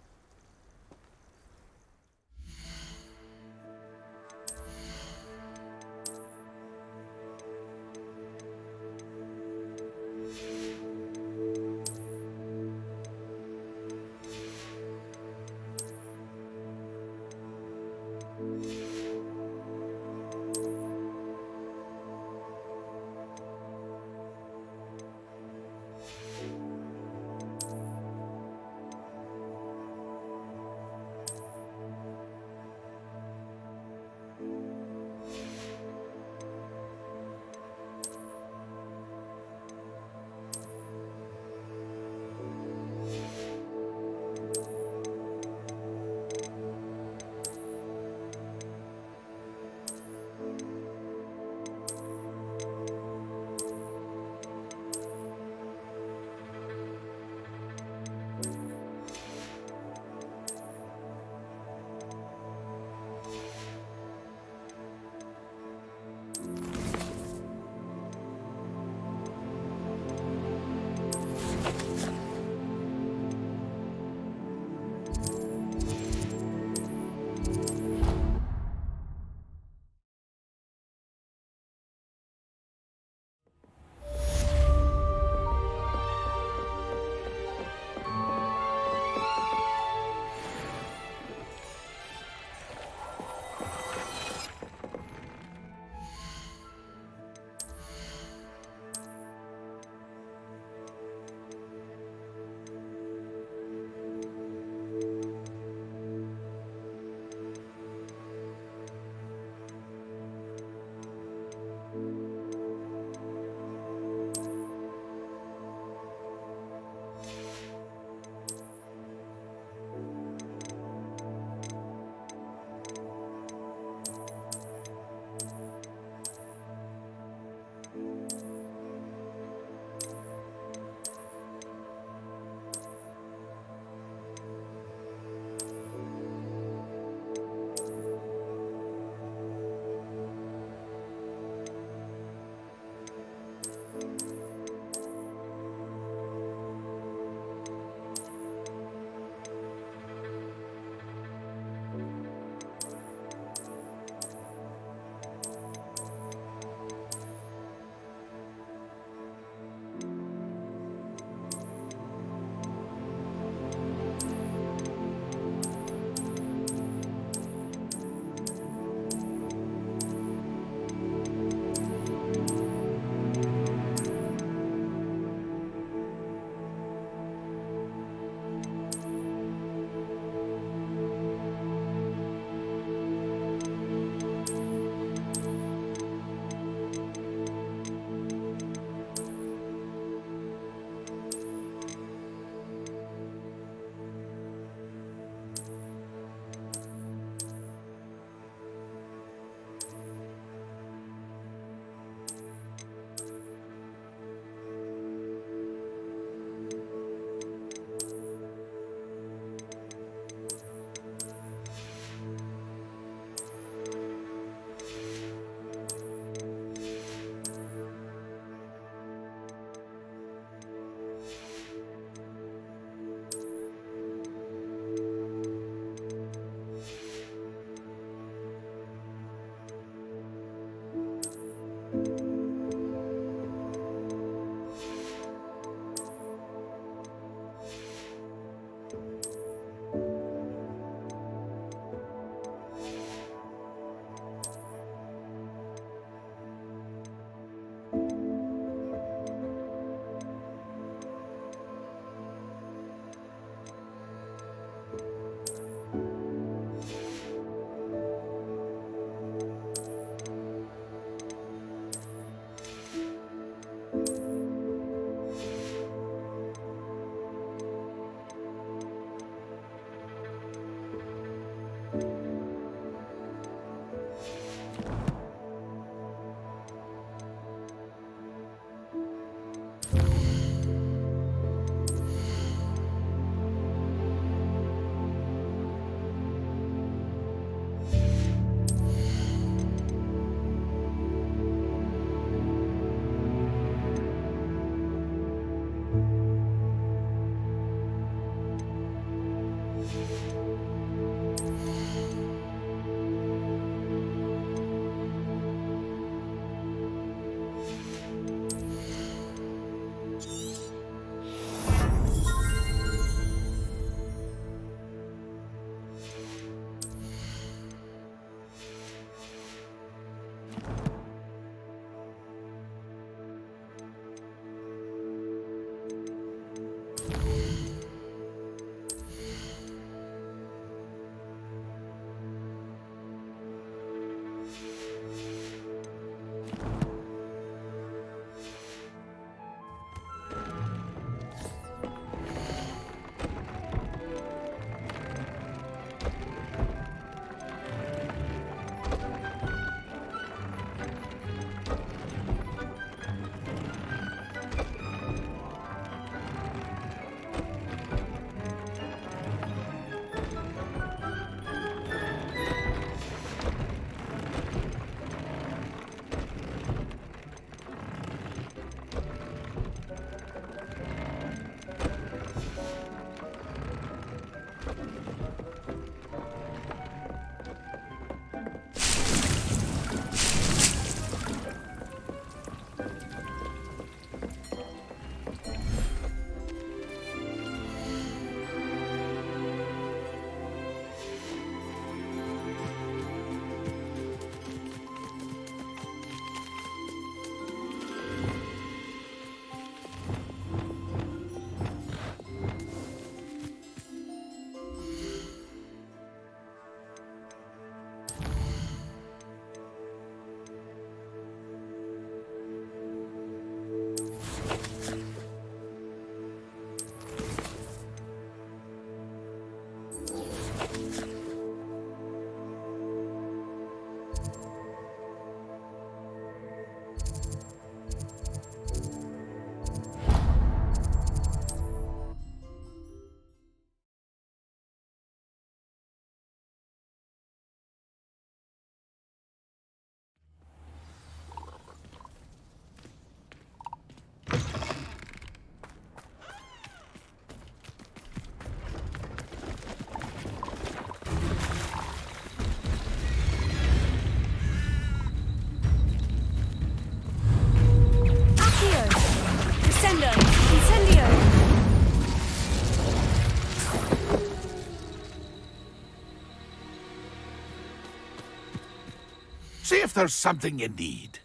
there's something you need.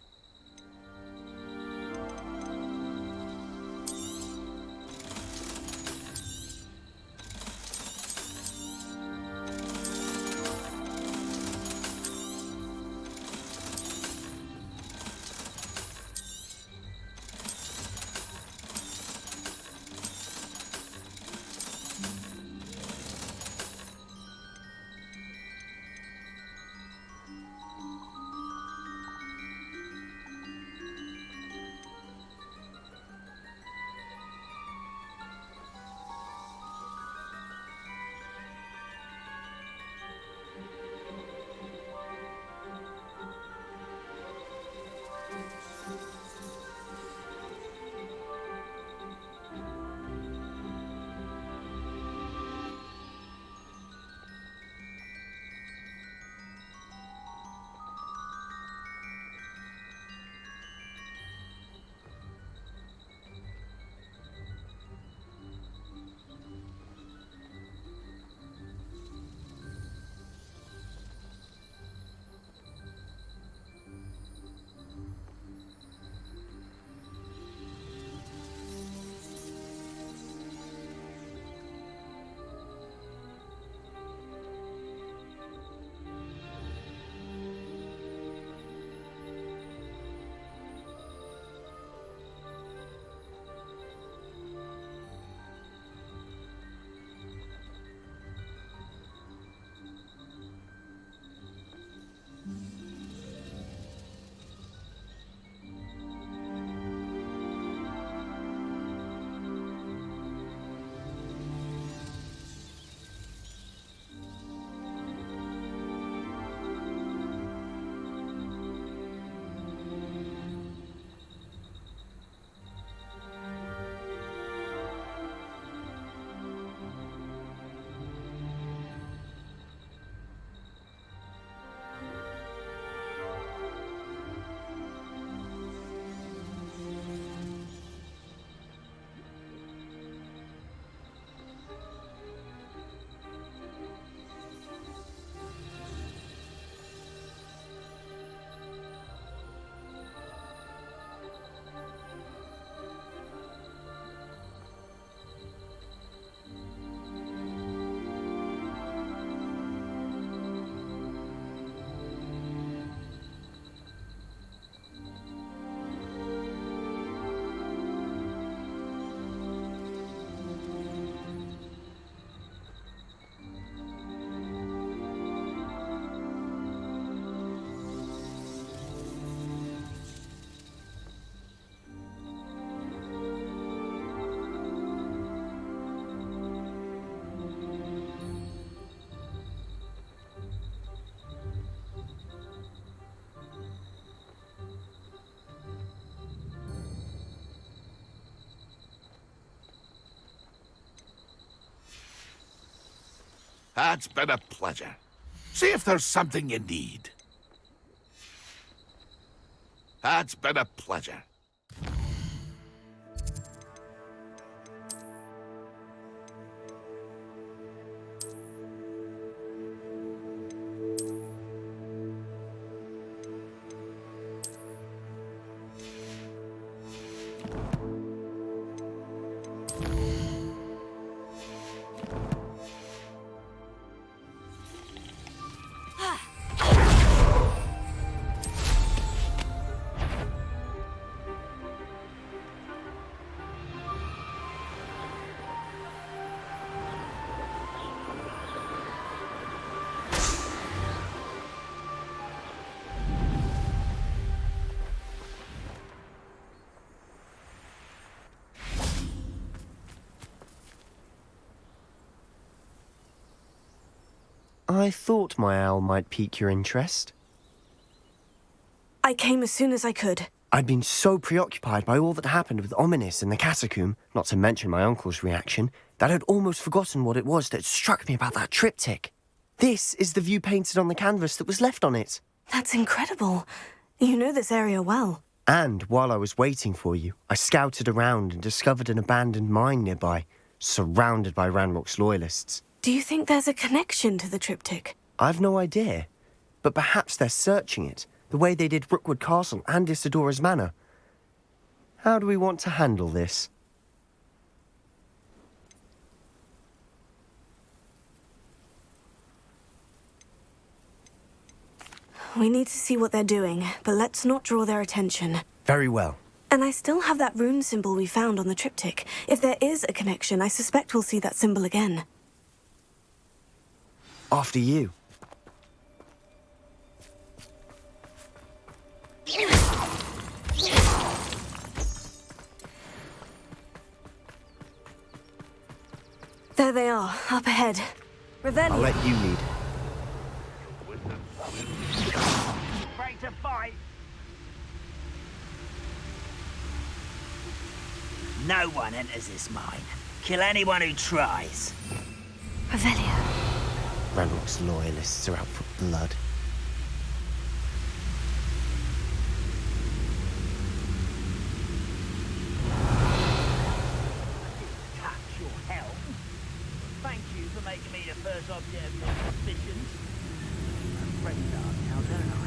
It's been a pleasure. See if there's something you need. It's been a pleasure. I thought my owl might pique your interest. I came as soon as I could. I'd been so preoccupied by all that happened with Ominis in the catacomb, not to mention my uncle's reaction, that I'd almost forgotten what it was that struck me about that triptych. This is the view painted on the canvas that was left on it. That's incredible. You know this area well. And while I was waiting for you, I scouted around and discovered an abandoned mine nearby, surrounded by Ranrock's loyalists. Do you think there's a connection to the triptych? I've no idea, but perhaps they're searching it, The way they did Rookwood Castle and Isidora's Manor. How do we want to handle this? We need to see what they're doing, but let's not draw their attention. Very well. And I still have that rune symbol we found on the triptych. If there is a connection, I suspect we'll see that symbol again. After you. There they are, up ahead. Revelio. I'll let you lead. Afraid to fight? No one enters this mine. Kill anyone who tries. Revelio. Ranrock's loyalists are out for blood. Touch your help. Thank you for making me the first object of your suspicions. I'm afraid now, don't I?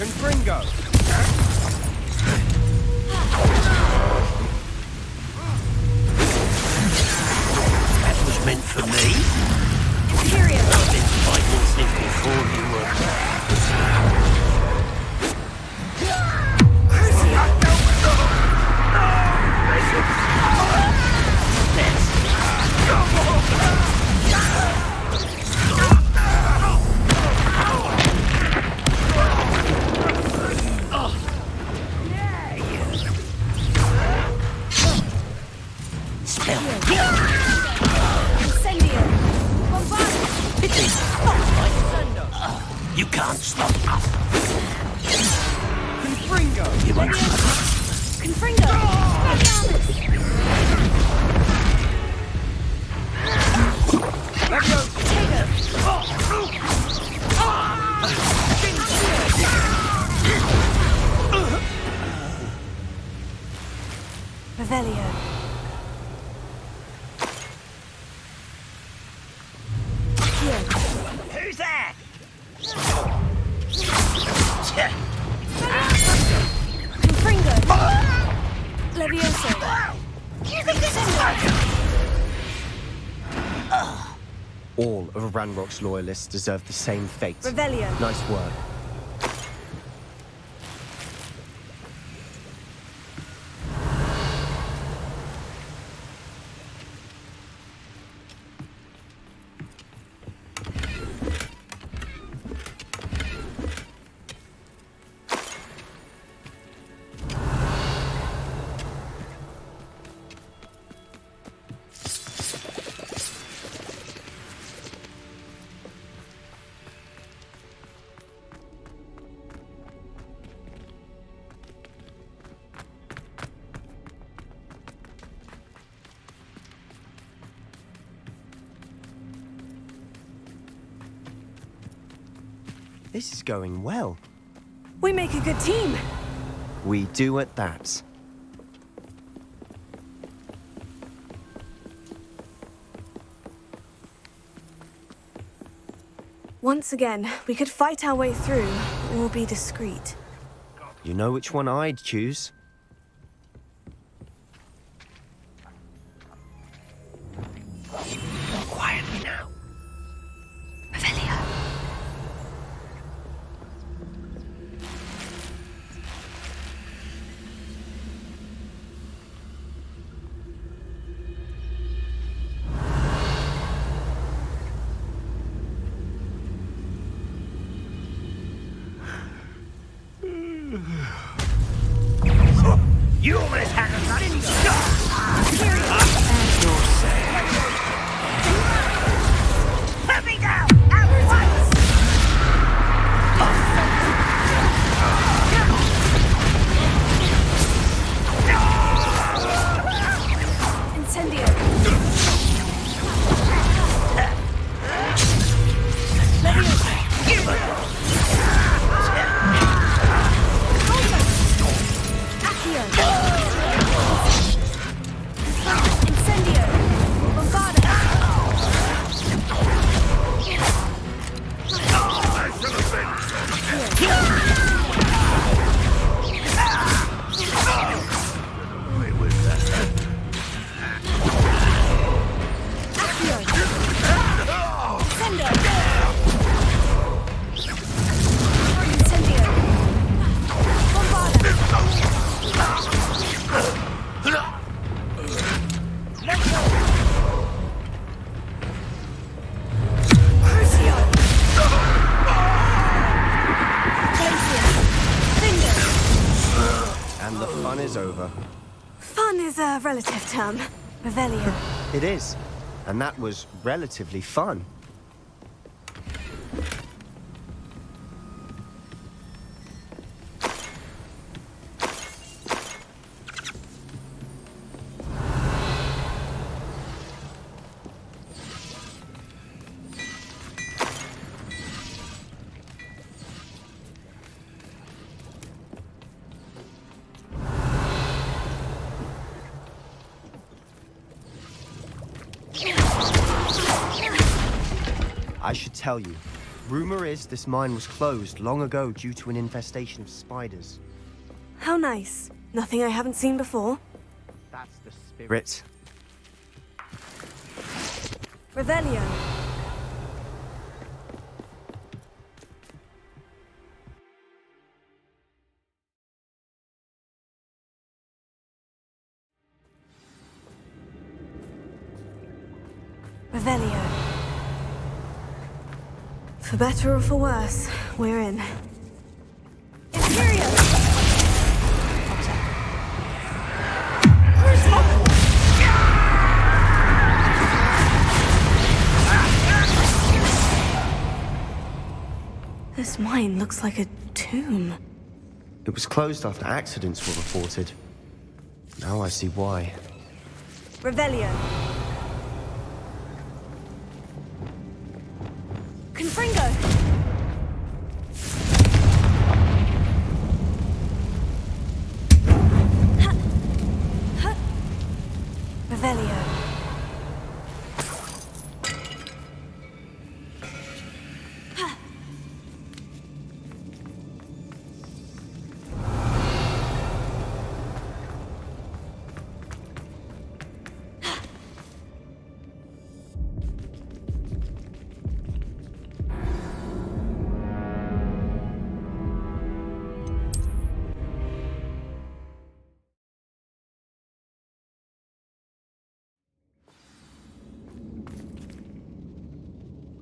Confringo! That was meant for me. I've been fighting since before you were. You can't stop us. Confringo! You won't. Confringo! Revelio. Who's that? Confringo. Levioso. All of Ranrock's loyalists deserve the same fate. Revelio. Nice work. This is going well. We make a good team. We do at that. Once again, we could fight our way through, or be discreet. You know which one I'd choose. Quietly now. Revelio. A relative term. Revelio. It is. And that was relatively fun. I should tell you. Rumor is this mine was closed long ago due to an infestation of spiders. How nice. Nothing I haven't seen before. That's the spirit. Revelio. Revelio. For better or for worse, we're in. Imperio! This mine looks like a tomb. It was closed after accidents were reported. Now I see why. Revelio. Confringo! Revelio.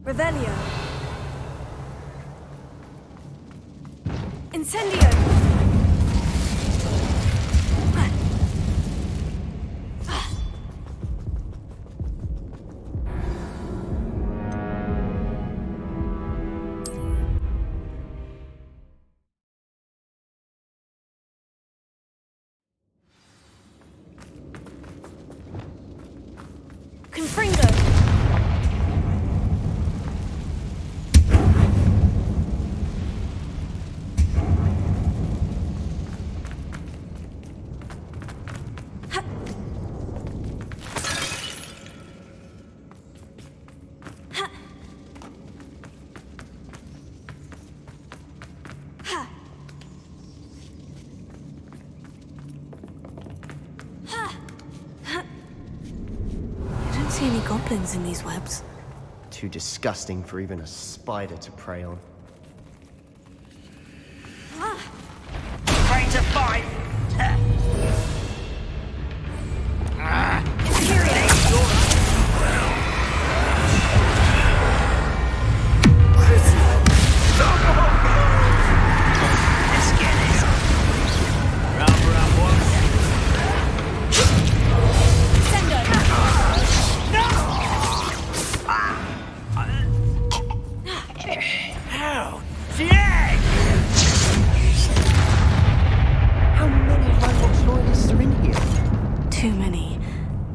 Revelio. Incendio. Confringo. See any goblins in these webs? Too disgusting for even a spider to prey on. Ready to fight! Too many.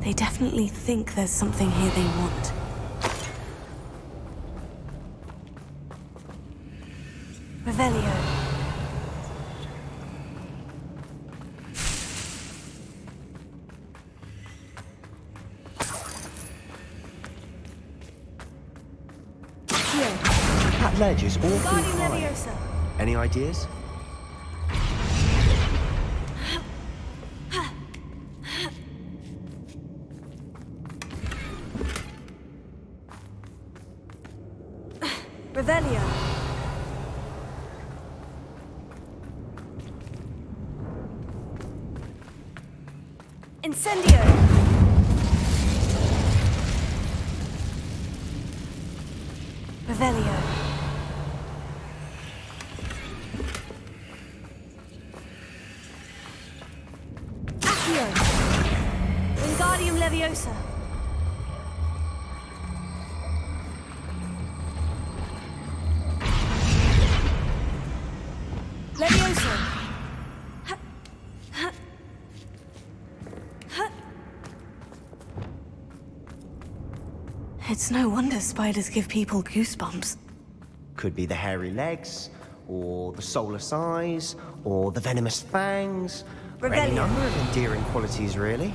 They definitely think there's something here they want. Revelio. That ledge is awfully high. Leviosa. Any ideas? Revelio. Incendio. Revelio. Accio. It's no wonder spiders give people goosebumps. Could be the hairy legs, or the soulless eyes, or the venomous fangs, or any Revelio. number of endearing qualities, really.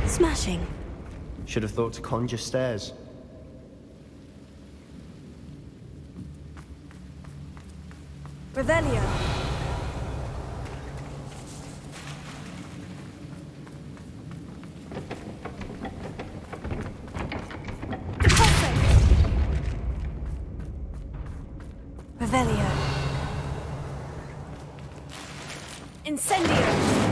Smashing. Should have thought to conjure stairs. Revelio. Revelio. Incendio.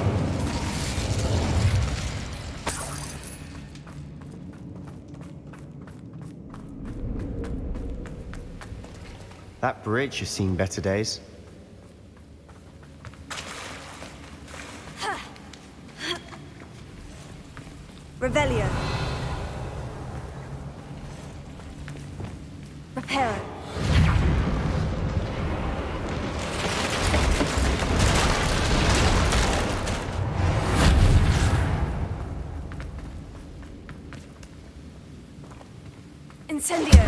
That bridge has seen better days. Revelio. Reparo. Incendio.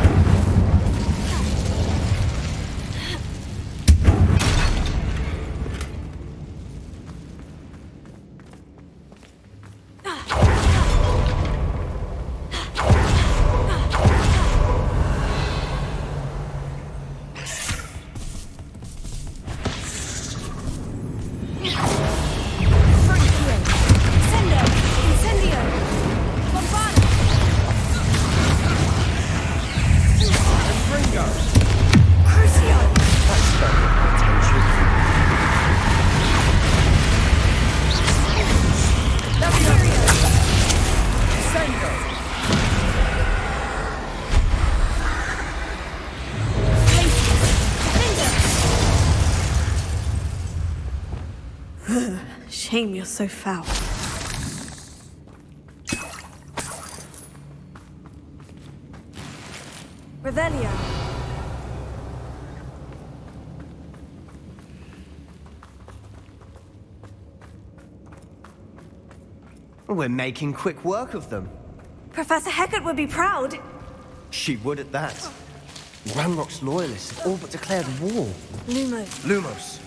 Shame you're so foul. Revelio. We're making quick work of them. Professor Hecat would be proud. She would at that. Ranrock's loyalists have all but declared war. Lumos. Lumos. Lumos.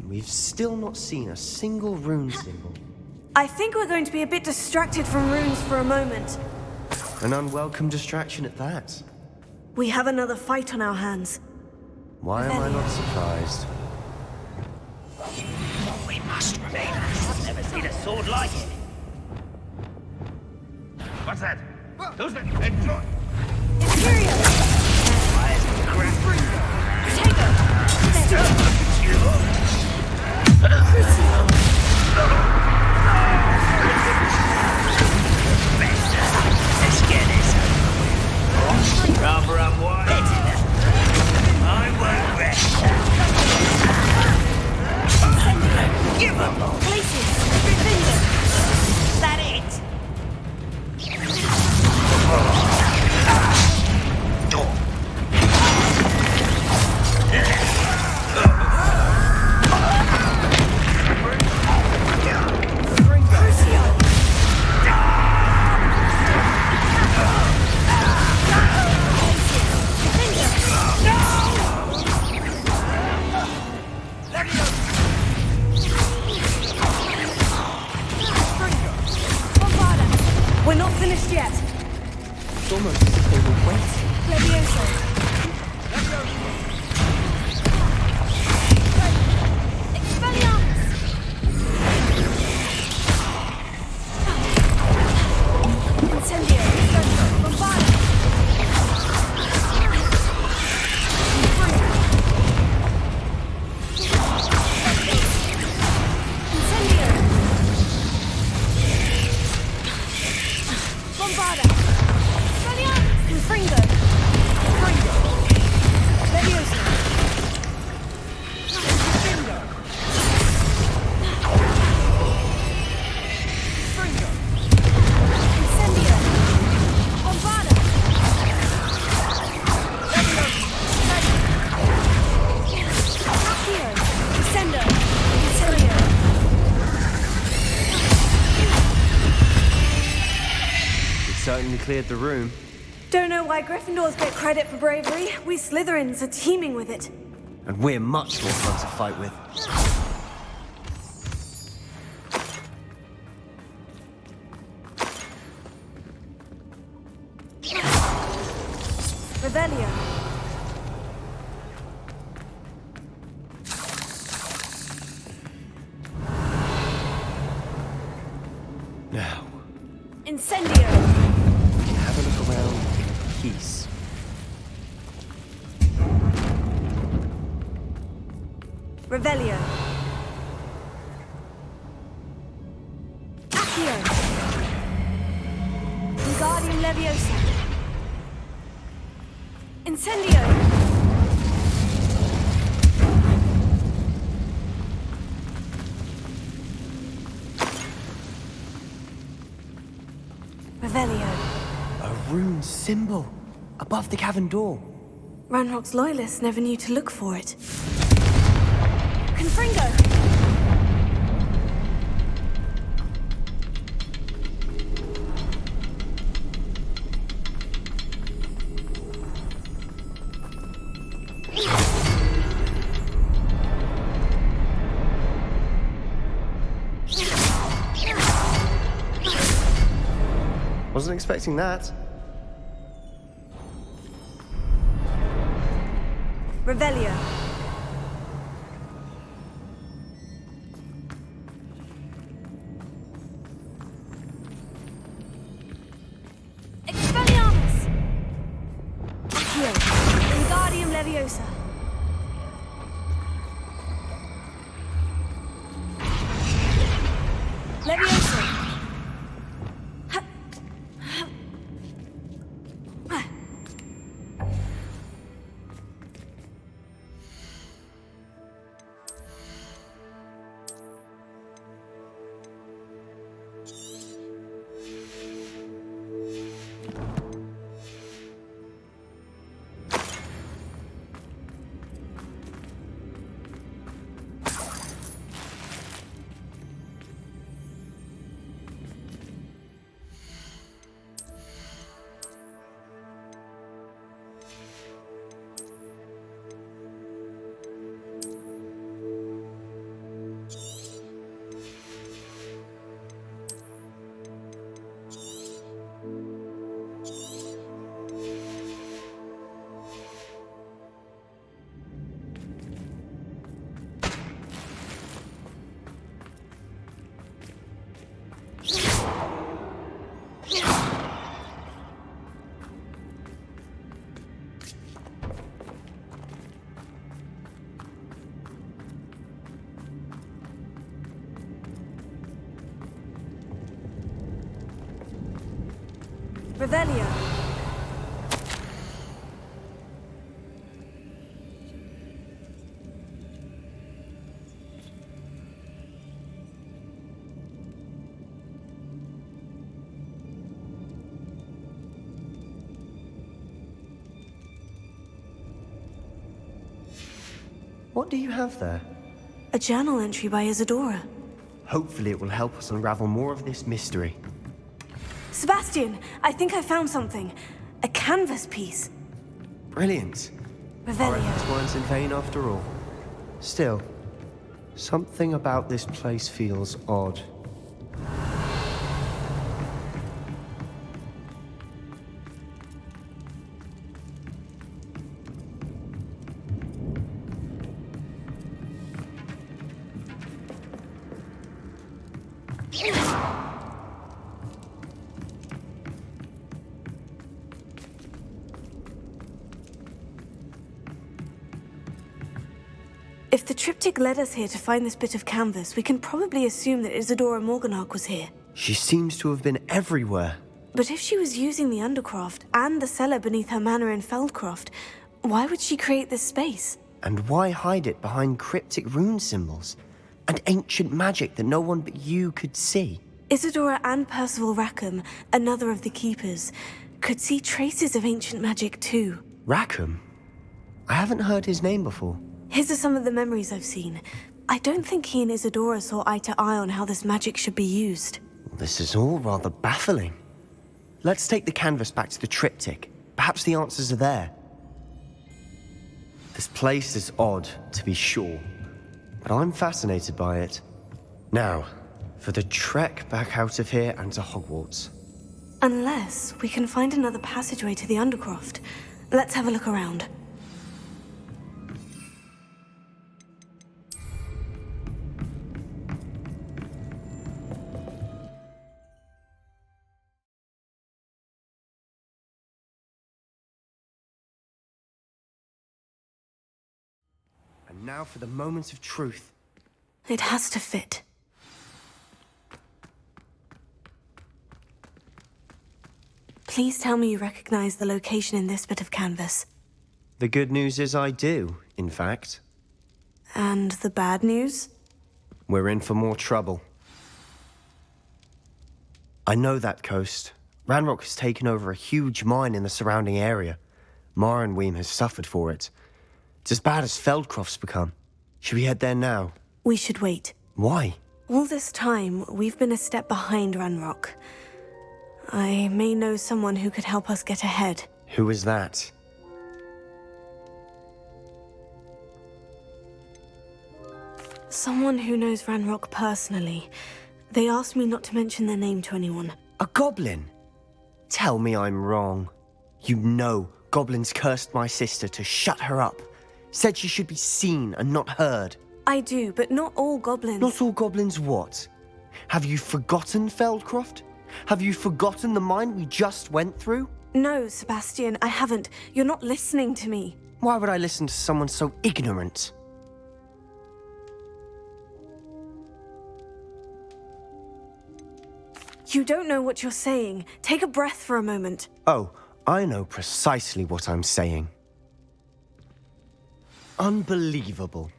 We've still not seen a single rune symbol. I think we're going to be a bit distracted from runes for a moment. An unwelcome distraction at that. We have another fight on our hands. Why am I not surprised? We must remain. I've never seen a sword like it. What's that? Who's that? Enjoy! Imperial! Rather unwise. I won't rest. Give up! Places! Defender! We're not finished yet. It's almost as if they were waiting. Levioso. Certainly cleared the room. Don't know why Gryffindors get credit for bravery. We Slytherins are teeming with it. And we're much more fun to fight with. Rebellion. Now, Incendio. have a look around in peace. Revelio. Accio. Wingardium Leviosa. Incendio. Revelio. A rune symbol above the cavern door. Ranrock's loyalists never knew to look for it. Confringo! Wasn't expecting that. Revelio. Expelliarmus! Accio. Wingardium Leviosa. Leviosa. Revelio. What do you have there? A journal entry by Isadora. Hopefully it will help us unravel more of this mystery. Sebastian, I think I found something. A canvas piece. Brilliant. Revelio. Our efforts weren't in vain after all. Still, something about this place feels odd. If the triptych led us here to find this bit of canvas, we can probably assume that Isadora Morganach was here. She seems to have been everywhere. But if she was using the Undercroft and the cellar beneath her manor in Feldcroft, why would she create this space? And why hide it behind cryptic rune symbols? And ancient magic that no one but you could see? Isadora and Percival Rackham, another of the Keepers, could see traces of ancient magic too. Rackham? I haven't heard his name before. His are some of the memories I've seen. I don't think he and Isadora saw eye to eye on how this magic should be used. This is all rather baffling. Let's take the canvas back to the triptych. Perhaps the answers are there. This place is odd, to be sure, but I'm fascinated by it. Now, for the trek back out of here and to Hogwarts. Unless we can find another passageway to the Undercroft. Let's have a look around. And now for the moment of truth. It has to fit. Please tell me you recognize the location in this bit of canvas. The good news is I do, in fact. And the bad news? We're in for more trouble. I know that coast. Ranrock has taken over a huge mine in the surrounding area. Mornweem has suffered for it. It's as bad as Feldcroft's become. Should we head there now? We should wait. Why? All this time, we've been a step behind Ranrock. I may know someone who could help us get ahead. Who is that? Someone who knows Ranrock personally. They asked me not to mention their name to anyone. A goblin? Tell me I'm wrong. You know goblins cursed my sister to shut her up. Said she should be seen and not heard. I do, but not all goblins. Not all goblins what? Have you forgotten Feldcroft? Have you forgotten the mine we just went through? No, Sebastian, I haven't. You're not listening to me. Why would I listen to someone so ignorant? You don't know what you're saying. Take a breath for a moment. Oh, I know precisely what I'm saying. Unbelievable.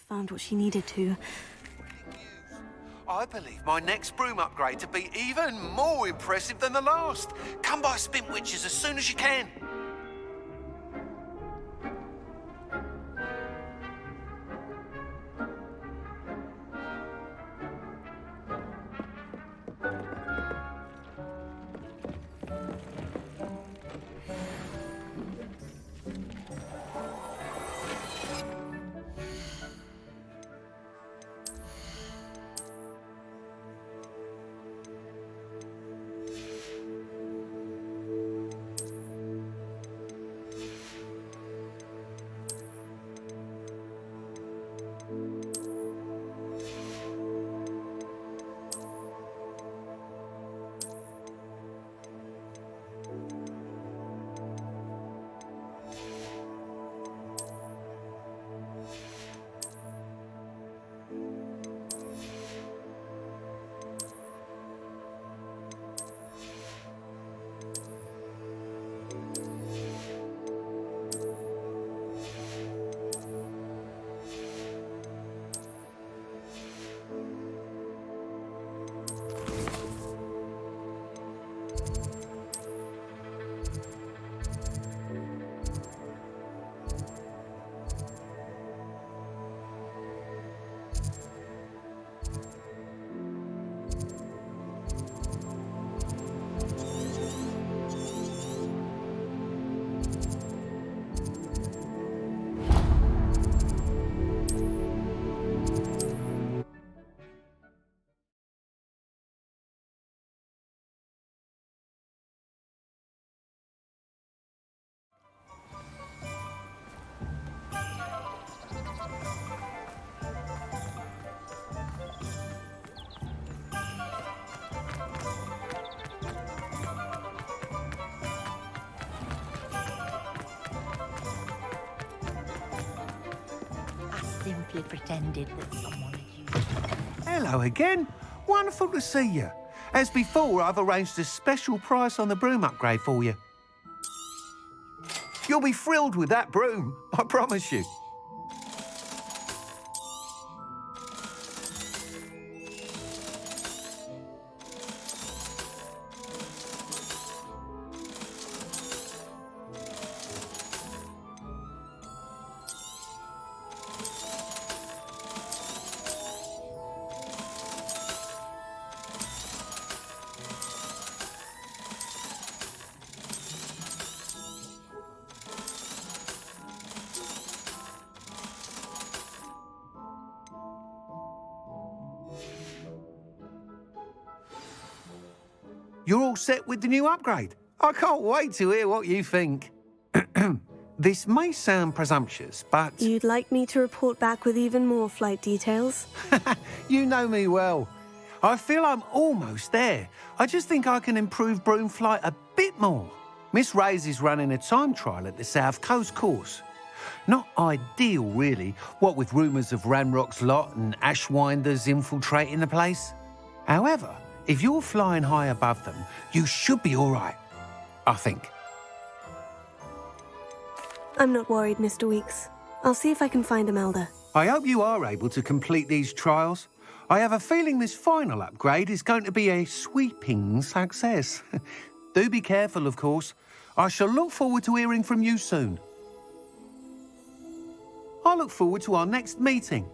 Found what she needed to. I believe my next broom upgrade to be even more impressive than the last. Come by Spintwitches as soon as you can. simply pretended that someone had used it. Hello again. Wonderful to see you. As before, I've arranged a special price on the broom upgrade for you. You'll be thrilled with that broom, I promise you. You're all set with the new upgrade. I can't wait to hear what you think. This may sound presumptuous, but... You'd like me to report back with even more flight details? You know me well. I feel I'm almost there. I just think I can improve broom flight a bit more. Miss Ray's is running a time trial at the South Coast course. Not ideal, really, what with rumours of Ranrock's lot and Ashwinders infiltrating the place. However, if you're flying high above them, you should be all right, I think. I'm not worried, Mr. Weeks. I'll see if I can find Imelda. I hope you are able to complete these trials. I have a feeling this final upgrade is going to be a sweeping success. Do be careful, of course. I shall look forward to hearing from you soon. I look forward to our next meeting.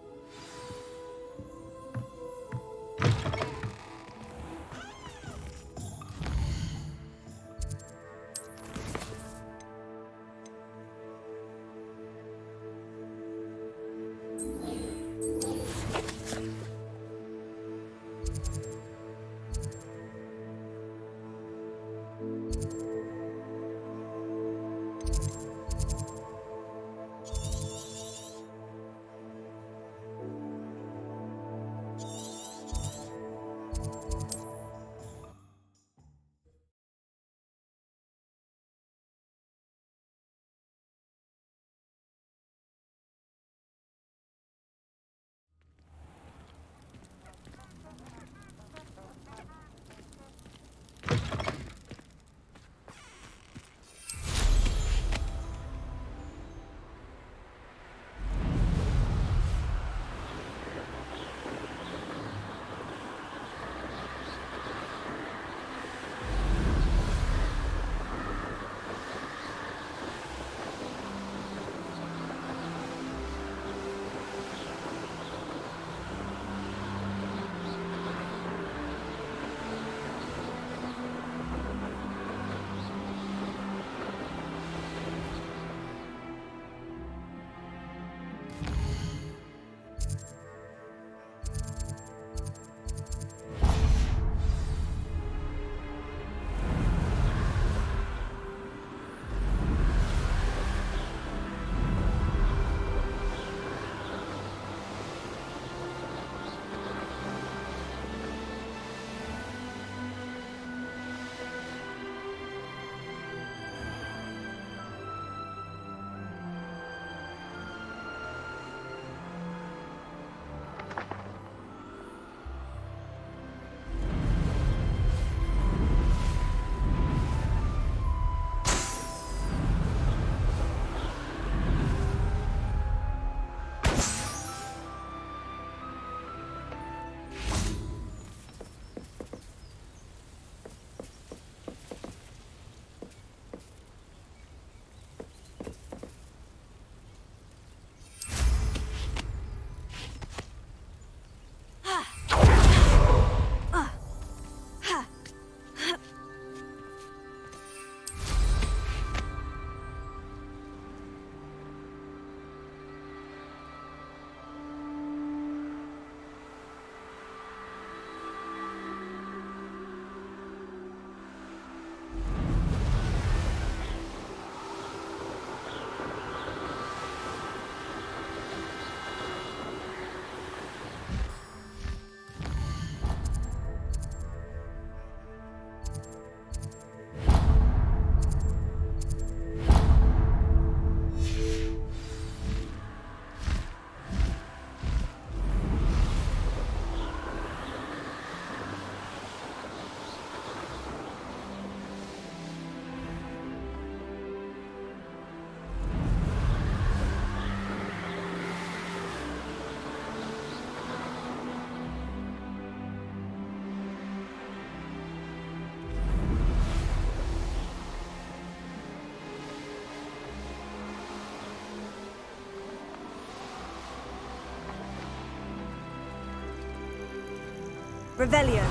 Revelio.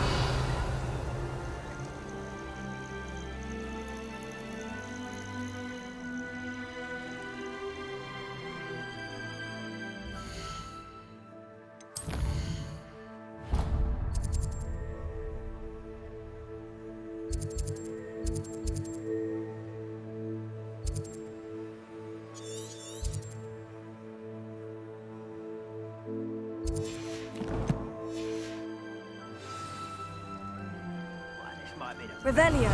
Revelio.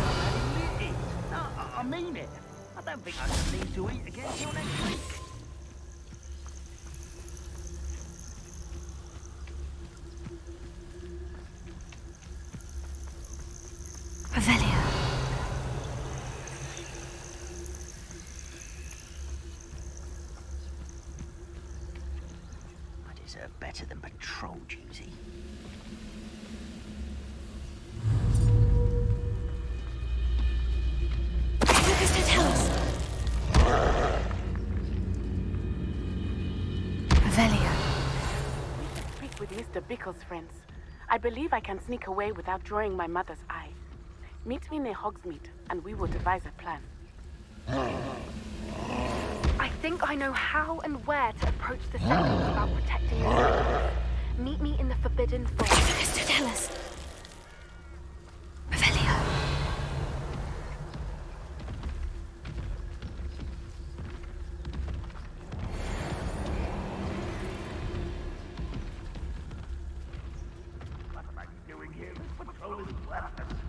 No, I mean it. I don't think I can leave to eat again till next week. Revelio. I deserve better than patrol duty. Speak with Mr. Bickle's friends. I believe I can sneak away without drawing my mother's eye. Meet me near Hogsmeade, and we will devise a plan. I think I know how and where to approach the Sentinels about protecting the Sentinels. Meet me in the Forbidden Forest. Mr. Tellus. Revelio. What am I doing here? Patrolling weapons.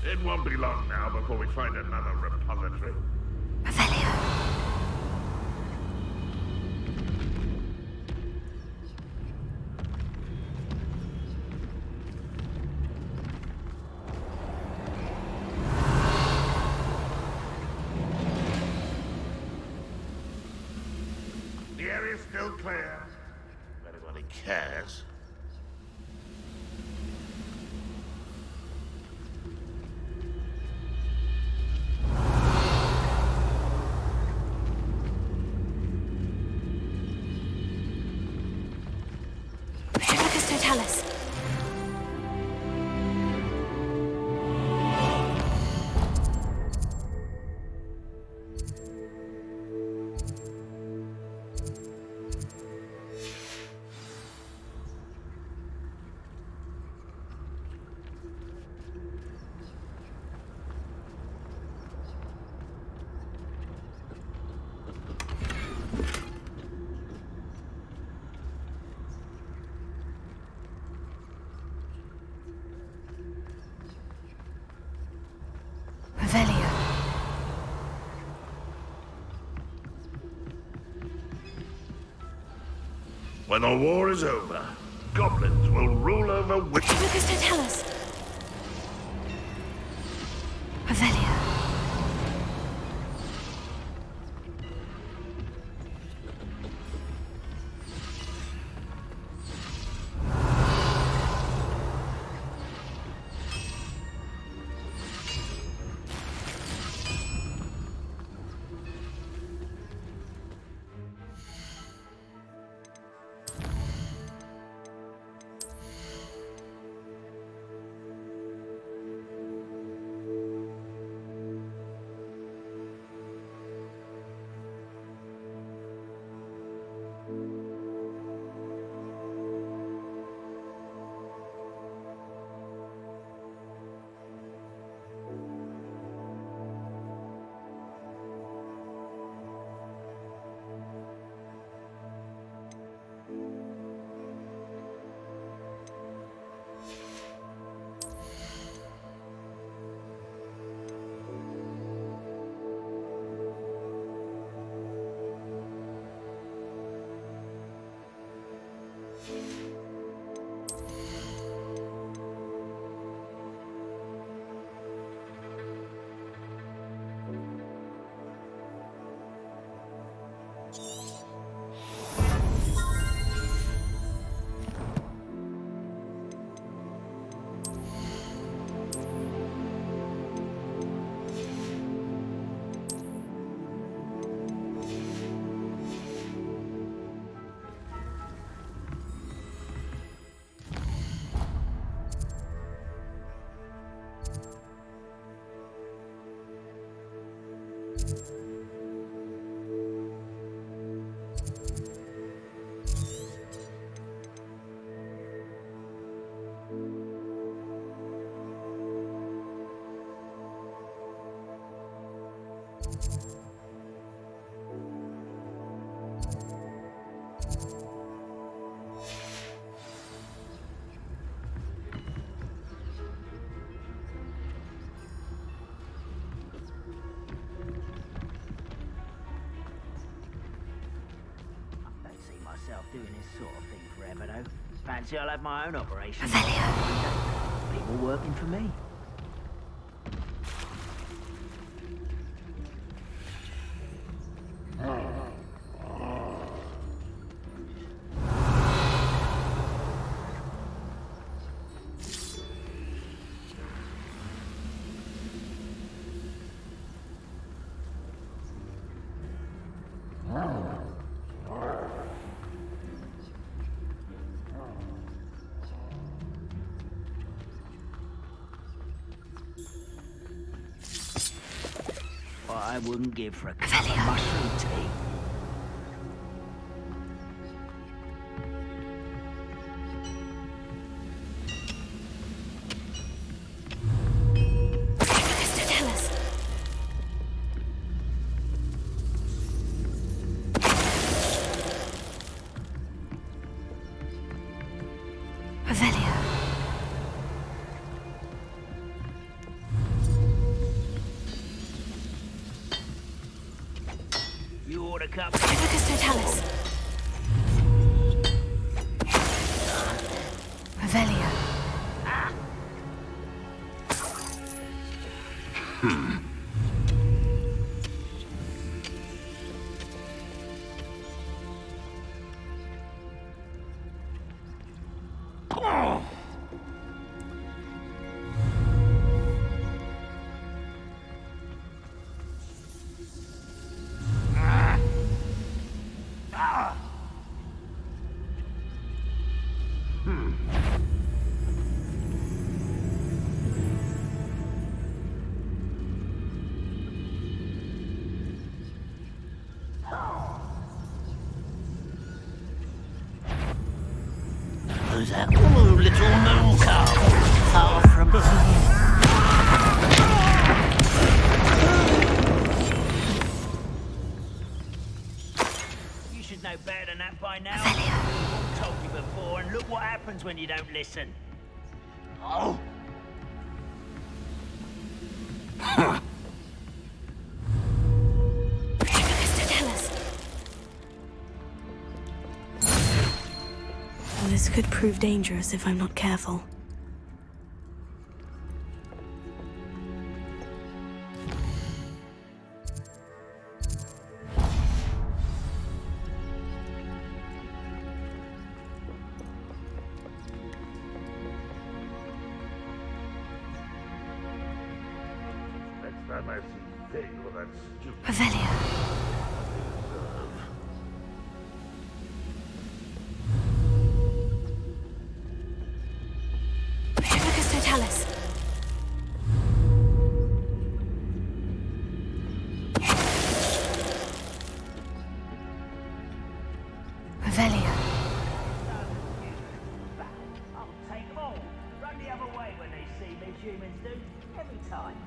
It won't be long now before we find another repository. The area's still clear. If anybody cares. Mr. Tellus. Revelio. When the war is over, goblins will rule over witches. Mr. Tellus. Revelio. Doing this sort of thing forever, though. Fancy I'll have my own operation. People working for me. I wouldn't give for a cup of mushroom tea. Mr. Tellis. Revelio. You order cup. Mr. Tellis. Revelio. Who's that little moon cow? Far from here. You should know better than that by now. I've told you before, and look what happens when you don't listen. Oh! Mr. Tellis. This could prove dangerous if I'm not careful. Next time I see Dale with that stupid... Revelio. Mr. Tellis. Revelio. I'll take them all. Run the other way when they see me, humans do. Every time.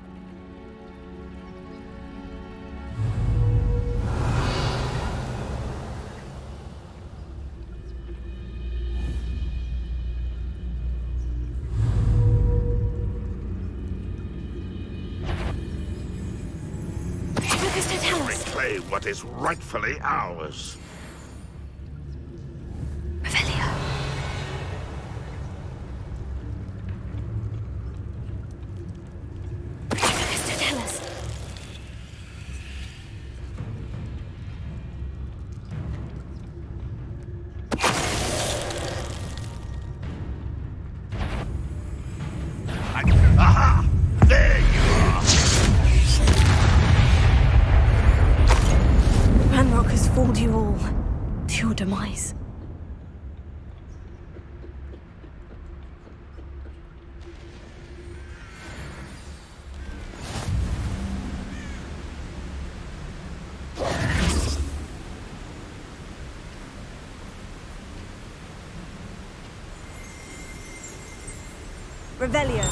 Mr. Tellis. Reclaim what is rightfully ours. Revelio. Mr. Tellis. demise. Revelio.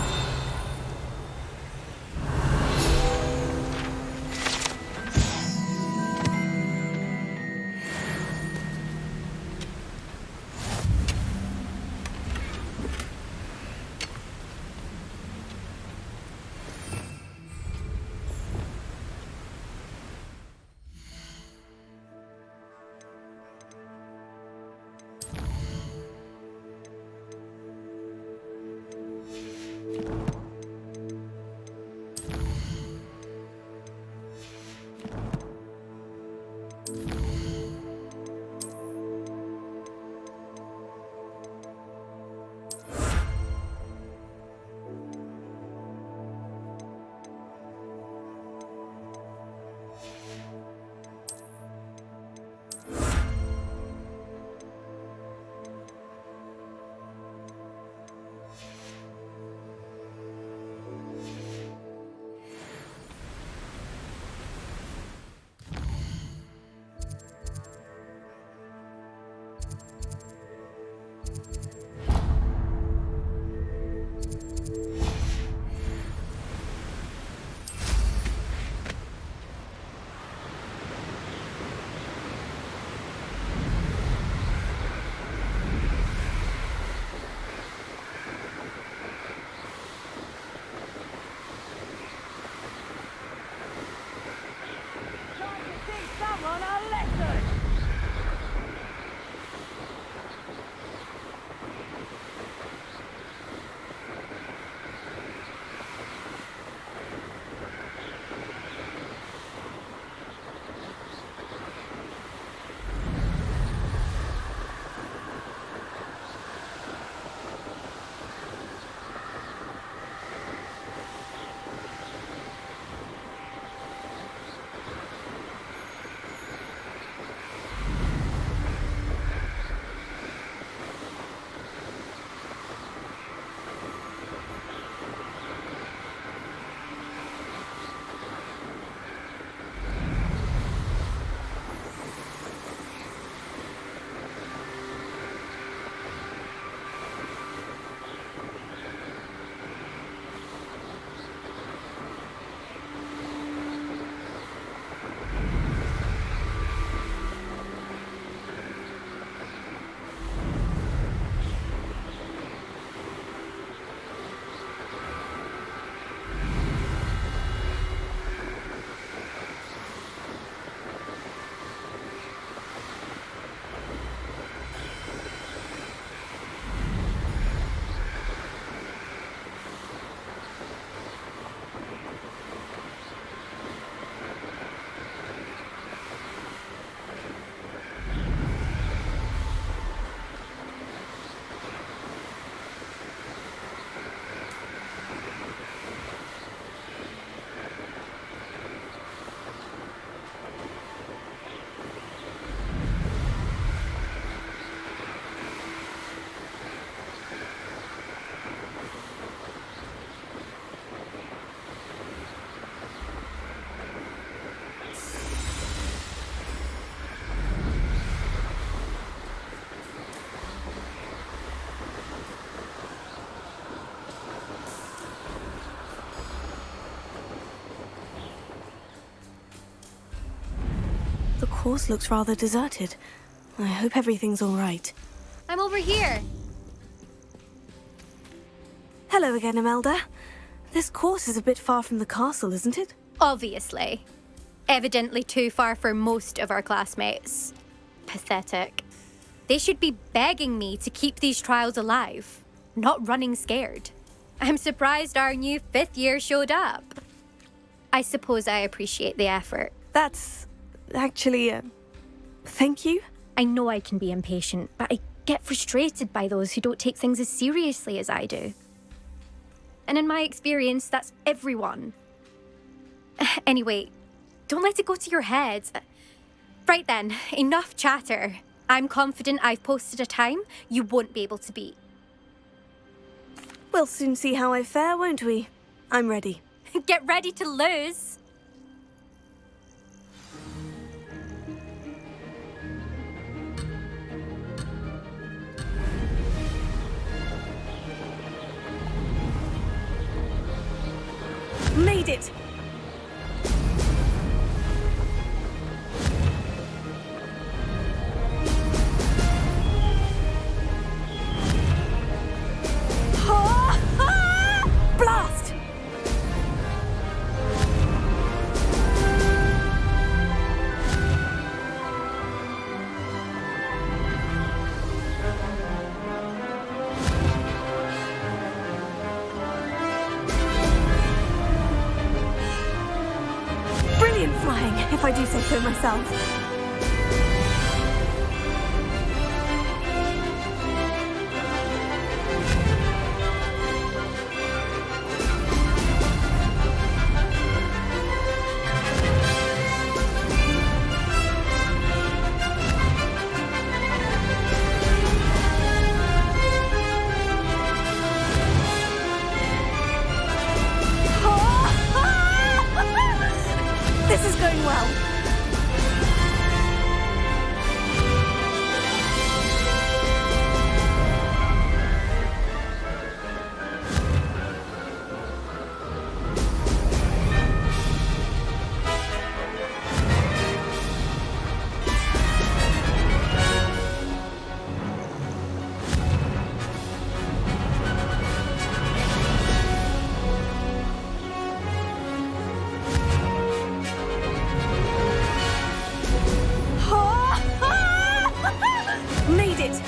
Someone a lesson! The course looks rather deserted. I hope everything's all right. I'm over here. Hello again, Imelda. This course is a bit far from the castle, isn't it? Obviously. Evidently too far for most of our classmates. Pathetic. They should be begging me to keep these trials alive, not running scared. I'm surprised our new 5th year showed up. I suppose I appreciate the effort. That's actually, thank you. I know I can be impatient, but I get frustrated by those who don't take things as seriously as I do. And in my experience, that's everyone. Anyway, don't let it go to your head. Right then, enough chatter. I'm confident I've posted a time you won't be able to beat. We'll soon see how I fare, won't we? I'm ready. Get ready to lose. Made it! Blast! Brilliant flying, if I do say so myself. This is going well. Made it!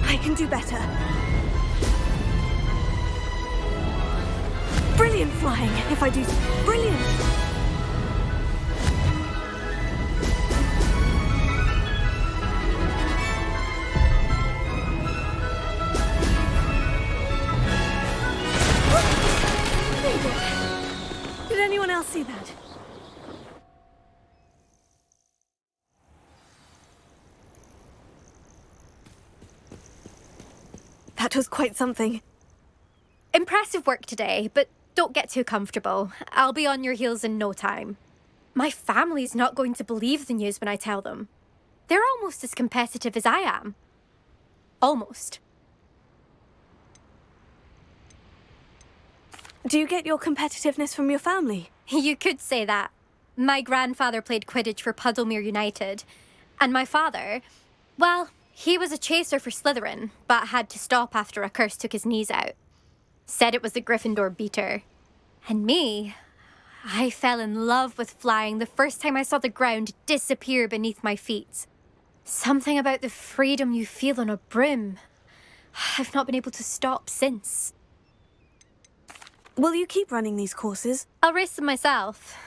I can do better. Brilliant flying, if I do. Brilliant! Did anyone else see that? That was quite something. Impressive work today, but don't get too comfortable. I'll be on your heels in no time. My family's not going to believe the news when I tell them. They're almost as competitive as I am. Almost. Do you get your competitiveness from your family? You could say that. My grandfather played Quidditch for Puddlemere United. And my father, well, he was a chaser for Slytherin, but had to stop after a curse took his knees out. Said it was the Gryffindor beater. And me, I fell in love with flying the first time I saw the ground disappear beneath my feet. Something about the freedom you feel on a broom. I've not been able to stop since. Will you keep running these courses? I'll race them myself.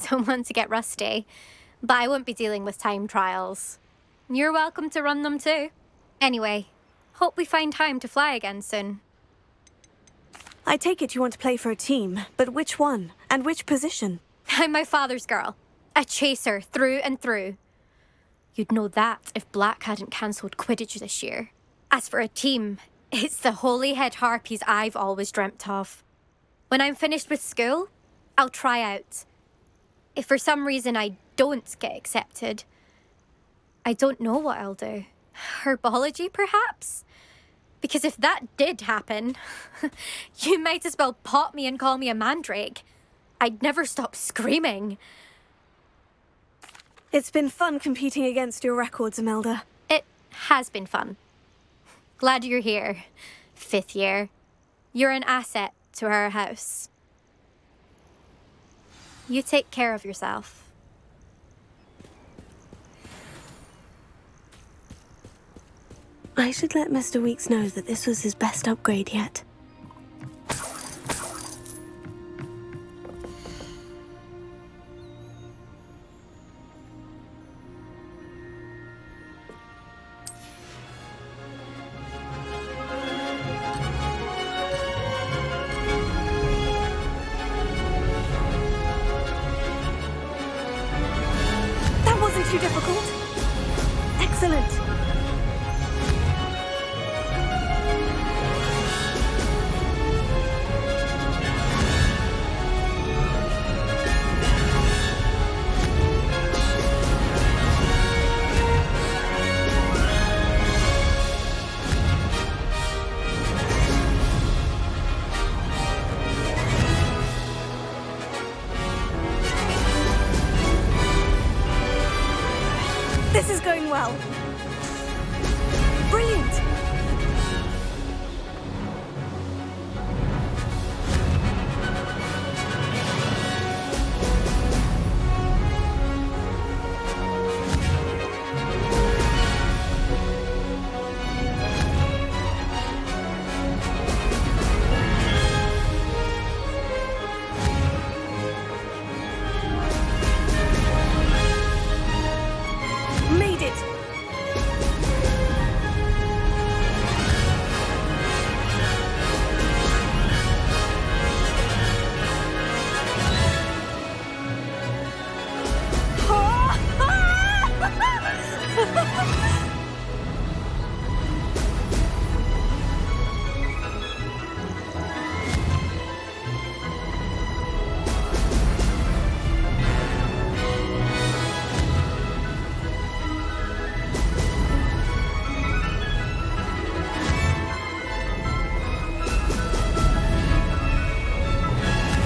Don't want to get rusty. But I won't be dealing with time trials. You're welcome to run them too. Anyway, hope we find time to fly again soon. I take it you want to play for a team, but which one? And which position? I'm my father's girl. A chaser through and through. You'd know that if Black hadn't cancelled Quidditch this year. As for a team, it's the Holyhead Harpies I've always dreamt of. When I'm finished with school, I'll try out. If for some reason I don't get accepted, I don't know what I'll do. Herbology, perhaps? Because if that did happen, you might as well pop me and call me a mandrake. I'd never stop screaming. It's been fun competing against your records, Imelda. It has been fun. Glad you're here, 5th year. You're an asset to our house. You take care of yourself. I should let Mr. Weeks know that this was his best upgrade yet. That wasn't too difficult. Excellent. This is going well. Brilliant. Made it.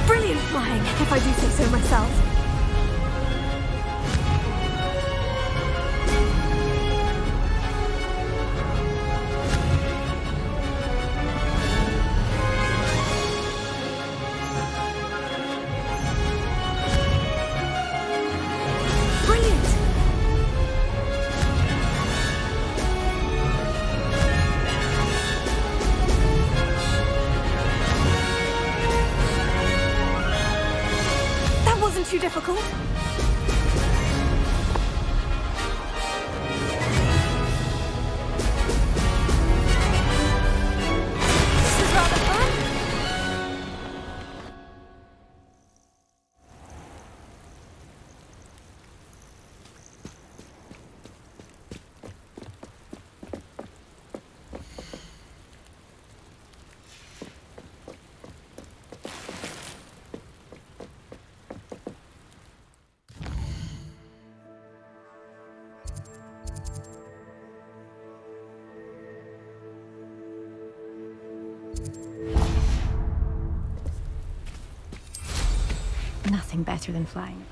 Brilliant flying, if I do say so myself. Brilliant. That wasn't too difficult. This is rather fun. Nothing better than flying.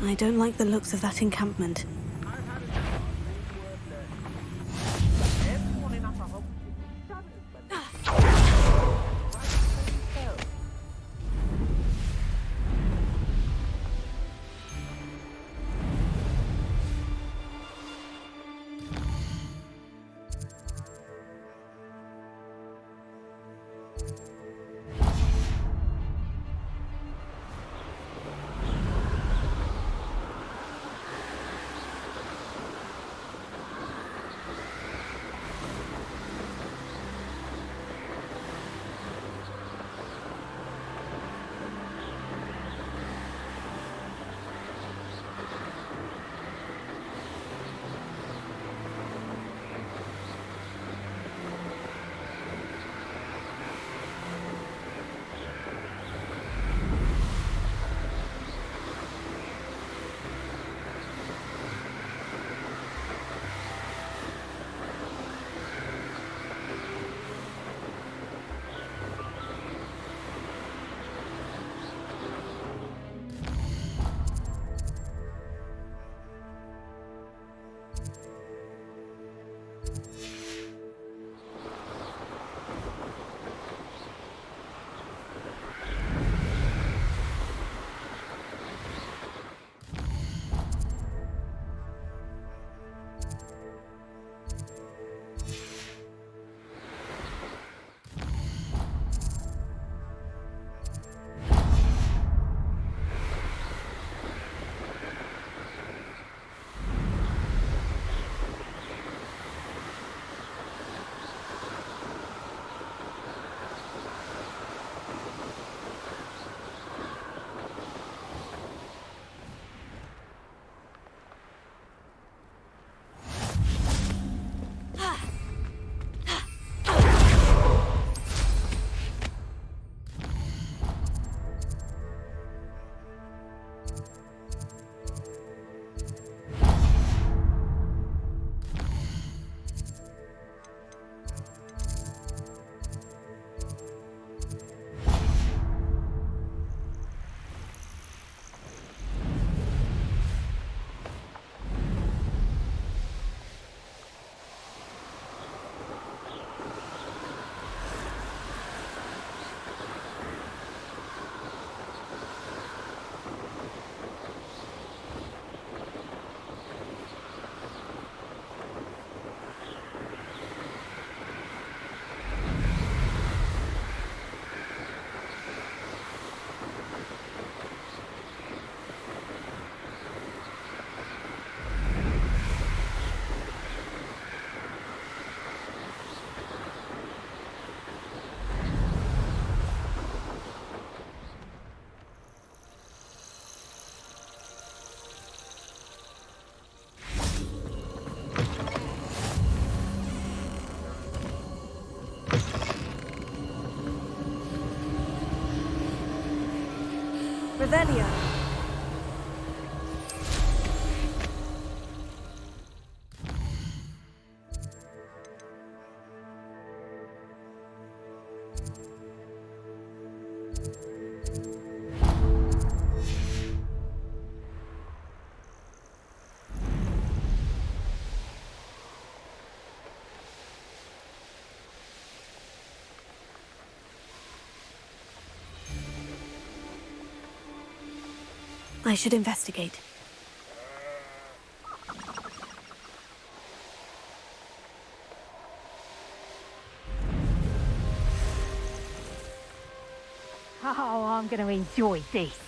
I don't like the looks of that encampment. Revelio. I should investigate. Oh, I'm going to enjoy this.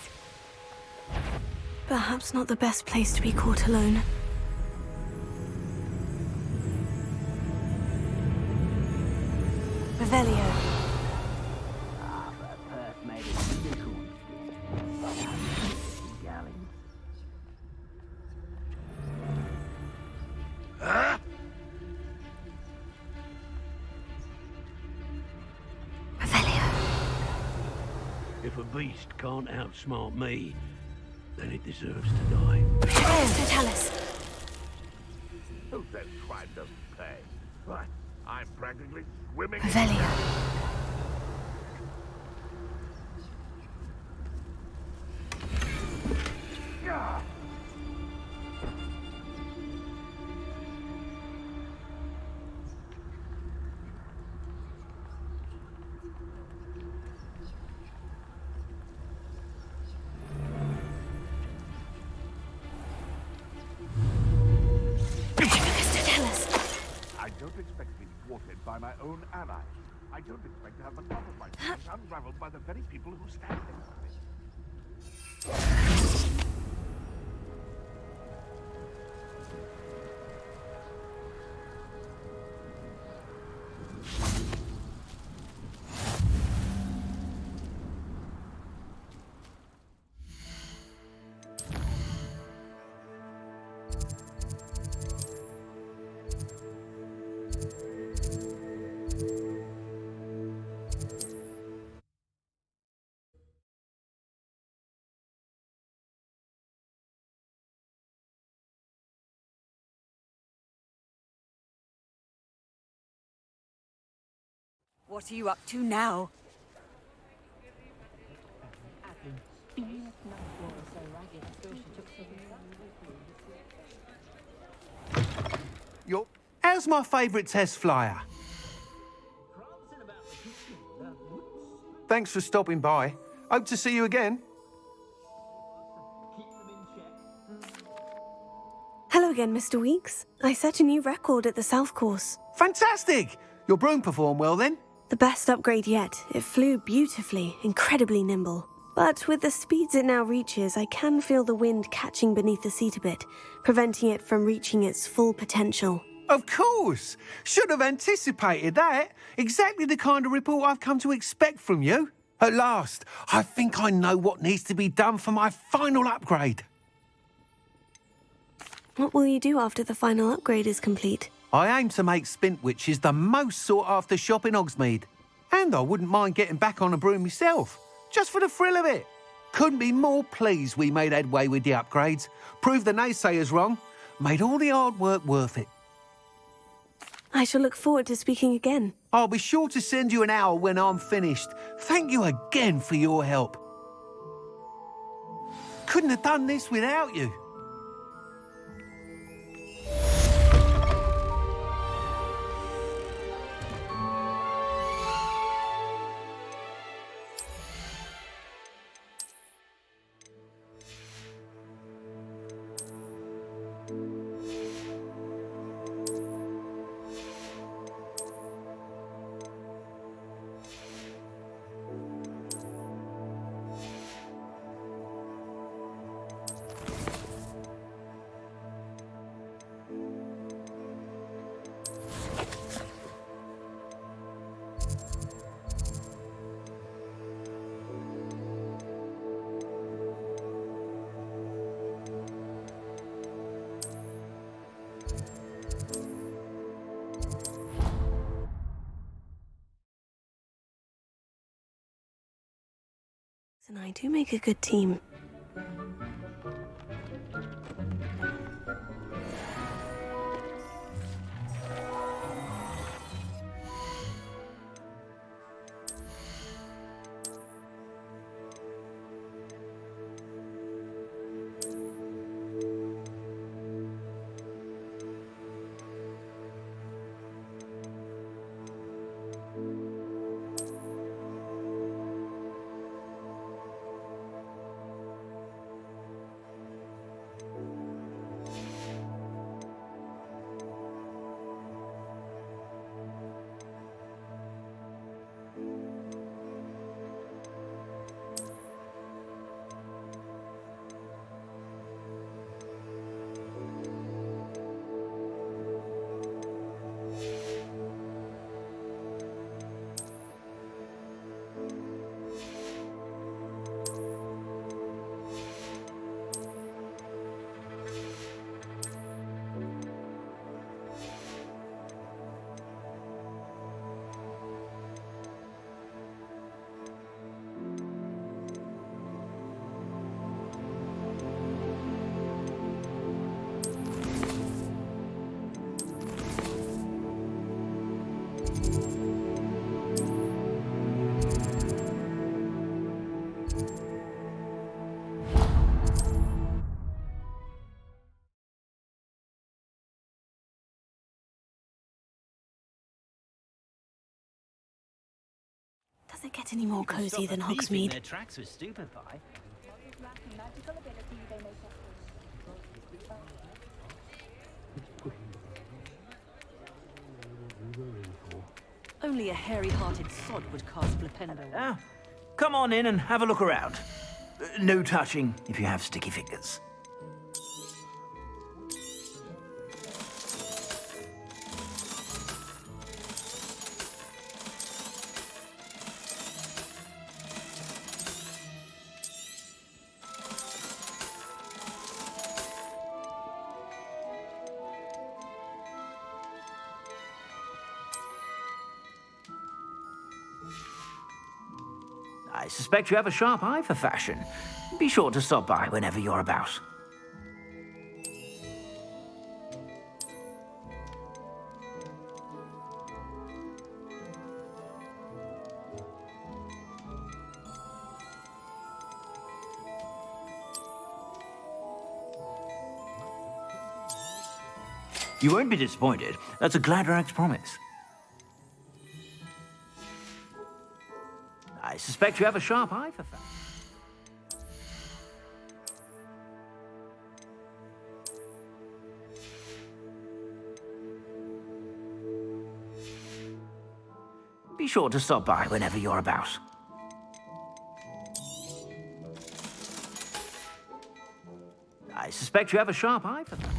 Perhaps not the best place to be caught alone. Revelio. If a beast can't outsmart me, then it deserves to die. Totalis. Who says crime doesn't pay? Right, I'm practically swimming. Revelio. I don't expect to be thwarted by my own allies. I don't expect to have the top of my plans unraveled by the very people who stand next to me. What are you up to now? How's my favourite test flyer? Thanks for stopping by. Hope to see you again. Hello again, Mr. Weeks. I set a new record at the South Course. Fantastic! Your broom performed well then? The best upgrade yet. It flew beautifully, incredibly nimble. But with the speeds it now reaches, I can feel the wind catching beneath the seat a bit, preventing it from reaching its full potential. Of course! Should have anticipated that. Exactly the kind of report I've come to expect from you. At last, I think I know what needs to be done for my final upgrade. What will you do after the final upgrade is complete? I aim to make Spintwitches the most sought-after shop in Hogsmeade. And I wouldn't mind getting back on a broom myself, just for the thrill of it. Couldn't be more pleased we made headway with the upgrades, proved the naysayers wrong, made all the hard work worth it. I shall look forward to speaking again. I'll be sure to send you an owl when I'm finished. Thank you again for your help. Couldn't have done this without you. And I do make a good team. Does it get any more cozy than Hogsmeade? Their tracks with stupefy. Only a hairy-hearted sod would cast Flipendo. Ah, come on in and have a look around. No touching if you have sticky fingers. I suspect you have a sharp eye for fashion. Be sure to stop by whenever you're about. You won't be disappointed. That's a Gladrax promise. I suspect you have a sharp eye for fashion. Be sure to stop by whenever you're about. I suspect you have a sharp eye for fashion.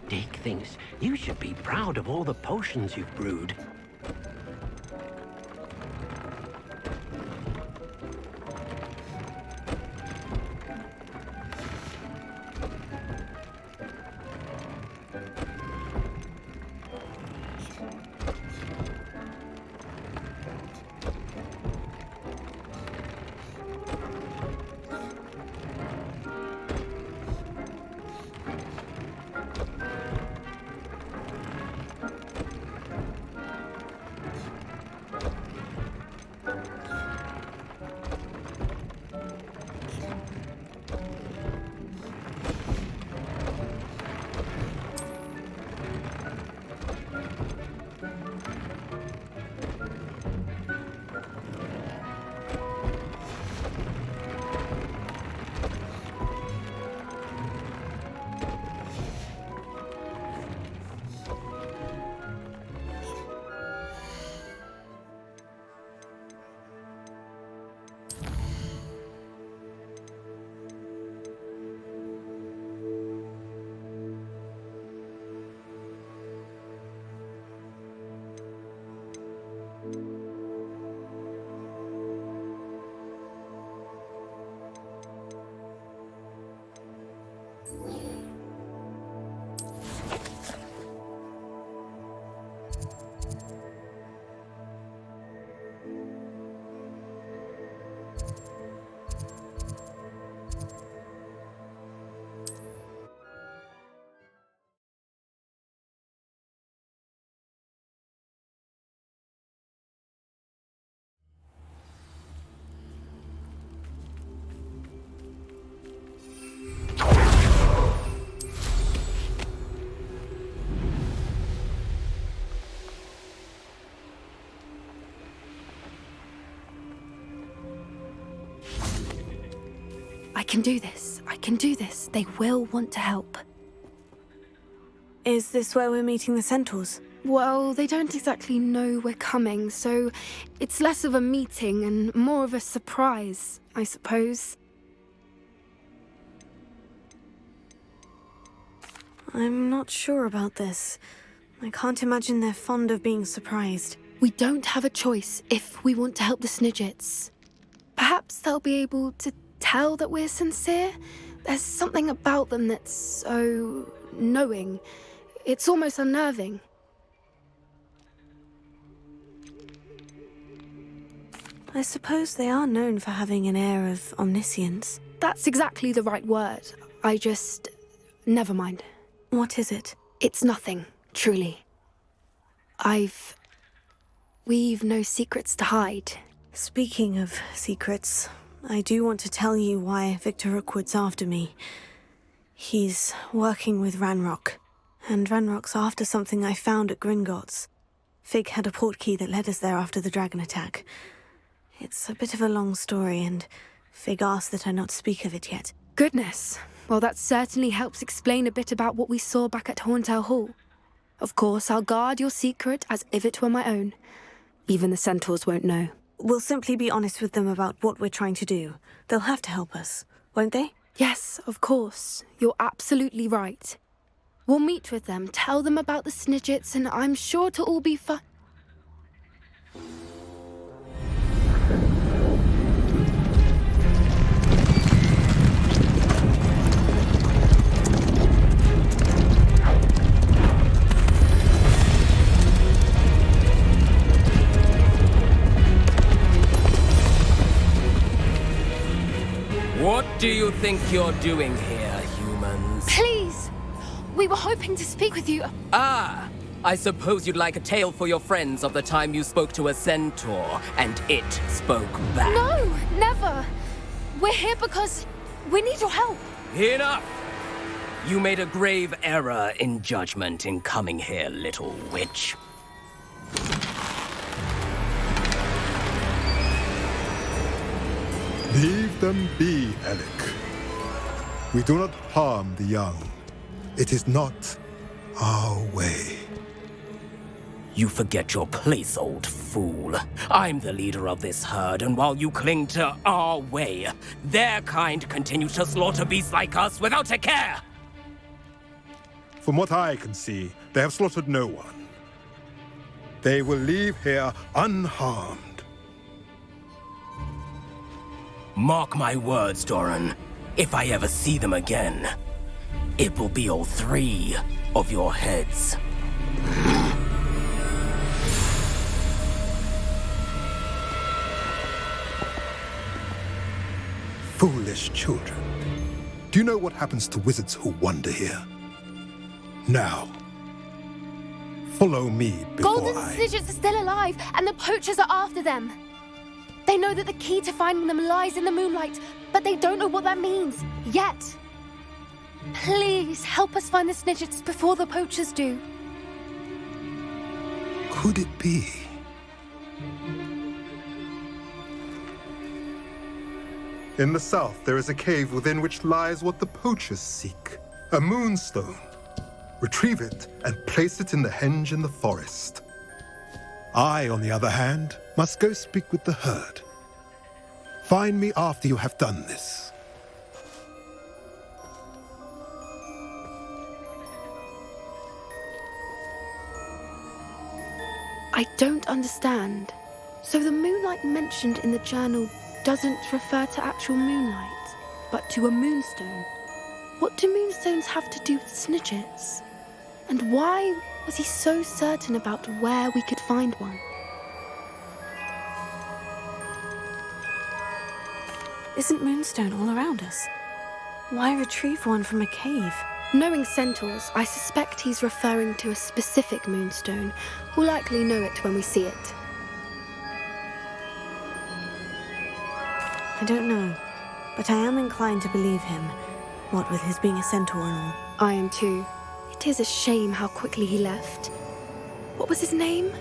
Dick thinks you should be proud of all the potions you've brewed. I can do this. I can do this. They will want to help. Is this where we're meeting the centaurs? Well, they don't exactly know we're coming, so it's less of a meeting and more of a surprise, I suppose. I'm not sure about this. I can't imagine they're fond of being surprised. We don't have a choice if we want to help the Snidgets. Perhaps they'll be able to tell that we're sincere. There's something about them that's so knowing. It's almost unnerving. I suppose they are known for having an air of omniscience. That's exactly the right word. Never mind. What is it? It's nothing, truly. We've no secrets to hide. Speaking of secrets, I do want to tell you why Victor Rookwood's after me. He's working with Ranrock, and Ranrock's after something I found at Gringotts. Fig had a portkey that led us there after the dragon attack. It's a bit of a long story, and Fig asked that I not speak of it yet. Goodness. Well, that certainly helps explain a bit about what we saw back at Horntail Hall. Of course, I'll guard your secret as if it were my own. Even the centaurs won't know. We'll simply be honest with them about what we're trying to do. They'll have to help us, won't they? Yes, of course. You're absolutely right. We'll meet with them, tell them about the Snidgets, and I'm sure to all be fine. What do you think you're doing here, humans? Please! We were hoping to speak with you. Ah! I suppose you'd like a tale for your friends of the time you spoke to a centaur, and it spoke back. No! Never! We're here because we need your help. Enough! You made a grave error in judgment in coming here, little witch. Leave them be, Alec. We do not harm the young. It is not our way. You forget your place, old fool. I'm the leader of this herd, and while you cling to our way, their kind continue to slaughter beasts like us without a care! From what I can see, they have slaughtered no one. They will leave here unharmed. Mark my words, Doran. If I ever see them again, it will be all 3 of your heads. Foolish children. Do you know what happens to wizards who wander here? Now, follow me before Golden Snidgets are still alive, and the poachers are after them. They know that the key to finding them lies in the moonlight, but they don't know what that means, yet. Please, help us find the Snidgets before the poachers do. Could it be? In the south, there is a cave within which lies what the poachers seek. A moonstone. Retrieve it and place it in the henge in the forest. I, on the other hand, must go speak with the herd. Find me after you have done this. I don't understand. So the moonlight mentioned in the journal doesn't refer to actual moonlight, but to a moonstone. What do moonstones have to do with snidgets? And why was he so certain about where we could find one? Isn't moonstone all around us? Why retrieve one from a cave? Knowing centaurs, I suspect he's referring to a specific moonstone. We'll likely know it when we see it. I don't know, but I am inclined to believe him, what with his being a centaur and all. I am too. It is a shame how quickly he left. What was his name?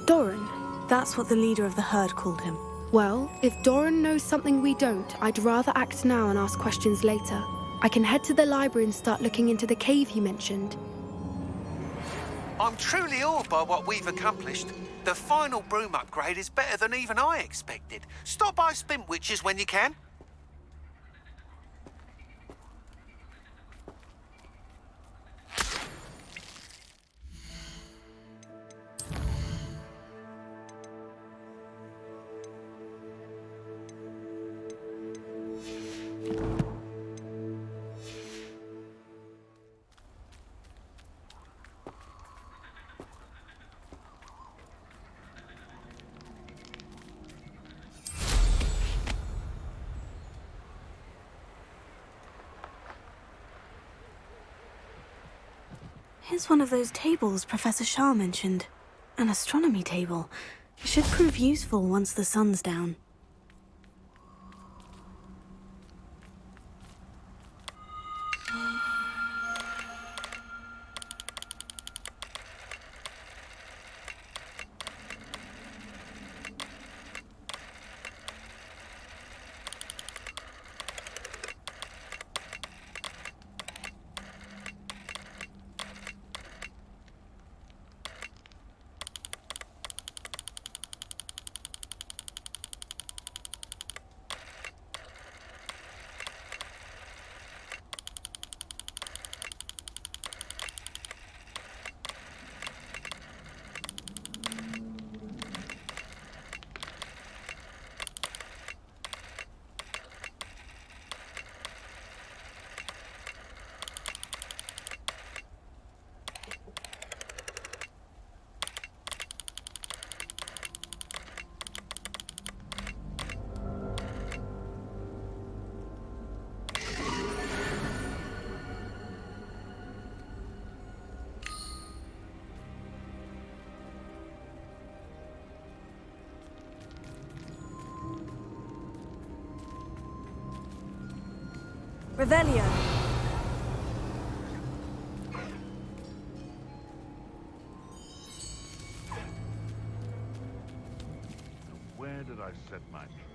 Doran. That's what the leader of the herd called him. Well, if Doran knows something we don't, I'd rather act now and ask questions later. I can head to the library and start looking into the cave you mentioned. I'm truly awed by what we've accomplished. The final broom upgrade is better than even I expected. Stop by Spintwitches when you can. Here's one of those tables Professor Shah mentioned. An astronomy table. It should prove useful once the sun's down. Revelio. Where did I set my trap?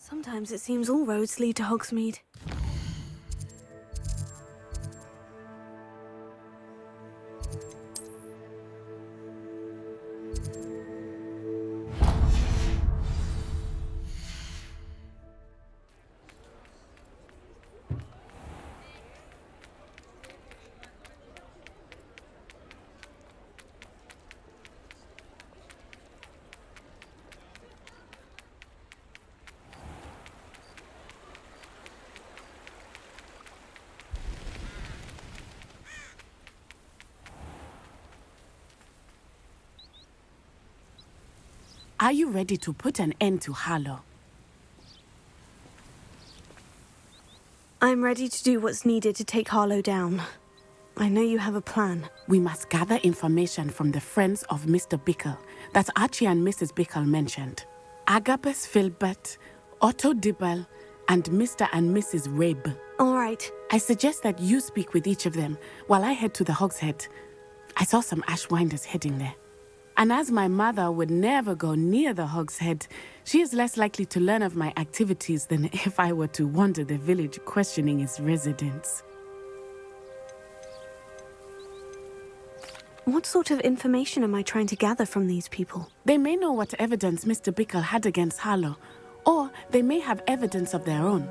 Sometimes it seems all roads lead to Hogsmeade. Are you ready to put an end to Harlow? I'm ready to do what's needed to take Harlow down. I know you have a plan. We must gather information from the friends of Mr. Bickle that Archie and Mrs. Bickle mentioned. Agabus Filbert, Otto Dibble, and Mr. and Mrs. Rabe. All right. I suggest that you speak with each of them while I head to the Hogshead. I saw some Ashwinders heading there. And as my mother would never go near the Hogshead, she is less likely to learn of my activities than if I were to wander the village questioning its residents. What sort of information am I trying to gather from these people? They may know what evidence Mr. Bickle had against Harlow, or they may have evidence of their own.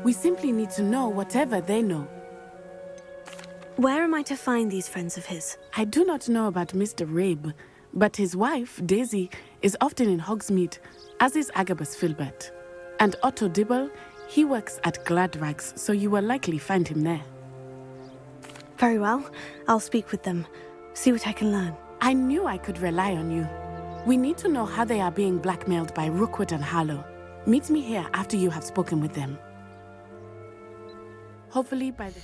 We simply need to know whatever they know. Where am I to find these friends of his? I do not know about Mr. Rabe, but his wife, Daisy, is often in Hogsmeade, as is Agabus Filbert. And Otto Dibble, he works at Gladrags, so you will likely find him there. Very well. I'll speak with them. See what I can learn. I knew I could rely on you. We need to know how they are being blackmailed by Rookwood and Harlow. Meet me here after you have spoken with them. Hopefully by the...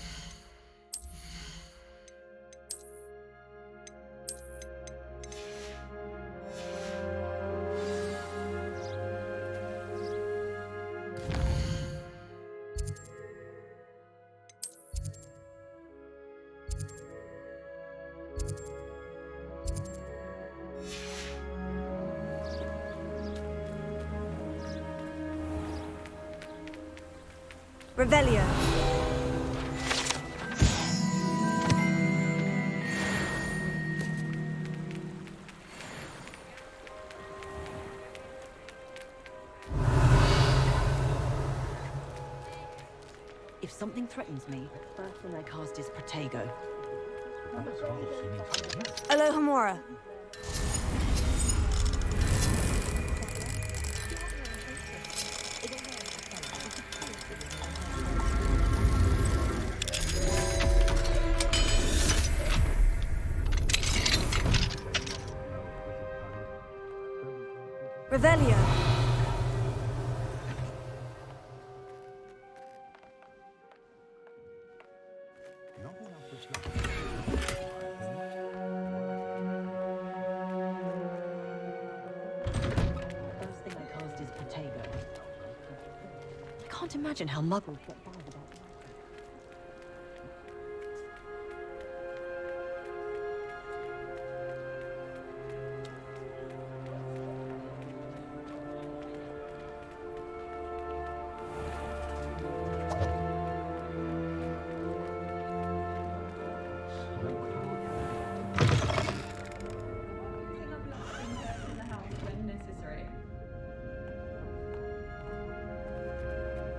Revelio. If something threatens me, the first thing I cast is Protego. Alohomora. Revelio. First thing I cast is Protego. I can't imagine how muggles get by without that.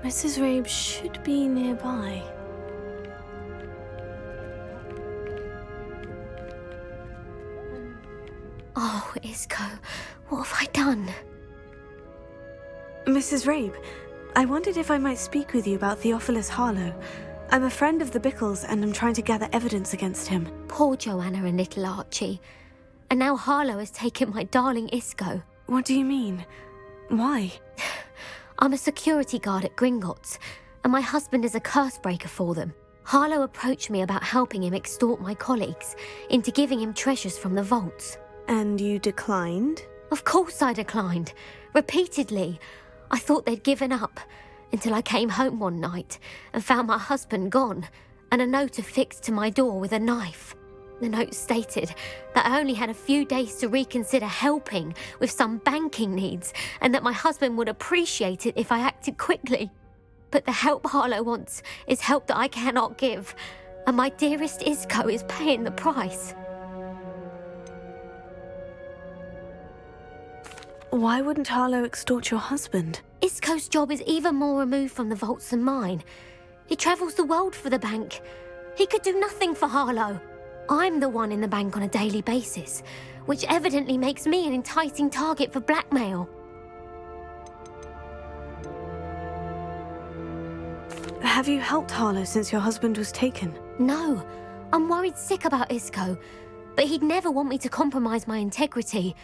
Mrs. Rabe should be nearby. Oh, Isco, what have I done? Mrs. Rabe, I wondered if I might speak with you about Theophilus Harlow. I'm a friend of the Bickles and I'm trying to gather evidence against him. Poor Joanna and little Archie. And now Harlow has taken my darling Isco. What do you mean? Why? I'm a security guard at Gringotts, and my husband is a curse breaker for them. Harlow approached me about helping him extort my colleagues into giving him treasures from the vaults. And you declined? Of course I declined. Repeatedly. I thought they'd given up, until I came home one night and found my husband gone, and a note affixed to my door with a knife. The note stated that I only had a few days to reconsider helping with some banking needs and that my husband would appreciate it if I acted quickly. But the help Harlow wants is help that I cannot give, and my dearest Isco is paying the price. Why wouldn't Harlow extort your husband? Isco's job is even more removed from the vaults than mine. He travels the world for the bank. He could do nothing for Harlow. I'm the one in the bank on a daily basis, which evidently makes me an enticing target for blackmail. Have you helped Harlow since your husband was taken? No, I'm worried sick about Isco, but he'd never want me to compromise my integrity.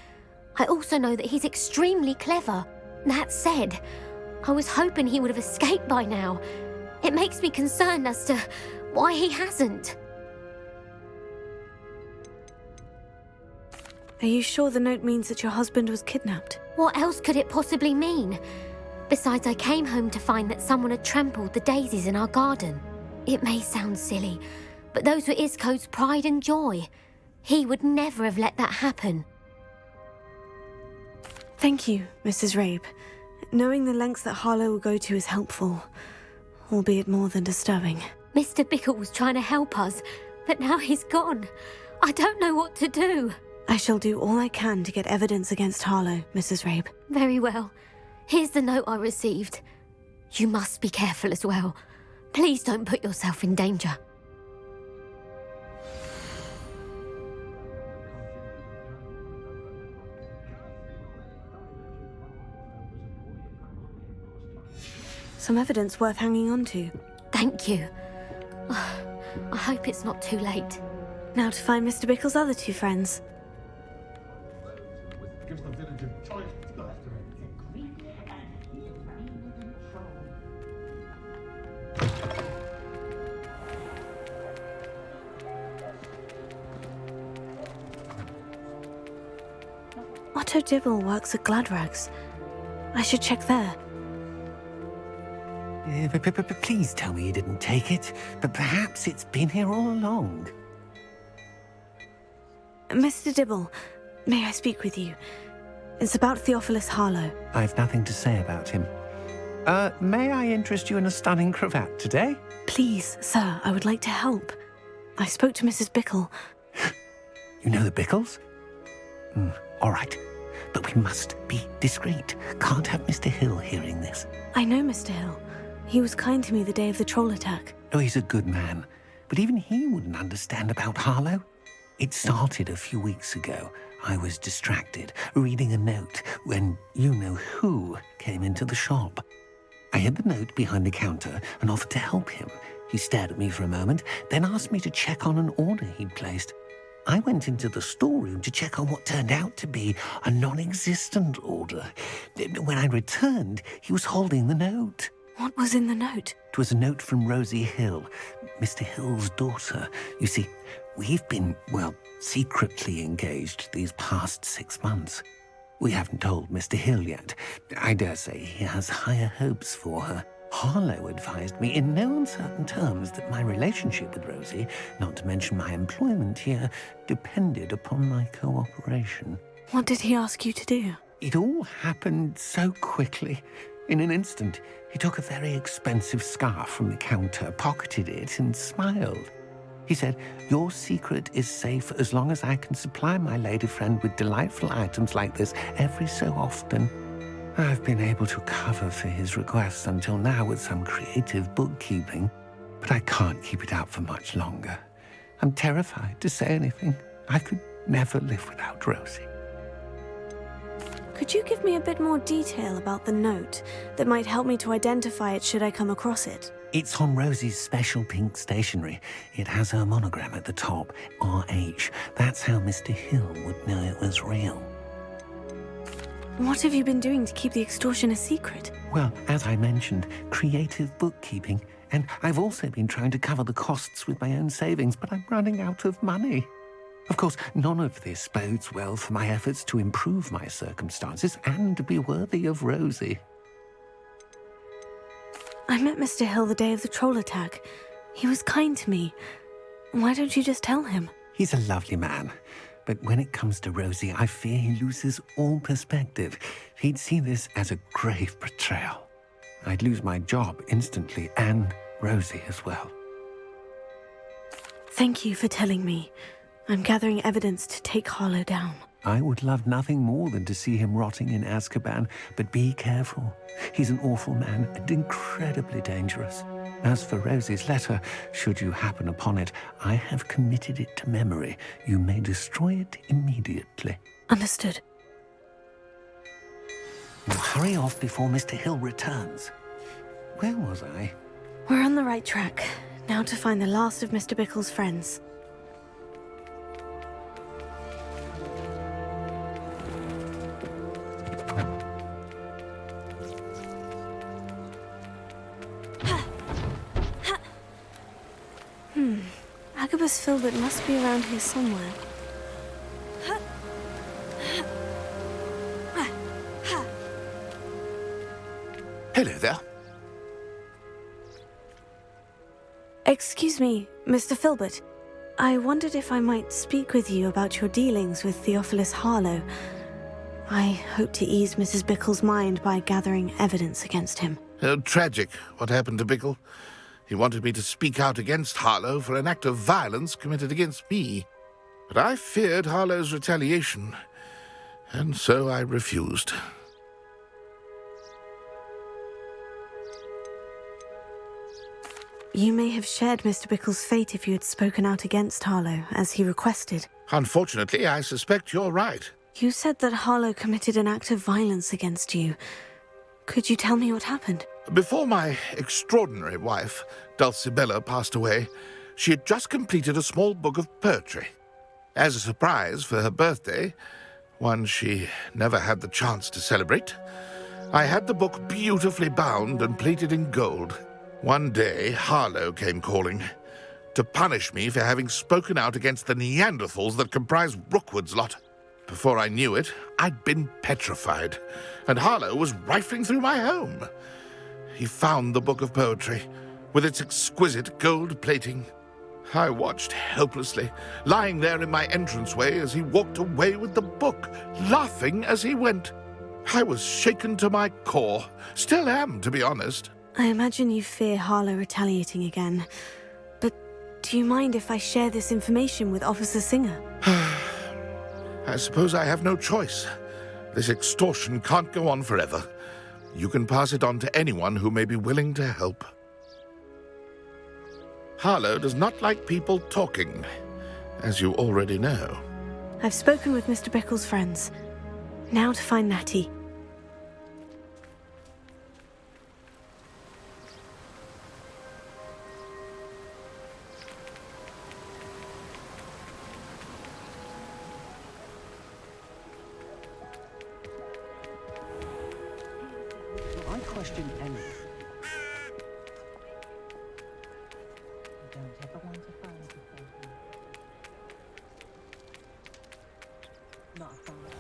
I also know that he's extremely clever. That said, I was hoping he would have escaped by now. It makes me concerned as to why he hasn't. Are you sure the note means that your husband was kidnapped? What else could it possibly mean? Besides, I came home to find that someone had trampled the daisies in our garden. It may sound silly, but those were Isco's pride and joy. He would never have let that happen. Thank you, Mrs. Rabe. Knowing the lengths that Harlow will go to is helpful, albeit more than disturbing. Mr. Bickle was trying to help us, but now he's gone. I don't know what to do. I shall do all I can to get evidence against Harlow, Mrs. Rabe. Very well. Here's the note I received. You must be careful as well. Please don't put yourself in danger. Some evidence worth hanging on to. Thank you. I hope it's not too late. Now to find Mr. Bickle's other two friends. Otto Dibble works at Gladrags. I should check there. Please tell me you didn't take it, but perhaps it's been here all along. Mr. Dibble, may I speak with you? It's about Theophilus Harlow. I've nothing to say about him. May I interest you in a stunning cravat today? Please, sir, I would like to help. I spoke to Mrs. Bickle. You know the Bickles? All right, but we must be discreet. Can't have Mr. Hill hearing this. I know Mr. Hill. He was kind to me the day of the troll attack. Oh, he's a good man, but even he wouldn't understand about Harlow. It started a few weeks ago. I was distracted, reading a note, when you-know-who came into the shop. I hid the note behind the counter and offered to help him. He stared at me for a moment, then asked me to check on an order he'd placed. I went into the storeroom to check on what turned out to be a non-existent order. When I returned, he was holding the note. What was in the note? It was a note from Rosie Hill, Mr. Hill's daughter. You see, we've been, secretly engaged these past 6 months. We haven't told Mr. Hill yet. I dare say he has higher hopes for her. Harlow advised me in no uncertain terms that my relationship with Rosie, not to mention my employment here, depended upon my cooperation. What did he ask you to do? It all happened so quickly. In an instant, he took a very expensive scarf from the counter, pocketed it, and smiled. He said, "Your secret is safe as long as I can supply my lady friend with delightful items like this every so often." I've been able to cover for his requests until now with some creative bookkeeping, but I can't keep it up for much longer. I'm terrified to say anything. I could never live without Rosie. Could you give me a bit more detail about the note that might help me to identify it should I come across it? It's on Rosie's special pink stationery. It has her monogram at the top, RH. That's how Mr. Hill would know it was real. What have you been doing to keep the extortion a secret? Well, as I mentioned, creative bookkeeping. And I've also been trying to cover the costs with my own savings, but I'm running out of money. Of course, none of this bodes well for my efforts to improve my circumstances and to be worthy of Rosie. I met Mr. Hill the day of the troll attack. He was kind to me. Why don't you just tell him? He's a lovely man. But when it comes to Rosie, I fear he loses all perspective. He'd see this as a grave betrayal. I'd lose my job instantly, and Rosie as well. Thank you for telling me. I'm gathering evidence to take Harlow down. I would love nothing more than to see him rotting in Azkaban, but be careful. He's an awful man and incredibly dangerous. As for Rosie's letter, should you happen upon it, I have committed it to memory. You may destroy it immediately. Understood. Now hurry off before Mr. Hill returns. Where was I? We're on the right track. Now to find the last of Mr. Bickle's friends. Agabus Filbert must be around here somewhere. Hello there. Excuse me, Mr. Filbert. I wondered if I might speak with you about your dealings with Theophilus Harlow. I hope to ease Mrs. Bickle's mind by gathering evidence against him. Tragic, what happened to Bickle. He wanted me to speak out against Harlow for an act of violence committed against me. But I feared Harlow's retaliation, and so I refused. You may have shared Mr. Bickle's fate if you had spoken out against Harlow, as he requested. Unfortunately, I suspect you're right. You said that Harlow committed an act of violence against you. Could you tell me what happened? Before my extraordinary wife, Dulcibella, passed away, she had just completed a small book of poetry. As a surprise for her birthday, one she never had the chance to celebrate, I had the book beautifully bound and plated in gold. One day, Harlow came calling to punish me for having spoken out against the Neanderthals that comprise Rookwood's lot. Before I knew it, I'd been petrified, and Harlow was rifling through my home. He found the book of poetry, with its exquisite gold plating. I watched helplessly, lying there in my entranceway as he walked away with the book, laughing as he went. I was shaken to my core. Still am, to be honest. I imagine you fear Harlow retaliating again. But do you mind if I share this information with Officer Singer? I suppose I have no choice. This extortion can't go on forever. You can pass it on to anyone who may be willing to help. Harlow does not like people talking, as you already know. I've spoken with Mr. Bickle's friends. Now to find Natty. I question anything. Don't ever want to find yourself. Not a problem.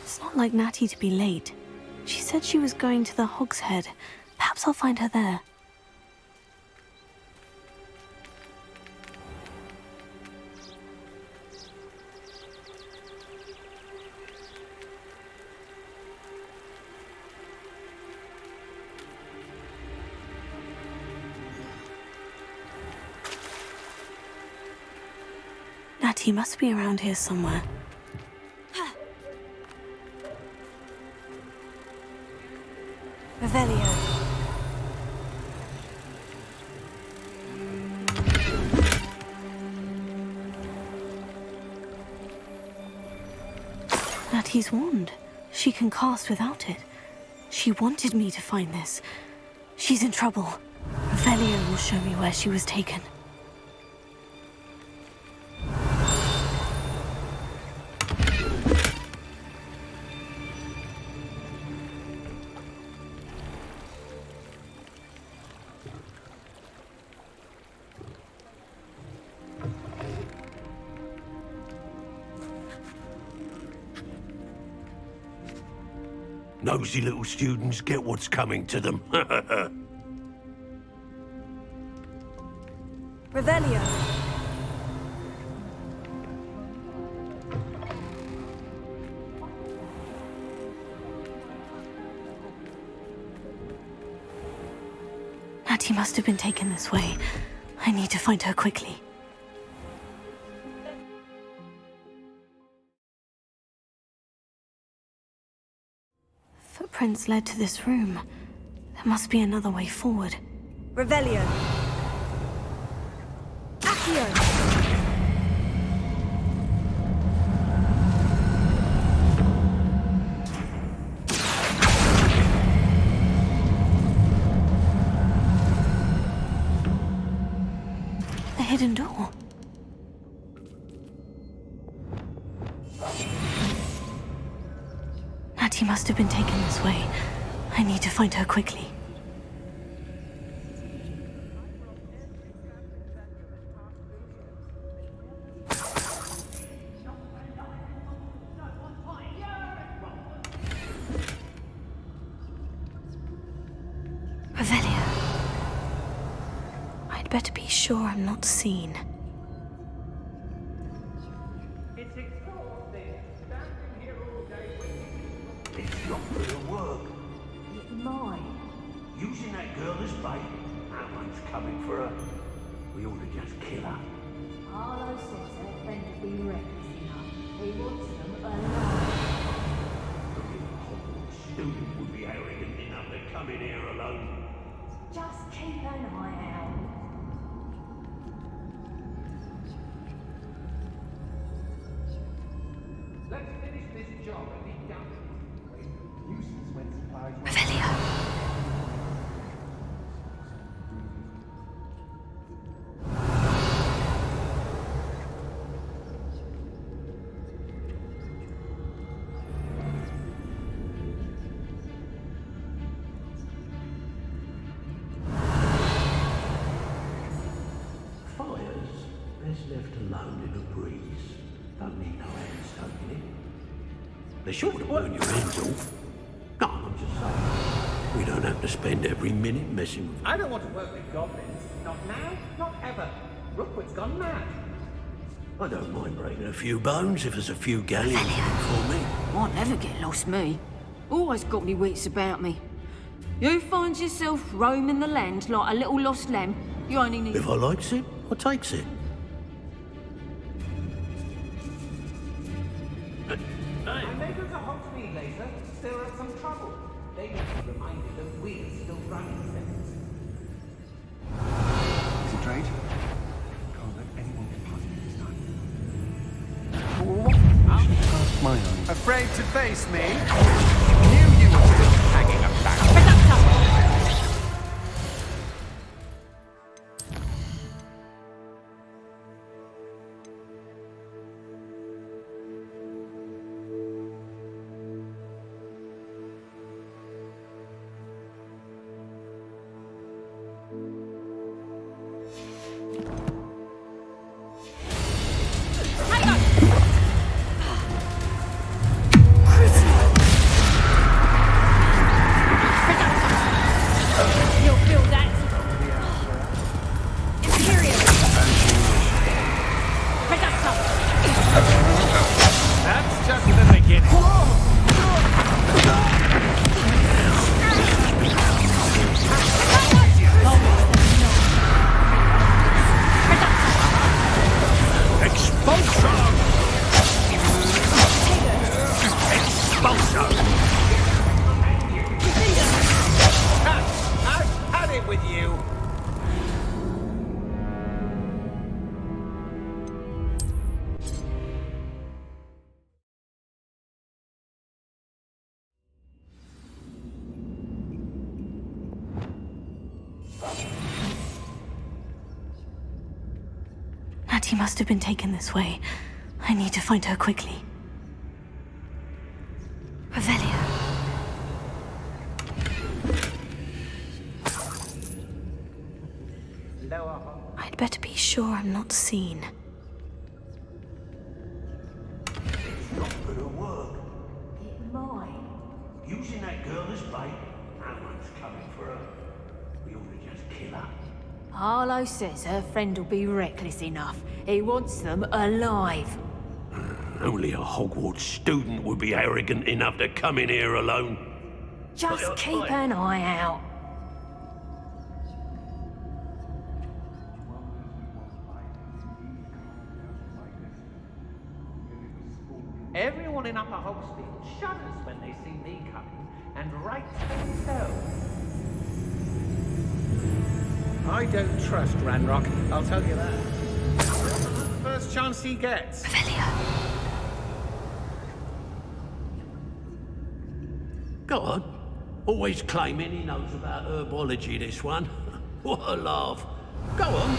It's not like Natty to be late. She said she was going to the Hog's Head. Perhaps I'll find her there. Natty must be around here somewhere. Revelio. Natty's wand. She can cast without it. She wanted me to find this. She's in trouble. Revelio will show me where she was taken. Nosy little students get what's coming to them. Revelio. Natty must have been taken this way. I need to find her quickly. Footprints led to this room. There must be another way forward. Revelio. Accio. The hidden door. Natty must have been taken this way. I need to find her quickly. Revelio. I'd better be sure I'm not seen. It's not gonna work. It might. Using that girl as bait. That one's coming for her. We ought to just kill her. Harlow says her friend would be reckless enough. He wants them alive. A student would be arrogant enough to come in here alone. Just keep an eye out. Let's finish this job and be done. Nuisance when supplies. Revelio. Fires, best left alone in a breeze. Don't need no hands stoking it. They sure would burn your hands off. No, I'm just saying. We don't have to spend every minute messing with them. I don't want to work with goblins. Not now, not ever. Rookwood's gone mad. I don't mind breaking a few bones if there's a few galleons for me. Won't never get lost, me. Always got me wits about me. You find yourself roaming the land like a little lost lamb, you only need... If I likes it, I takes it. My neighbors are hot to me, Laser. Stir up some trouble. They need to be reminded that we're still running things. Concentrate. Can't let anyone get past me this time. Past my eyes. Afraid to face me? Knew you were still hanging about. You'll feel that. Imperial. That's just the beginning. Expulsion! Expulsion! I've had it with you. Natty must have been taken this way. I need to find her quickly. Revelio. I'd better be sure I'm not seen. It's not gonna work. It might. Using that girl as bait, no one's coming for her. We ought to just kill her. Harlow says her friend'll be reckless enough. He wants them alive. Only a Hogwarts student would be arrogant enough to come in here alone. Just keep an eye out. Everyone in Upper Hogsfield shudders when they see me coming, and rightfully so. I don't trust Ranrock, I'll tell you that. First chance he gets. Go on. Always claiming he knows about herbology, this one. What a laugh. Go on.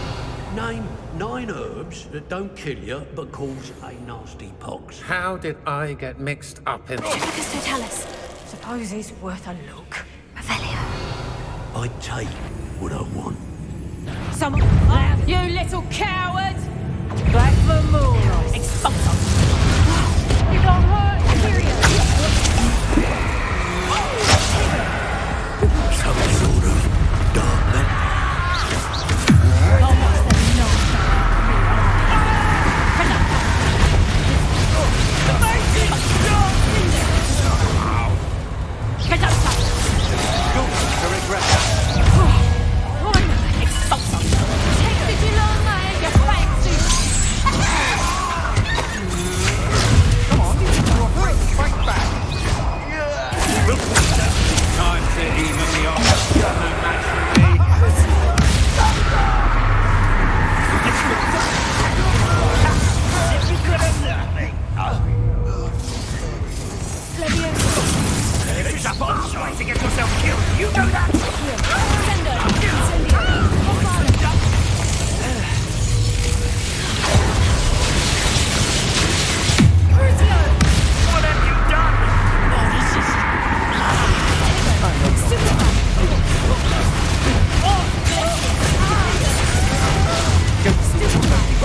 Name 9 herbs that don't kill you but cause a nasty pox. How did I get mixed up in... Just tell us. Suppose it's worth a look. Revelio. I take what I want. Someone... You little coward! Back for more! Expulso! You got hurt! Some sort of dark magic. Time to even me off. You're no match for me. If you could have learned me. If it's a bomb trying to get yourself killed, you do that! What have you done? Oh, this is...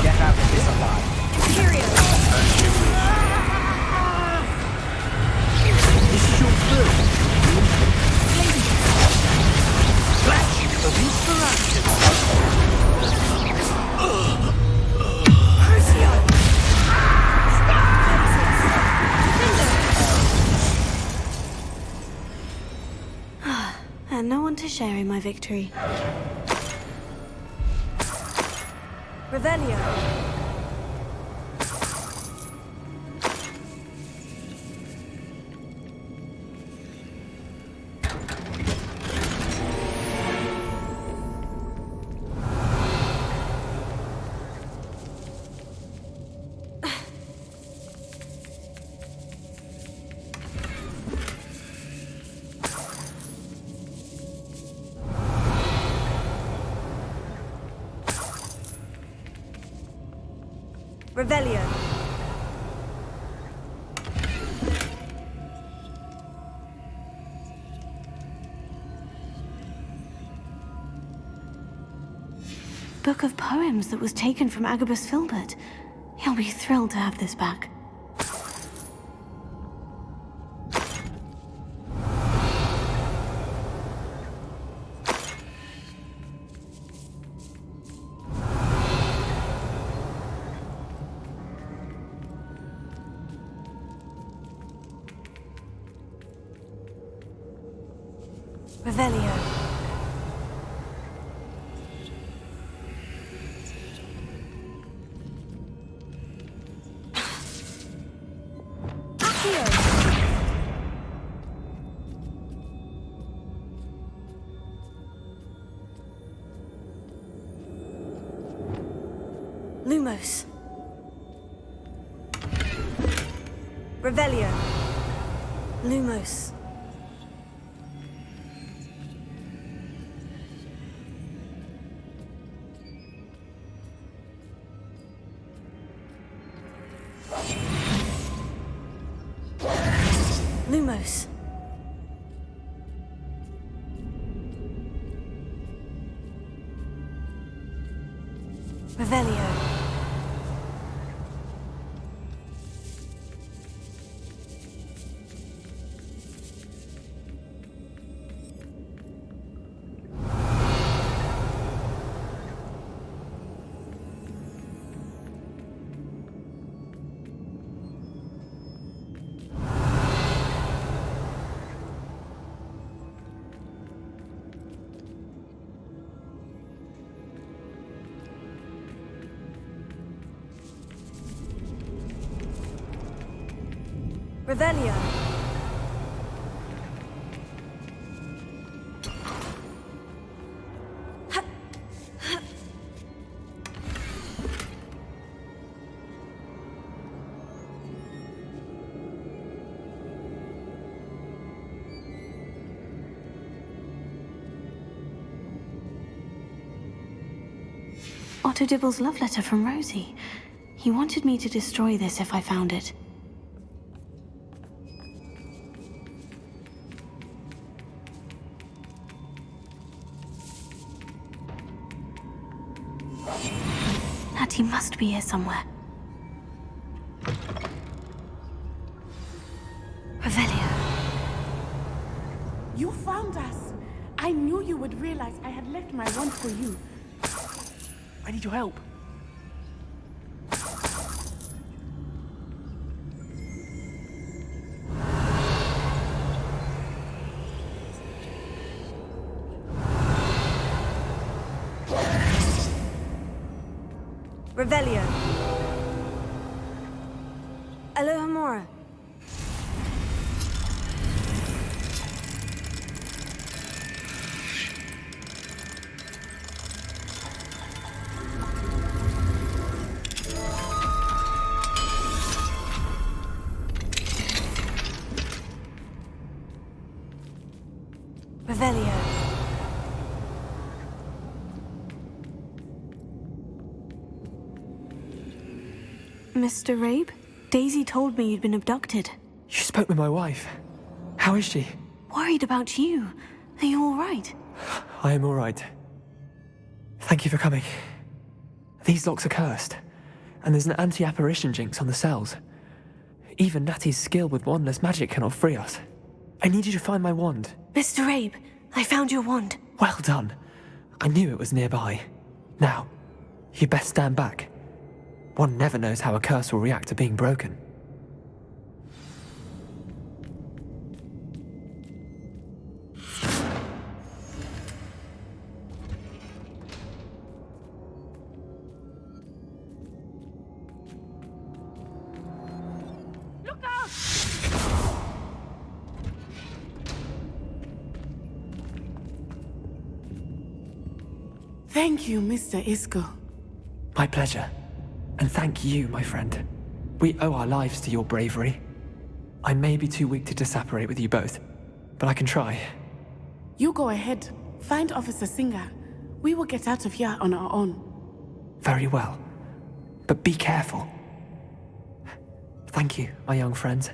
Get out of this alive. This is your first flash of inspiration. And no one to share in my victory. Revelio. Revelio. Book of poems that was taken from Agabus Filbert. He'll be thrilled to have this back. Revelio. Lumos. Revelio. Lumos. Lumos. Revelio. Revelio. Otto Dibble's love letter from Rosie. He wanted me to destroy this if I found it. Natty must be here somewhere. Revelio. You found us! I knew you would realize I had left my wand for you. I need your help. Revelio. Alohomora. Revelio. Mr. Rabe? Daisy told me you'd been abducted. You spoke with my wife. How is she? Worried about you. Are you all right? I am all right. Thank you for coming. These locks are cursed, and there's an anti-apparition jinx on the cells. Even Natty's skill with wandless magic cannot free us. I need you to find my wand. Mr. Rabe, I found your wand. Well done. I knew it was nearby. Now, you best stand back. One never knows how a curse will react to being broken. Look out! Thank you, Mr. Isco. My pleasure. And thank you, my friend. We owe our lives to your bravery. I may be too weak to disapparate with you both, but I can try. You go ahead. Find Officer Singer. We will get out of here on our own. Very well. But be careful. Thank you, my young friends.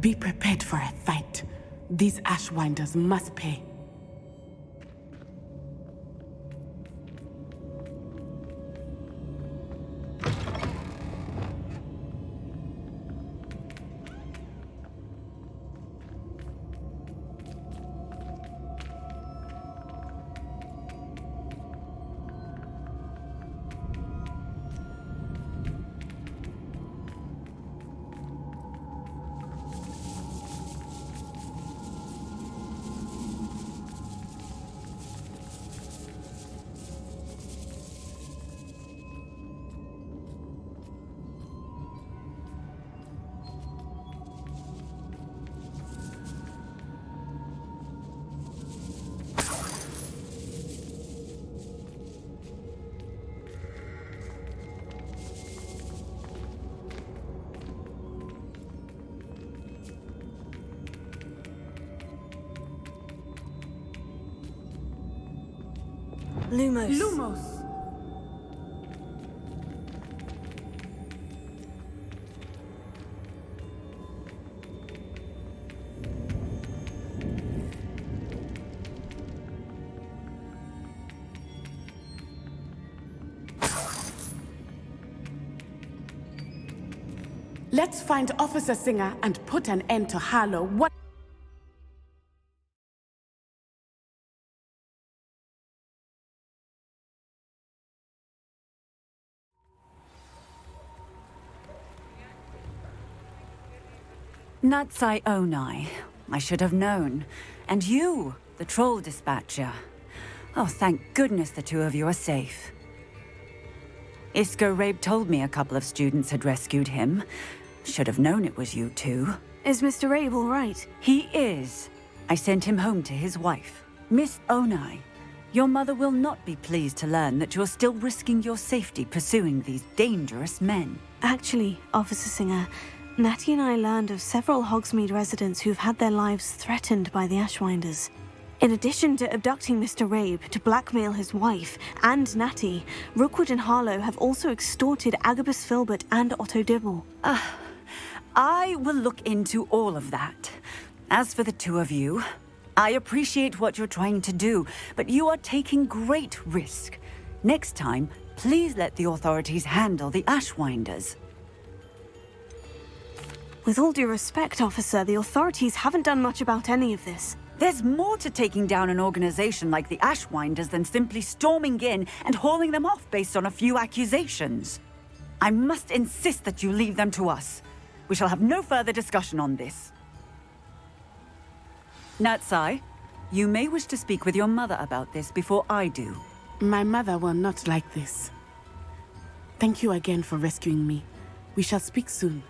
Be prepared for a fight. These Ashwinders must pay. Lumos. Lumos! Let's find Officer Singer and put an end to Harlow. What? Natsai Onai. I should have known. And you, the troll dispatcher. Oh, thank goodness the two of you are safe. Isco Rabe told me a couple of students had rescued him, Should have known it was you two. Is Mr. Rabe all right? He is. I sent him home to his wife. Miss Onai, your mother will not be pleased to learn that you're still risking your safety pursuing these dangerous men. Actually, Officer Singer, Natty and I learned of several Hogsmeade residents who've had their lives threatened by the Ashwinders. In addition to abducting Mr. Rabe to blackmail his wife and Natty, Rookwood and Harlow have also extorted Agabus Filbert and Otto Dibble. I will look into all of that. As for the two of you, I appreciate what you're trying to do, but you are taking great risk. Next time, please let the authorities handle the Ashwinders. With all due respect, officer, the authorities haven't done much about any of this. There's more to taking down an organization like the Ashwinders than simply storming in and hauling them off based on a few accusations. I must insist that you leave them to us. We shall have no further discussion on this. Natsai, you may wish to speak with your mother about this before I do. My mother will not like this. Thank you again for rescuing me. We shall speak soon.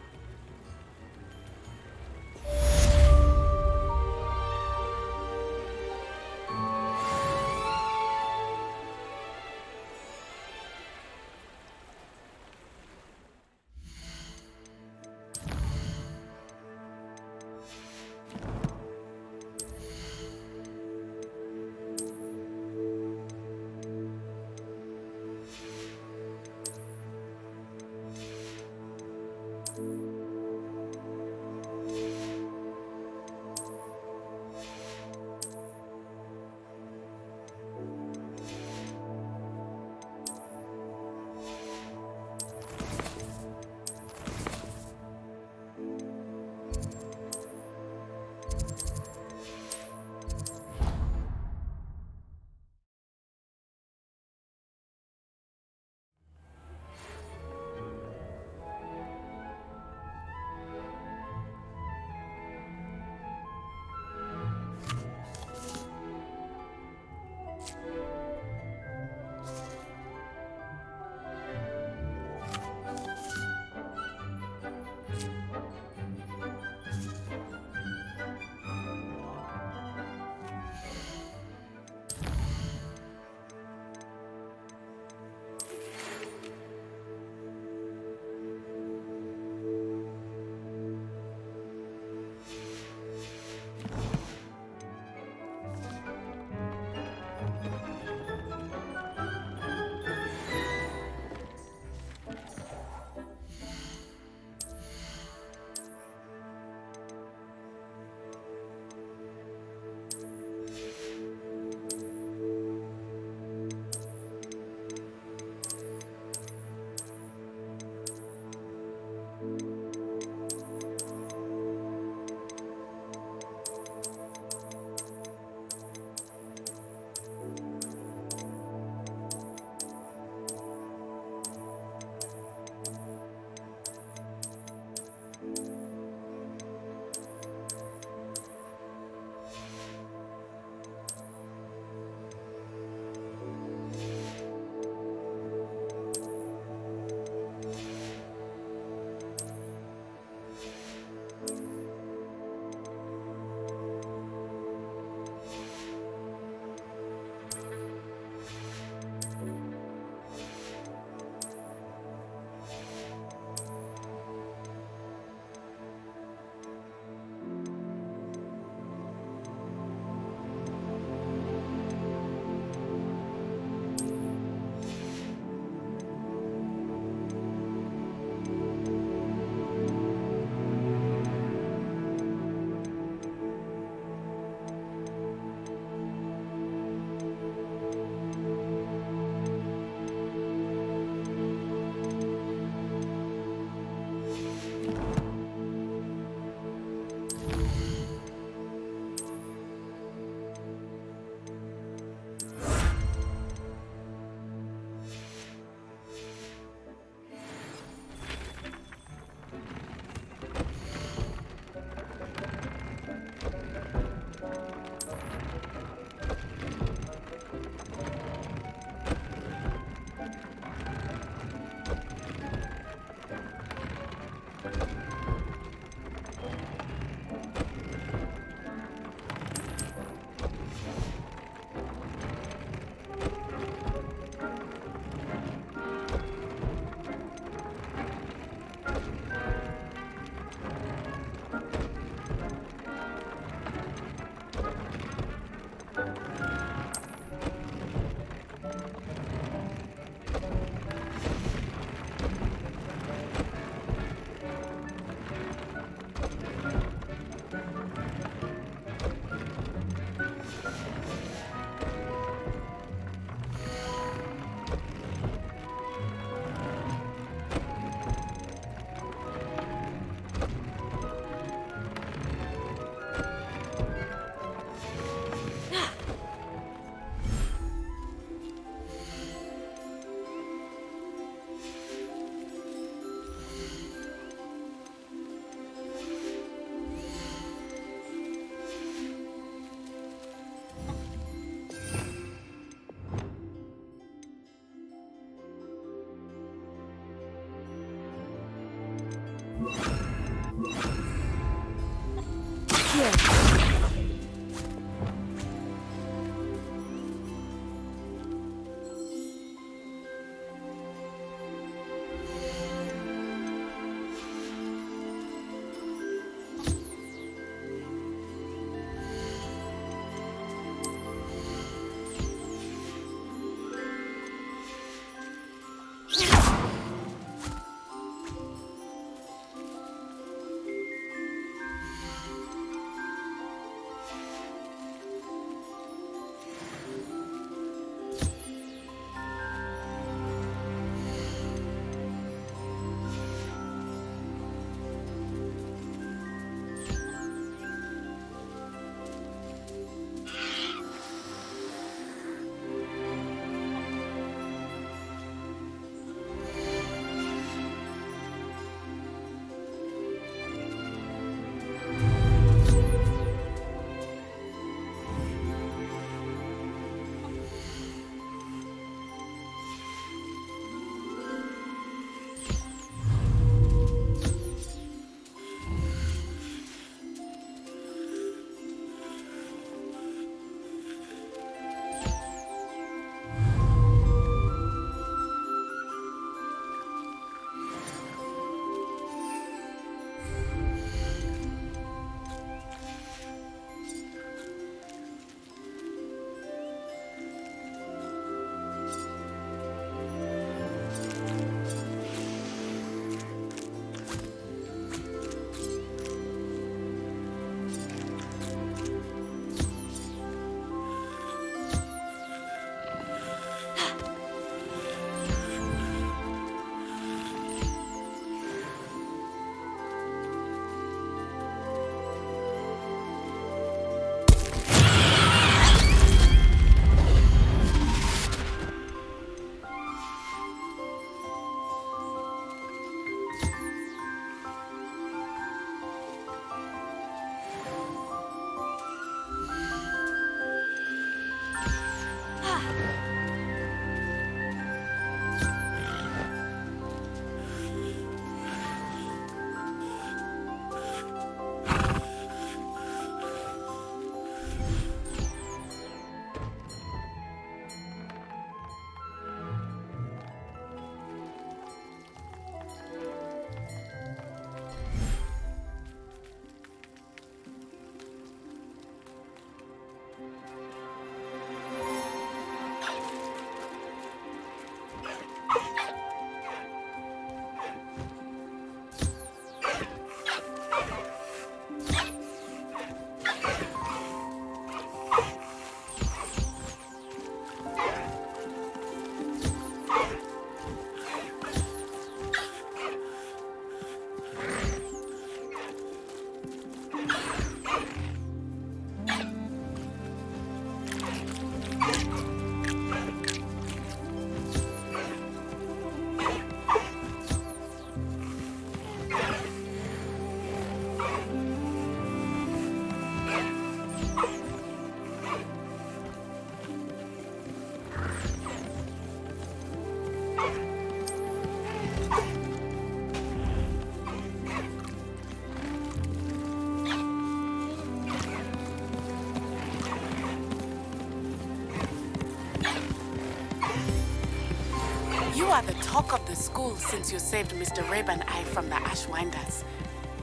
You are the talk of the school since you saved Mr. Rabe and I from the Ashwinders.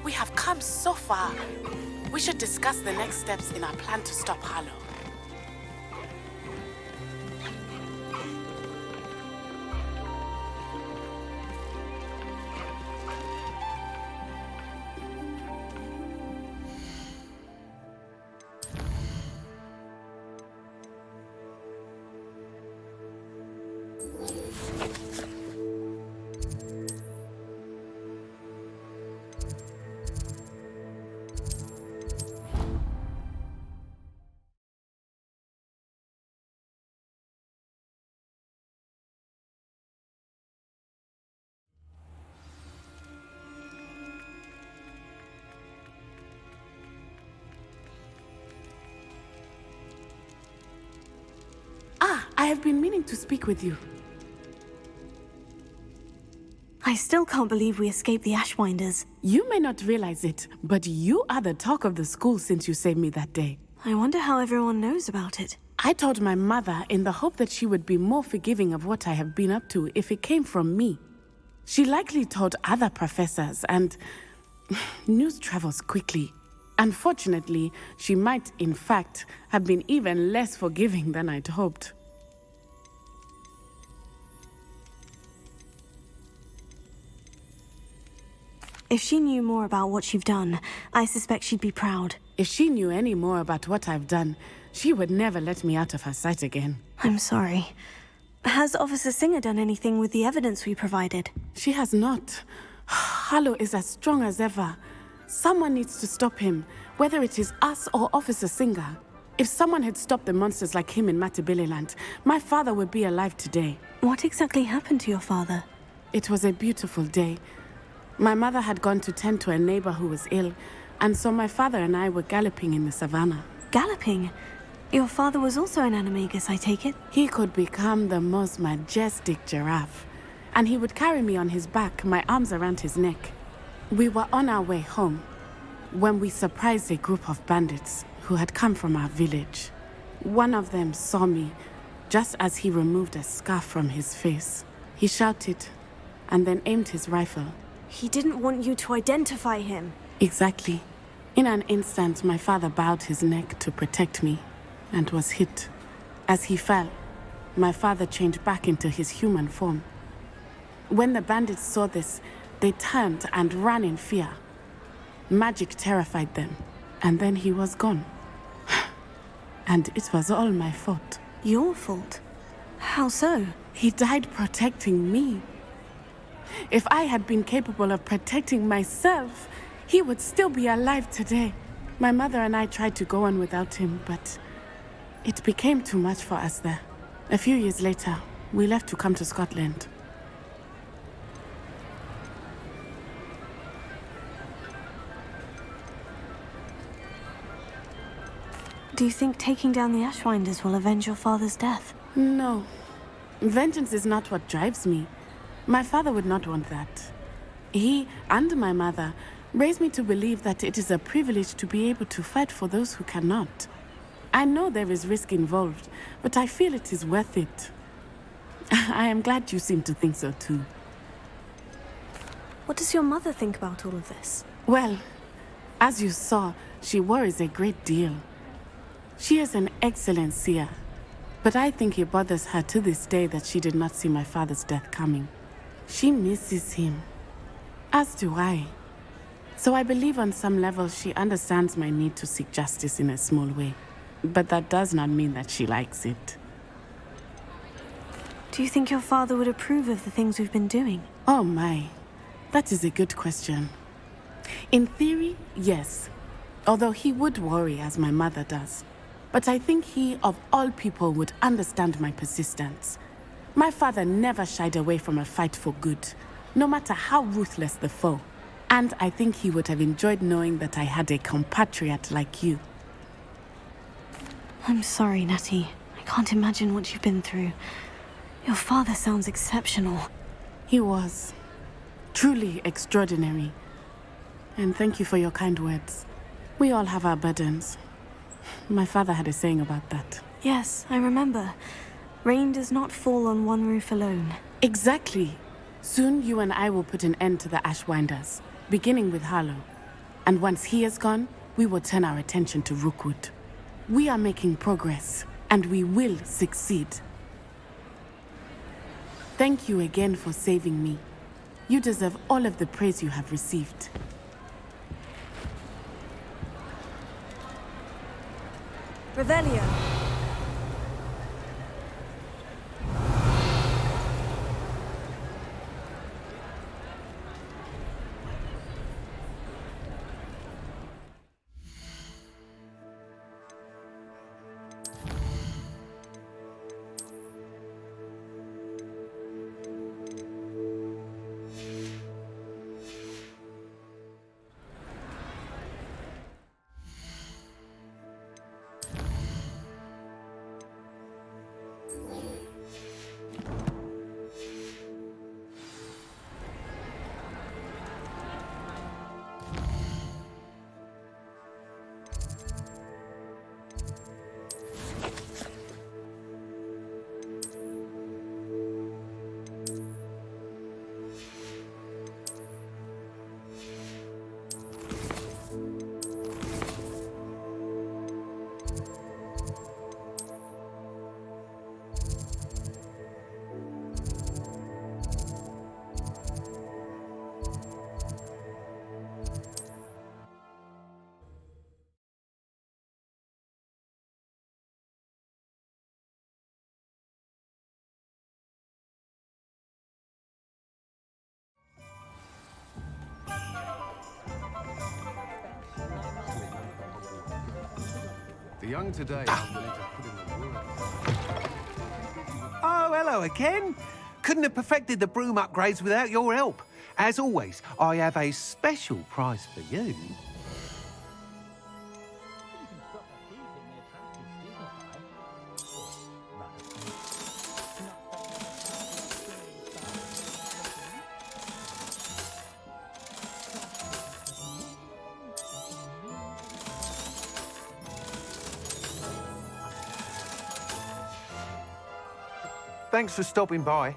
We have come so far. We should discuss the next steps in our plan to stop Harlow. I have been meaning to speak with you. I still can't believe we escaped the Ashwinders. You may not realize it, but you are the talk of the school since you saved me that day. I wonder how everyone knows about it. I told my mother in the hope that she would be more forgiving of what I have been up to if it came from me. She likely told other professors, and news travels quickly. Unfortunately, she might, in fact, have been even less forgiving than I'd hoped. If she knew more about what you've done, I suspect she'd be proud. If she knew any more about what I've done, she would never let me out of her sight again. I'm sorry. Has Officer Singer done anything with the evidence we provided? She has not. Harlow is as strong as ever. Someone needs to stop him, whether it is us or Officer Singer. If someone had stopped the monsters like him in Matabeleland, my father would be alive today. What exactly happened to your father? It was a beautiful day. My mother had gone to tend to a neighbor who was ill, and so my father and I were galloping in the savannah. Galloping? Your father was also an animagus, I take it? He could become the most majestic giraffe, and he would carry me on his back, my arms around his neck. We were on our way home when we surprised a group of bandits who had come from our village. One of them saw me just as he removed a scarf from his face. He shouted and then aimed his rifle. He didn't want you to identify him. Exactly. In an instant, my father bowed his neck to protect me and was hit. As he fell, my father changed back into his human form. When the bandits saw this, they turned and ran in fear. Magic terrified them, and then he was gone. And it was all my fault. Your fault? How so? He died protecting me. If I had been capable of protecting myself, he would still be alive today. My mother and I tried to go on without him, but it became too much for us there. A few years later, we left to come to Scotland. Do you think taking down the Ashwinders will avenge your father's death? No. Vengeance is not what drives me. My father would not want that. He and my mother raised me to believe that it is a privilege to be able to fight for those who cannot. I know there is risk involved, but I feel it is worth it. I am glad you seem to think so too. What does your mother think about all of this? Well, as you saw, she worries a great deal. She is an excellent seer, but I think it bothers her to this day that she did not see my father's death coming. She misses him, as do I. So I believe on some level she understands my need to seek justice in a small way. But that does not mean that she likes it. Do you think your father would approve of the things we've been doing? Oh my, that is a good question. In theory, yes. Although he would worry as my mother does. But I think he, of all people, would understand my persistence. My father never shied away from a fight for good, no matter how ruthless the foe. And I think he would have enjoyed knowing that I had a compatriot like you. I'm sorry, Natty. I can't imagine what you've been through. Your father sounds exceptional. He was. Truly extraordinary. And thank you for your kind words. We all have our burdens. My father had a saying about that. Yes, I remember. Rain does not fall on one roof alone. Exactly. Soon you and I will put an end to the Ashwinders, beginning with Harlow. And once he is gone, we will turn our attention to Rookwood. We are making progress, and we will succeed. Thank you again for saving me. You deserve all of the praise you have received. Revelio. The young today are willing to put in the work. Oh, hello again. Couldn't have perfected the broom upgrades without your help. As always, I have a special prize for you. Thanks for stopping by.